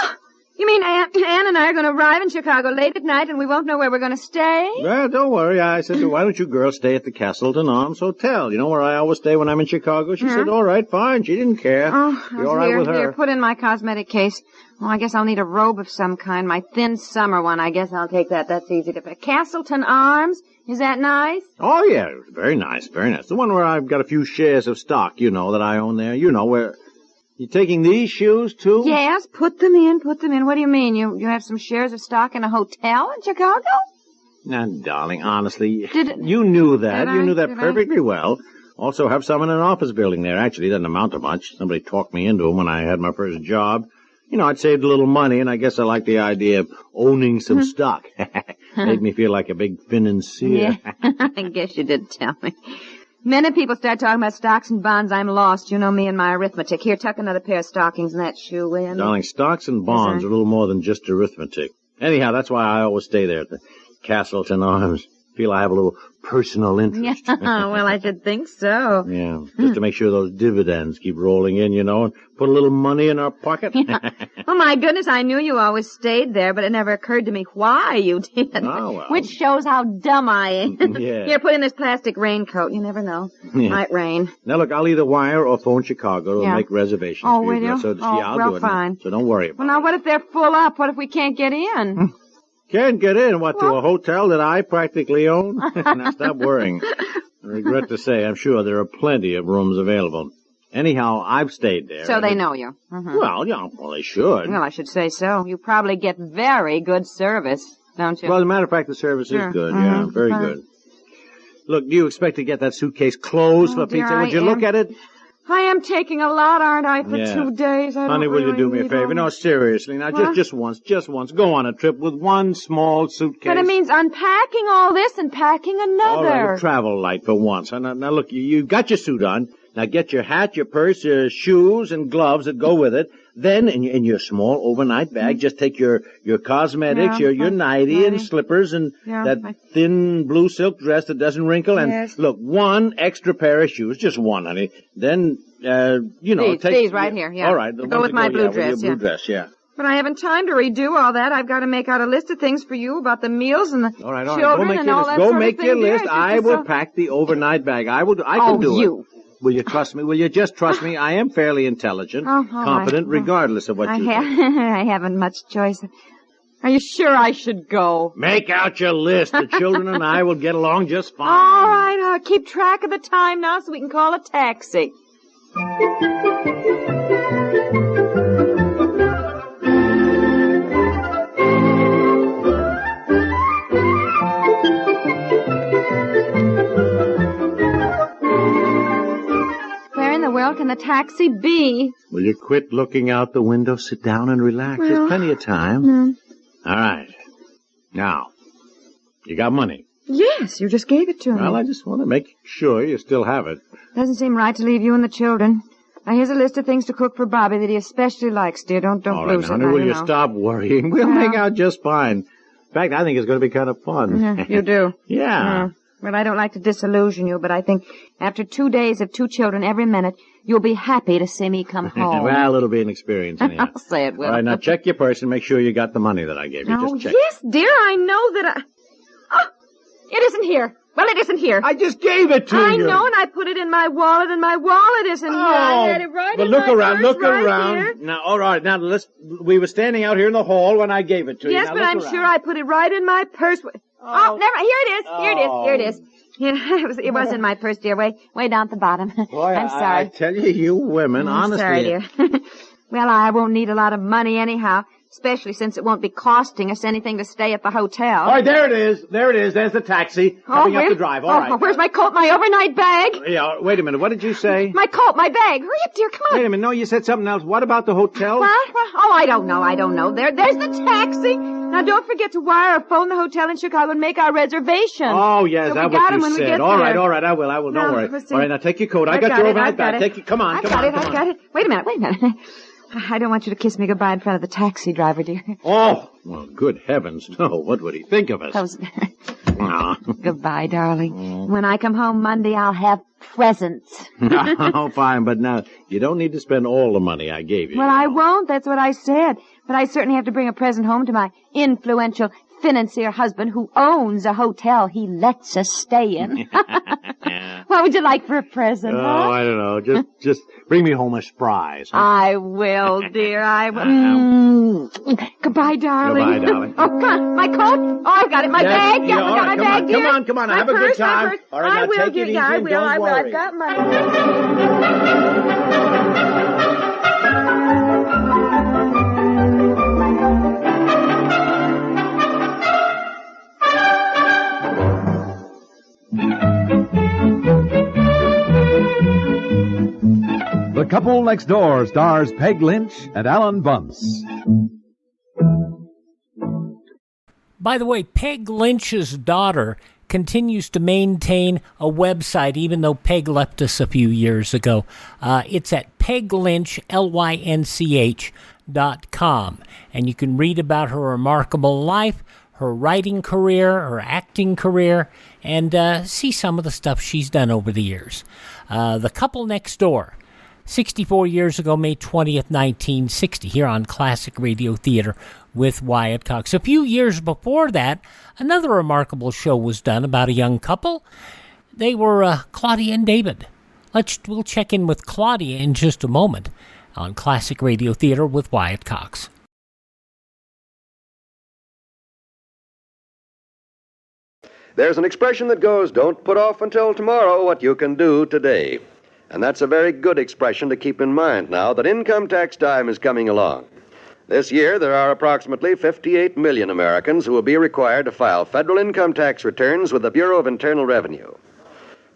You mean Anne and I are going to arrive in Chicago late at night and we won't know where we're going to stay? Well, don't worry. I said, why don't you girls stay at the Castleton Arms Hotel? Where I always stay when I'm in Chicago? She said, all right, fine. She didn't care. Oh, you're all right with her. Here, put in my cosmetic case. Well, I guess I'll need a robe of some kind. My thin summer one. I guess I'll take that. That's easy to fit. Castleton Arms? Is that nice? Oh, yeah. Very nice, very nice. The one where I've got a few shares of stock, that I own there. Where... You taking these shoes, too? Yes, put them in. What do you mean? You have some shares of stock in a hotel in Chicago? Now, darling, honestly, you knew that. You knew that perfectly well. Also have some in an office building there. Actually, it doesn't amount to much. Somebody talked me into them when I had my first job. You know, I'd saved a little money, and I guess I like the idea of owning some stock. Made me feel like a big financier. Yeah, I guess you did tell me. Many people start talking about stocks and bonds. I'm lost. You know me and my arithmetic. Here, tuck another pair of stockings in that shoe, will you? Darling, stocks and bonds are a little more than just arithmetic. Anyhow, that's why I always stay there at the Castleton Arms. Feel I have a little personal interest. Well, I should think so. Yeah, just to make sure those dividends keep rolling in, you know, and put a little money in our pocket. Oh, my goodness, I knew you always stayed there, but it never occurred to me why you did. Oh, well. Which shows how dumb I am. Yeah. Here, put in this plastic raincoat. You never know. Yeah. Might rain. Now, look, I'll either wire or phone Chicago to make reservations Oh, for will you? So, I'll do it. Fine. So don't worry about Well, now, what if they're full up? What if we can't get in? Can't get in, to a hotel that I practically own? Now, stop worrying. I regret to say, I'm sure there are plenty of rooms available. Anyhow, I've stayed there. So they know you. Mm-hmm. Well, yeah, they should. Well, I should say so. You probably get very good service, don't you? Well, as a matter of fact, the service is good, yeah, very good. Look, do you expect to get that suitcase closed for pizza? Would you look at it? I am taking a lot, aren't I, for 2 days? Honey, will you do me a favor? No, seriously. Now, just once. Go on a trip with one small suitcase. But it means unpacking all this and packing another. All right, travel light for once. Now look, you got your suit on. Now, get your hat, your purse, your shoes, and gloves that go with it. Then, in your small overnight bag, just take your cosmetics, your nightie and slippers, and that thin blue silk dress that doesn't wrinkle. And look, one extra pair of shoes, just one, honey. Then, take these right here. Yeah. All right, go with my blue dress. With your blue dress, yeah. But I haven't time to redo all that. I've got to make out a list of things for you about the meals and the children and all that Go sort of make thing. your list. I will pack the overnight bag. I can do it. Will you trust me? Will you just trust me? I am fairly intelligent, competent, regardless of what you do. I haven't much choice. Are you sure I should go? Make out your list. The children and I will get along just fine. All right, I'll keep track of the time now so we can call a taxi. Where can the taxi be? Will you quit looking out the window, sit down and relax? Well, there's plenty of time. No. All right. Now, you got money? Yes, you just gave it to me. Well, I just want to make sure you still have it. Doesn't seem right to leave you and the children. Now, here's a list of things to cook for Bobby that he especially likes, dear. Don't All right, lose honey, it. Will you stop worrying? We'll hang out just fine. In fact, I think it's going to be kind of fun. Yeah, you do. Yeah. Well, I don't like to disillusion you, but I think after 2 days of 2 children every minute, you'll be happy to see me come home. Well, it'll be an experience anyhow. I'll say it will. All right, now check your purse and make sure you got the money that I gave you. Oh, just check. yes, dear, I know that I... Oh, it isn't here. Well, it isn't here. I just gave it to you. I know, and I put it in my wallet, and my wallet isn't here. I had it right in my purse look right around. Here. Now, all right, now we were standing out here in the hall when I gave it to you. Yes, now, but I'm sure I put it right in my purse. Oh, never. Here it is. Here it is. Yeah, it was in my purse, dear. Way down at the bottom. Boy, I'm sorry. I tell you women, honestly. I'm sorry, dear. Well, I won't need a lot of money anyhow, especially since it won't be costing us anything to stay at the hotel. All right, there it is. There's the taxi coming up the drive. All right. Where's my coat, my overnight bag? Yeah, wait a minute. What did you say? My coat, my bag. Hurry up, dear. Come on. Wait a minute. No, you said something else. What about the hotel? What? Oh, I don't know. There's the taxi. Now, don't forget to wire or phone the hotel in Chicago and make our reservation. Oh, yes, so that's what you said. All right, I will. Don't worry. All right, now take your coat. I got your overnight bag. Come on. I got it. Wait a minute. I don't want you to kiss me goodbye in front of the taxi driver, dear. Oh, well, good heavens, no. What would he think of us? Goodbye, darling. When I come home Monday, I'll have presents. Oh, fine, but now, you don't need to spend all the money I gave you. Well, I won't. That's what I said. But I certainly have to bring a present home to my influential financier husband who owns a hotel he lets us stay in. What would you like for a present, Oh, huh? I don't know. Just bring me home a surprise. Huh? I will, dear. I will. Goodbye, darling. Goodbye, darling. Oh, come on. My coat? Oh, I've got it. My bag? Yeah, I've got my bag, dear. Come on. My Have a purse, good time. my purse. All right, I now will, take it dear. easy I and will. don't I will. worry. I've got my... Couple Next Door stars Peg Lynch and Alan Bunce. By the way, Peg Lynch's daughter continues to maintain a website, even though Peg left us a few years ago. It's at peglynch.com, and you can read about her remarkable life, her writing career, her acting career, and see some of the stuff she's done over the years. The Couple Next Door, 64 years ago, May 20th, 1960, here on Classic Radio Theater with Wyatt Cox. A few years before that, another remarkable show was done about a young couple. They were Claudia and David. We'll check in with Claudia in just a moment on Classic Radio Theater with Wyatt Cox. There's an expression that goes, don't put off until tomorrow what you can do today. And that's a very good expression to keep in mind now that income tax time is coming along. This year, there are approximately 58 million Americans who will be required to file federal income tax returns with the Bureau of Internal Revenue.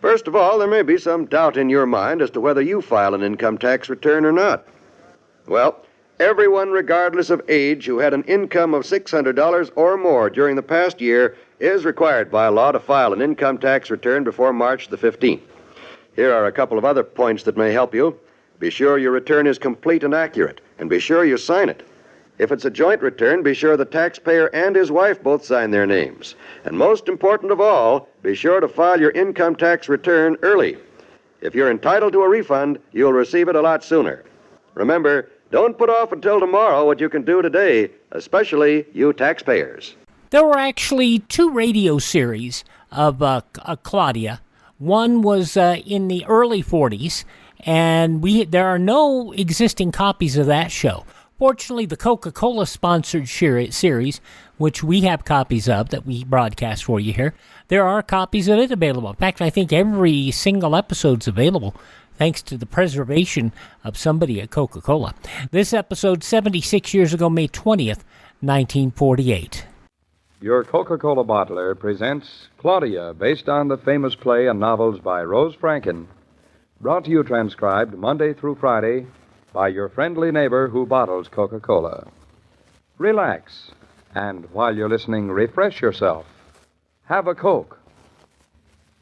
First of all, there may be some doubt in your mind as to whether you file an income tax return or not. Well, everyone, regardless of age, who had an income of $600 or more during the past year is required by law to file an income tax return before March the 15th. Here are a couple of other points that may help you. Be sure your return is complete and accurate, and be sure you sign it. If it's a joint return, be sure the taxpayer and his wife both sign their names. And most important of all, be sure to file your income tax return early. If you're entitled to a refund, you'll receive it a lot sooner. Remember, don't put off until tomorrow what you can do today, especially you taxpayers. There were actually two radio series of Claudia. One was in the early 40s, and there are no existing copies of that show. Fortunately, the Coca-Cola sponsored series, which we have copies of that we broadcast for you here, there are copies of it available. In fact, I think every single episode's available, thanks to the preservation of somebody at Coca-Cola. This episode, 76 years ago, May 20th, 1948. Your Coca-Cola bottler presents Claudia, based on the famous play and novels by Rose Franken. Brought to you transcribed Monday through Friday by your friendly neighbor who bottles Coca-Cola. Relax, and while you're listening, refresh yourself. Have a Coke.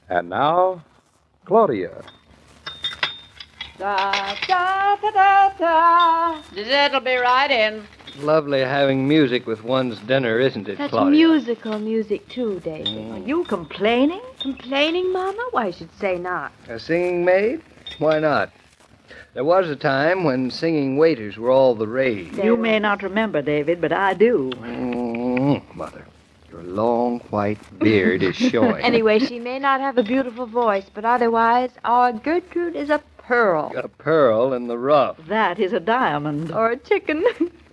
And now, Claudia. Da, da, da, da, da. It'll be right in. Lovely having music with one's dinner, isn't it, That's Claudia? musical music, too, David. Are you complaining? Complaining, Mama? Why, I should say not. A singing maid? Why not? There was a time when singing waiters were all the rage. You may not remember, David, but I do. Mother, your long white beard is showing. Anyway, she may not have a beautiful voice, but otherwise, our Gertrude is a pearl. A pearl in the rough. That is a diamond. Or a chicken.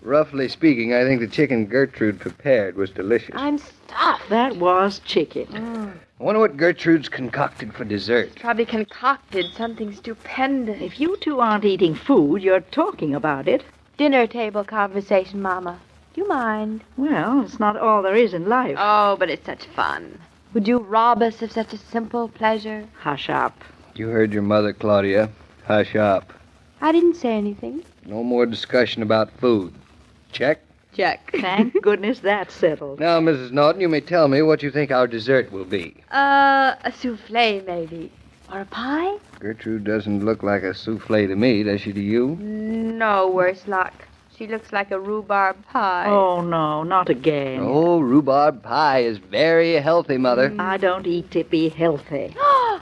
Roughly speaking, I think the chicken Gertrude prepared was delicious. I'm stuffed. That was chicken. I wonder what Gertrude's concocted for dessert. Probably concocted something stupendous. If you two aren't eating food, you're talking about it. Dinner table conversation, Mama. Do you mind? Well, it's not all there is in life. Oh, but it's such fun. Would you rob us of such a simple pleasure? Hush up. You heard your mother, Claudia. Hush up. I didn't say anything. No more discussion about food. Check? Check. Thank goodness that's settled. Now, Mrs. Norton, you may tell me what you think our dessert will be. A souffle, maybe. Or a pie? Gertrude doesn't look like a souffle to me, does she to you? No, worse luck. She looks like a rhubarb pie. Oh, no, not again. Oh, rhubarb pie is very healthy, Mother. I don't eat to be healthy.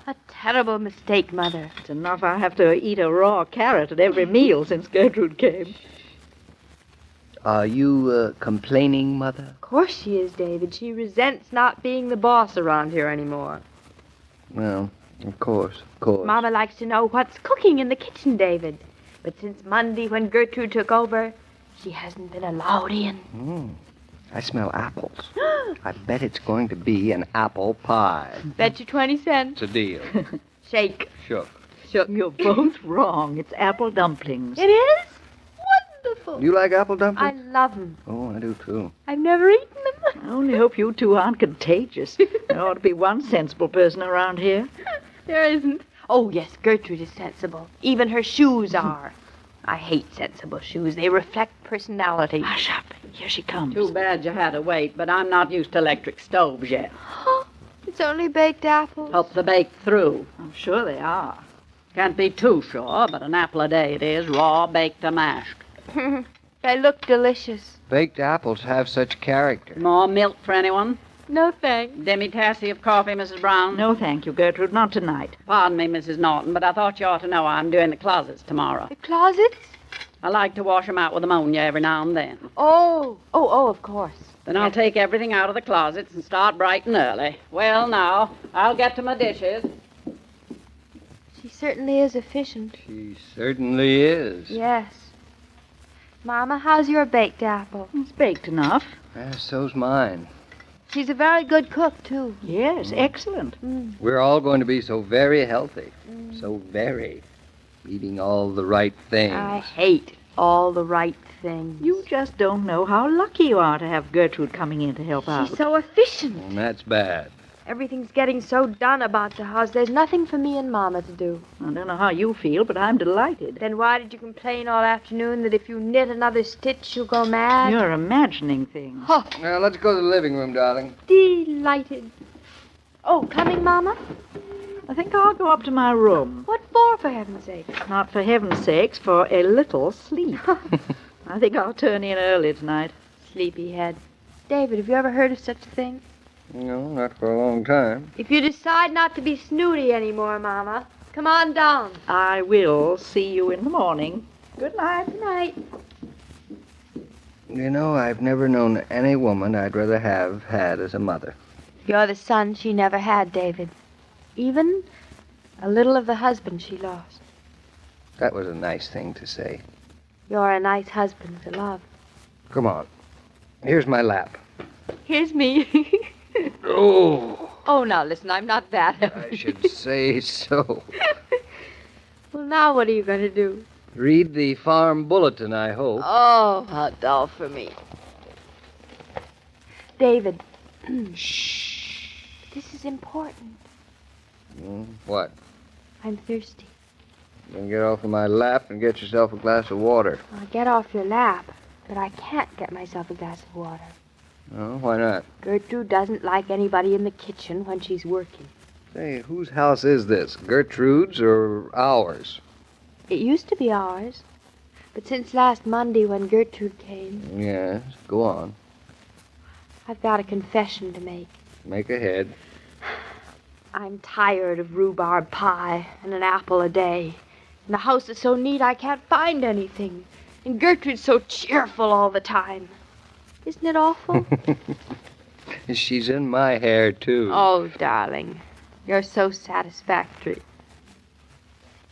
A terrible mistake, Mother. It's enough I have to eat a raw carrot at every meal since Gertrude came. Are you complaining, Mother? Of course she is, David. She resents not being the boss around here anymore. Well, of course. Mama likes to know what's cooking in the kitchen, David. But since Monday, when Gertrude took over, she hasn't been allowed in. I smell apples. I bet it's going to be an apple pie. Bet you 20 cents. It's a deal. Shake. Shook. You're both wrong. It's apple dumplings. It is? Wonderful. You like apple dumplings? I love them. Oh, I do, too. I've never eaten them. I only hope you two aren't contagious. There ought to be one sensible person around here. There isn't. Oh, yes, Gertrude is sensible. Even her shoes are. I hate sensible shoes. They reflect personality. Hush up. Here she comes. Too bad you had to wait, but I'm not used to electric stoves yet. It's only baked apples. Hope they're baked through. I'm sure they are. Can't be too sure, but an apple a day it is, raw, baked, or mashed. They look delicious. Baked apples have such character. More milk for anyone? No, thanks. Demi-tasse of coffee, Mrs. Brown? No, thank you, Gertrude. Not tonight. Pardon me, Mrs. Norton, but I thought you ought to know I'm doing the closets tomorrow. The closets? I like to wash 'em out with ammonia every now and then. Oh, of course. Then I'll take everything out of the closets and start bright and early. Well, now, I'll get to my dishes. She certainly is efficient. She certainly is. Yes. Mama, how's your baked apple? It's baked enough. So's mine. She's a very good cook, too. Yes, excellent. We're all going to be so very healthy. So very. Eating all the right things. I hate all the right things. You just don't know how lucky you are to have Gertrude coming in to help out. She's so efficient. And that's bad. Everything's getting so done about the house. There's nothing for me and Mama to do. I don't know how you feel, but I'm delighted. Then why did you complain all afternoon that if you knit another stitch, you'll go mad? You're imagining things. Huh. Now, let's go to the living room, darling. Delighted. Oh, coming, Mama? I think I'll go up to my room. What for heaven's sake? Not for heaven's sakes, for a little sleep. I think I'll turn in early tonight. Sleepyhead. David, have you ever heard of such a thing? No, not for a long time. If you decide not to be snooty anymore, Mama, come on down. I will see you in the morning. Good night. Good night. You know, I've never known any woman I'd rather have had as a mother. You're the son she never had, David. Even a little of the husband she lost. That was a nice thing to say. You're a nice husband to love. Come on. Here's my lap. Here's me. Oh. Oh, now listen, I'm not that. I should say so. Well, now what are you going to do? Read the farm bulletin, I hope. Oh, how dull for me. David. Shh. This is important. What? I'm thirsty. Then get off of my lap and get yourself a glass of water. I'll get off your lap, but I can't get myself a glass of water. Oh, why not? Gertrude doesn't like anybody in the kitchen when she's working. Say, whose house is this? Gertrude's or ours? It used to be ours, but since last Monday when Gertrude came... Yes, go on. I've got a confession to make. Make ahead. I'm tired of rhubarb pie and an apple a day. And the house is so neat I can't find anything. And Gertrude's so cheerful all the time. Isn't it awful? She's in my hair, too. Oh, darling, you're so satisfactory.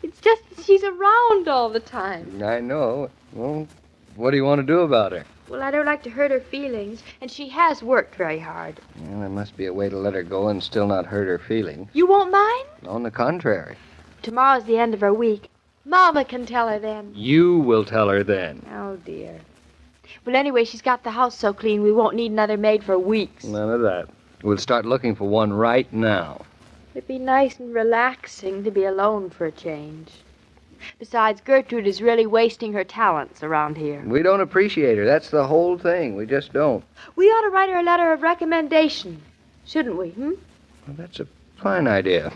It's just that she's around all the time. I know. Well, what do you want to do about her? Well, I don't like to hurt her feelings, and she has worked very hard. Well, there must be a way to let her go and still not hurt her feelings. You won't mind? On the contrary. Tomorrow's the end of her week. Mama can tell her then. You will tell her then. Oh, dear. Well, anyway, she's got the house so clean we won't need another maid for weeks. None of that. We'll start looking for one right now. It'd be nice and relaxing to be alone for a change. Besides, Gertrude is really wasting her talents around here. We don't appreciate her. That's the whole thing. We just don't. We ought to write her a letter of recommendation, shouldn't we, Well, that's a fine idea.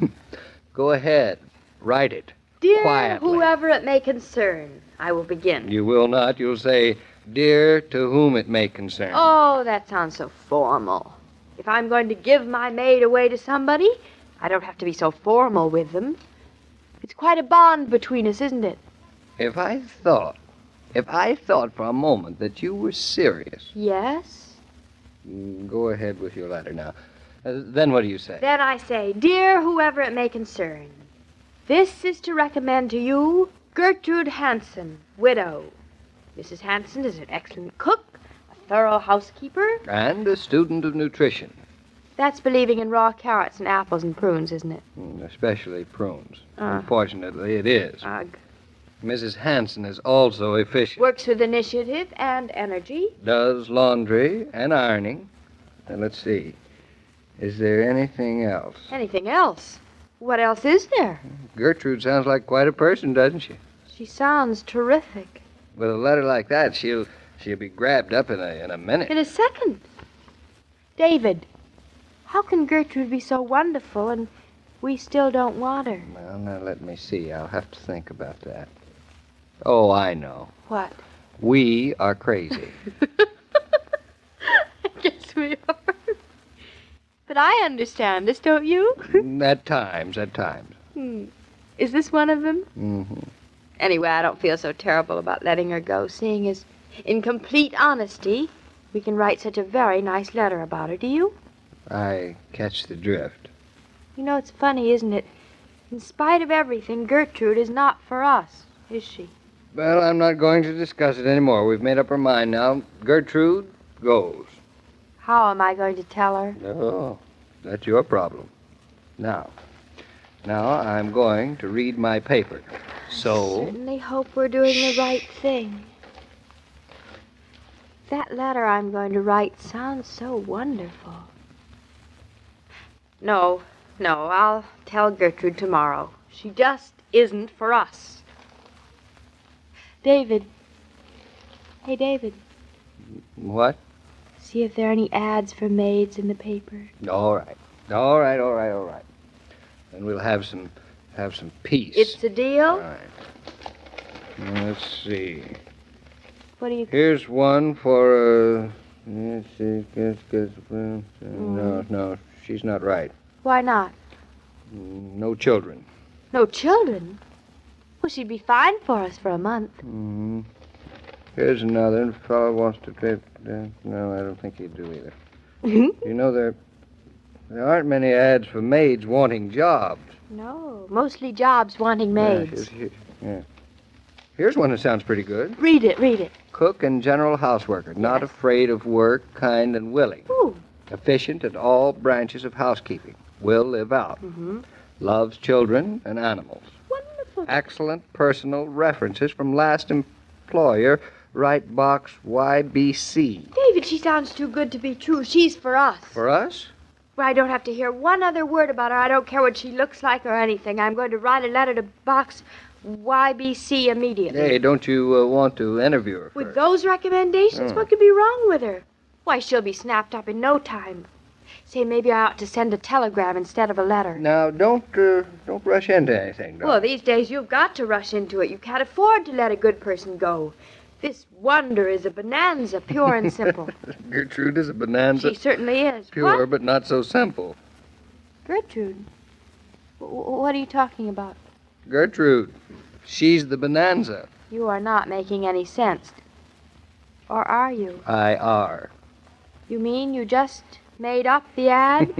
Go ahead. Write it. Dear quietly. whoever it may concern, I will begin. You will not. You'll say, dear to whom it may concern. Oh, that sounds so formal. If I'm going to give my maid away to somebody, I don't have to be so formal with them. It's quite a bond between us, isn't it? If I thought for a moment that you were serious. Yes? Go ahead with your letter now. Then what do you say? Then I say, dear whoever it may concern, this is to recommend to you Gertrude Hanson, widow. Mrs. Hanson is an excellent cook, a thorough housekeeper. And a student of nutrition. That's believing in raw carrots and apples and prunes, isn't it? Especially prunes. Unfortunately, it is. Ugh. Mrs. Hanson is also efficient. Works with initiative and energy. Does laundry and ironing. And let's see. Is there anything else? Anything else? What else is there? Gertrude sounds like quite a person, doesn't she? She sounds terrific. With a letter like that, she'll be grabbed up in a minute. In a second. David, how can Gertrude be so wonderful and we still don't want her? Well, now let me see. I'll have to think about that. Oh, I know. What? We are crazy. I guess we are. But I understand this, don't you? At times. Is this one of them? Mm-hmm. Anyway, I don't feel so terrible about letting her go, seeing as, in complete honesty, we can write such a very nice letter about her. Do you? I catch the drift. You know, it's funny, isn't it? In spite of everything, Gertrude is not for us, is she? Well, I'm not going to discuss it anymore. We've made up our mind now. Gertrude goes. How am I going to tell her? Oh, that's your problem. Now I'm going to read my paper. So... I certainly hope we're doing the right thing. That letter I'm going to write sounds so wonderful. No, I'll tell Gertrude tomorrow. She just isn't for us. David. Hey, David. What? See if there are any ads for maids in the paper. All right. And we'll have some peace. It's a deal? All right. Let's see. What do you... Here's one for, let's see, No, she's not right. Why not? No children. No children? Well, she'd be fine for us for a month. Mm-hmm. Here's another. The fellow wants to trade. No, I don't think he'd do either. You know, there aren't many ads for maids wanting jobs. No, mostly jobs wanting maids. Yeah. Here's one that sounds pretty good. Read it. Cook and general houseworker, not afraid of work, kind and willing. Ooh. Efficient at all branches of housekeeping. Will live out. Mm-hmm. Loves children and animals. Wonderful. Excellent personal references from last employer, Right Box YBC. David, she sounds too good to be true. She's for us. For us? Well, I don't have to hear one other word about her. I don't care what she looks like or anything. I'm going to write a letter to Box YBC immediately. Hey, don't you want to interview her first? With those recommendations, what could be wrong with her? Why, she'll be snapped up in no time. Say, maybe I ought to send a telegram instead of a letter. Now, don't rush into anything, darling. Well, these days you've got to rush into it. You can't afford to let a good person go. This wonder is a bonanza, pure and simple. Gertrude is a bonanza. She certainly is. Pure, What? but not so simple. Gertrude? What are you talking about? Gertrude. She's the bonanza. You are not making any sense. Or are you? I are. You mean you just made up the ad?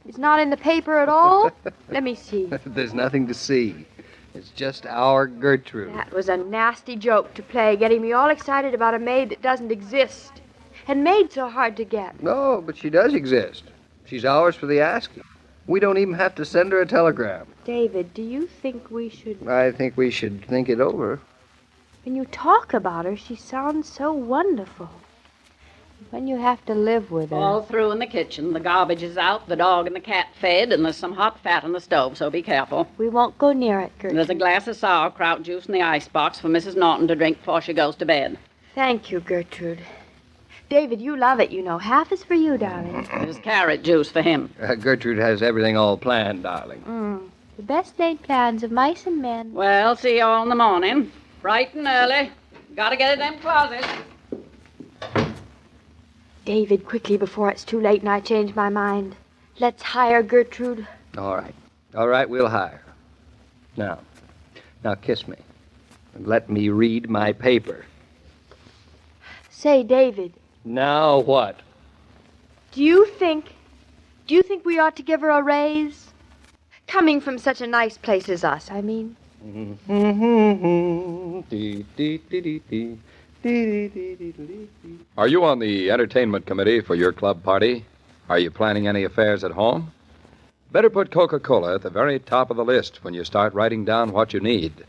It's not in the paper at all? Let me see. There's nothing to see. It's just our Gertrude. That was a nasty joke to play, getting me all excited about a maid that doesn't exist. And made so hard to get. No, but she does exist. She's ours for the asking. We don't even have to send her a telegram. David, do you think we should... I think we should think it over. When you talk about her, she sounds so wonderful. When you have to live with her... All through in the kitchen. The garbage is out, the dog and the cat fed, and there's some hot fat on the stove, so be careful. We won't go near it, Gertrude. There's a glass of sauerkraut juice in the icebox for Mrs. Norton to drink before she goes to bed. Thank you, Gertrude. David, you love it, you know. Half is for you, darling. There's carrot juice for him. Gertrude has everything all planned, darling. The best laid plans of mice and men. Well, see you all in the morning. Bright and early. Gotta get in them closets. David, quickly before it's too late and I change my mind. Let's hire Gertrude. All right, we'll hire her. Now kiss me. And let me read my paper. Say, David. Now what? Do you think we ought to give her a raise? Coming from such a nice place as us, I mean. Are you on the entertainment committee for your club party? Are you planning any affairs at home? Better put Coca-Cola at the very top of the list when you start writing down what you need.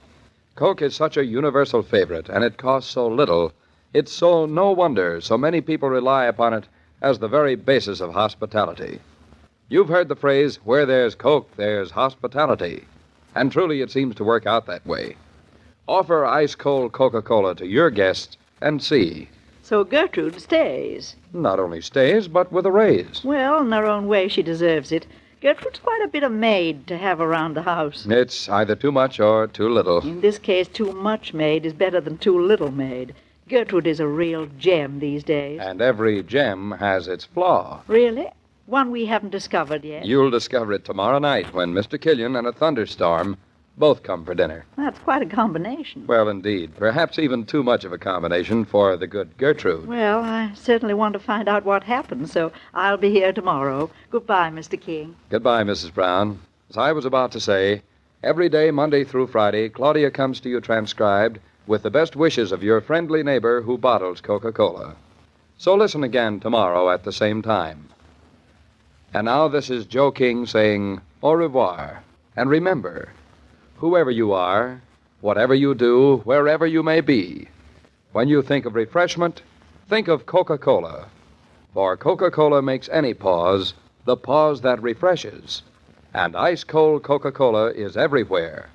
Coke is such a universal favorite, and it costs so little. It's so no wonder so many people rely upon it as the very basis of hospitality. You've heard the phrase, where there's Coke, there's hospitality. And truly it seems to work out that way. Offer ice-cold Coca-Cola to your guests and see. So Gertrude stays. Not only stays, but with a raise. Well, in her own way, she deserves it. Gertrude's quite a bit of maid to have around the house. It's either too much or too little. In this case, too much maid is better than too little maid. Gertrude is a real gem these days. And every gem has its flaw. Really? One we haven't discovered yet? You'll discover it tomorrow night when Mr. Killian and a thunderstorm both come for dinner. That's quite a combination. Well, indeed. Perhaps even too much of a combination for the good Gertrude. Well, I certainly want to find out what happened, so I'll be here tomorrow. Goodbye, Mr. King. Goodbye, Mrs. Brown. As I was about to say, every day, Monday through Friday, Claudia comes to you transcribed with the best wishes of your friendly neighbor who bottles Coca-Cola. So listen again tomorrow at the same time. And now this is Joe King saying au revoir. And remember, whoever you are, whatever you do, wherever you may be, when you think of refreshment, think of Coca-Cola. For Coca-Cola makes any pause the pause that refreshes. And ice-cold Coca-Cola is everywhere.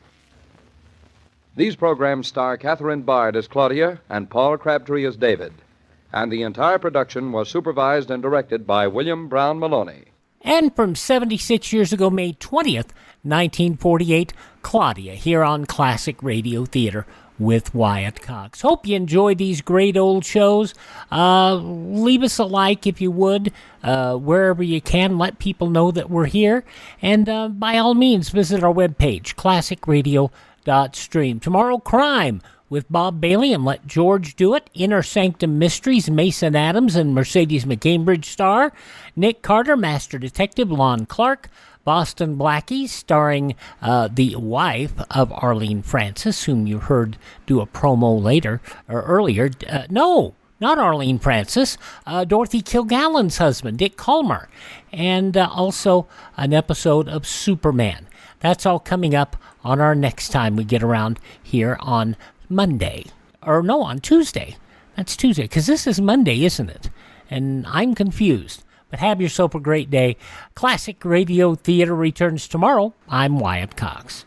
These programs star Catherine Bard as Claudia and Paul Crabtree as David. And the entire production was supervised and directed by William Brown Maloney. And from 76 years ago, May 20th, 1948, Claudia, here on Classic Radio Theater with Wyatt Cox. Hope you enjoy these great old shows. Leave us a like if you would, wherever you can. Let people know that we're here. And by all means, visit our webpage, classicradio.stream. Tomorrow, Crime with Bob Bailey and Let George Do It. Inner Sanctum Mysteries, Mason Adams and Mercedes McCambridge star. Nick Carter, Master Detective, Lon Clark. Boston Blackie, starring the wife of Arlene Francis, whom you heard do a promo earlier. No, not Arlene Francis. Dorothy Kilgallen's husband, Dick Calmer. And also an episode of Superman. That's all coming up on our next time we get around here on Monday. Or no, on Tuesday. That's Tuesday, because this is Monday, isn't it? And I'm confused. But have yourself a great day. Classic Radio Theater returns tomorrow. I'm Wyatt Cox.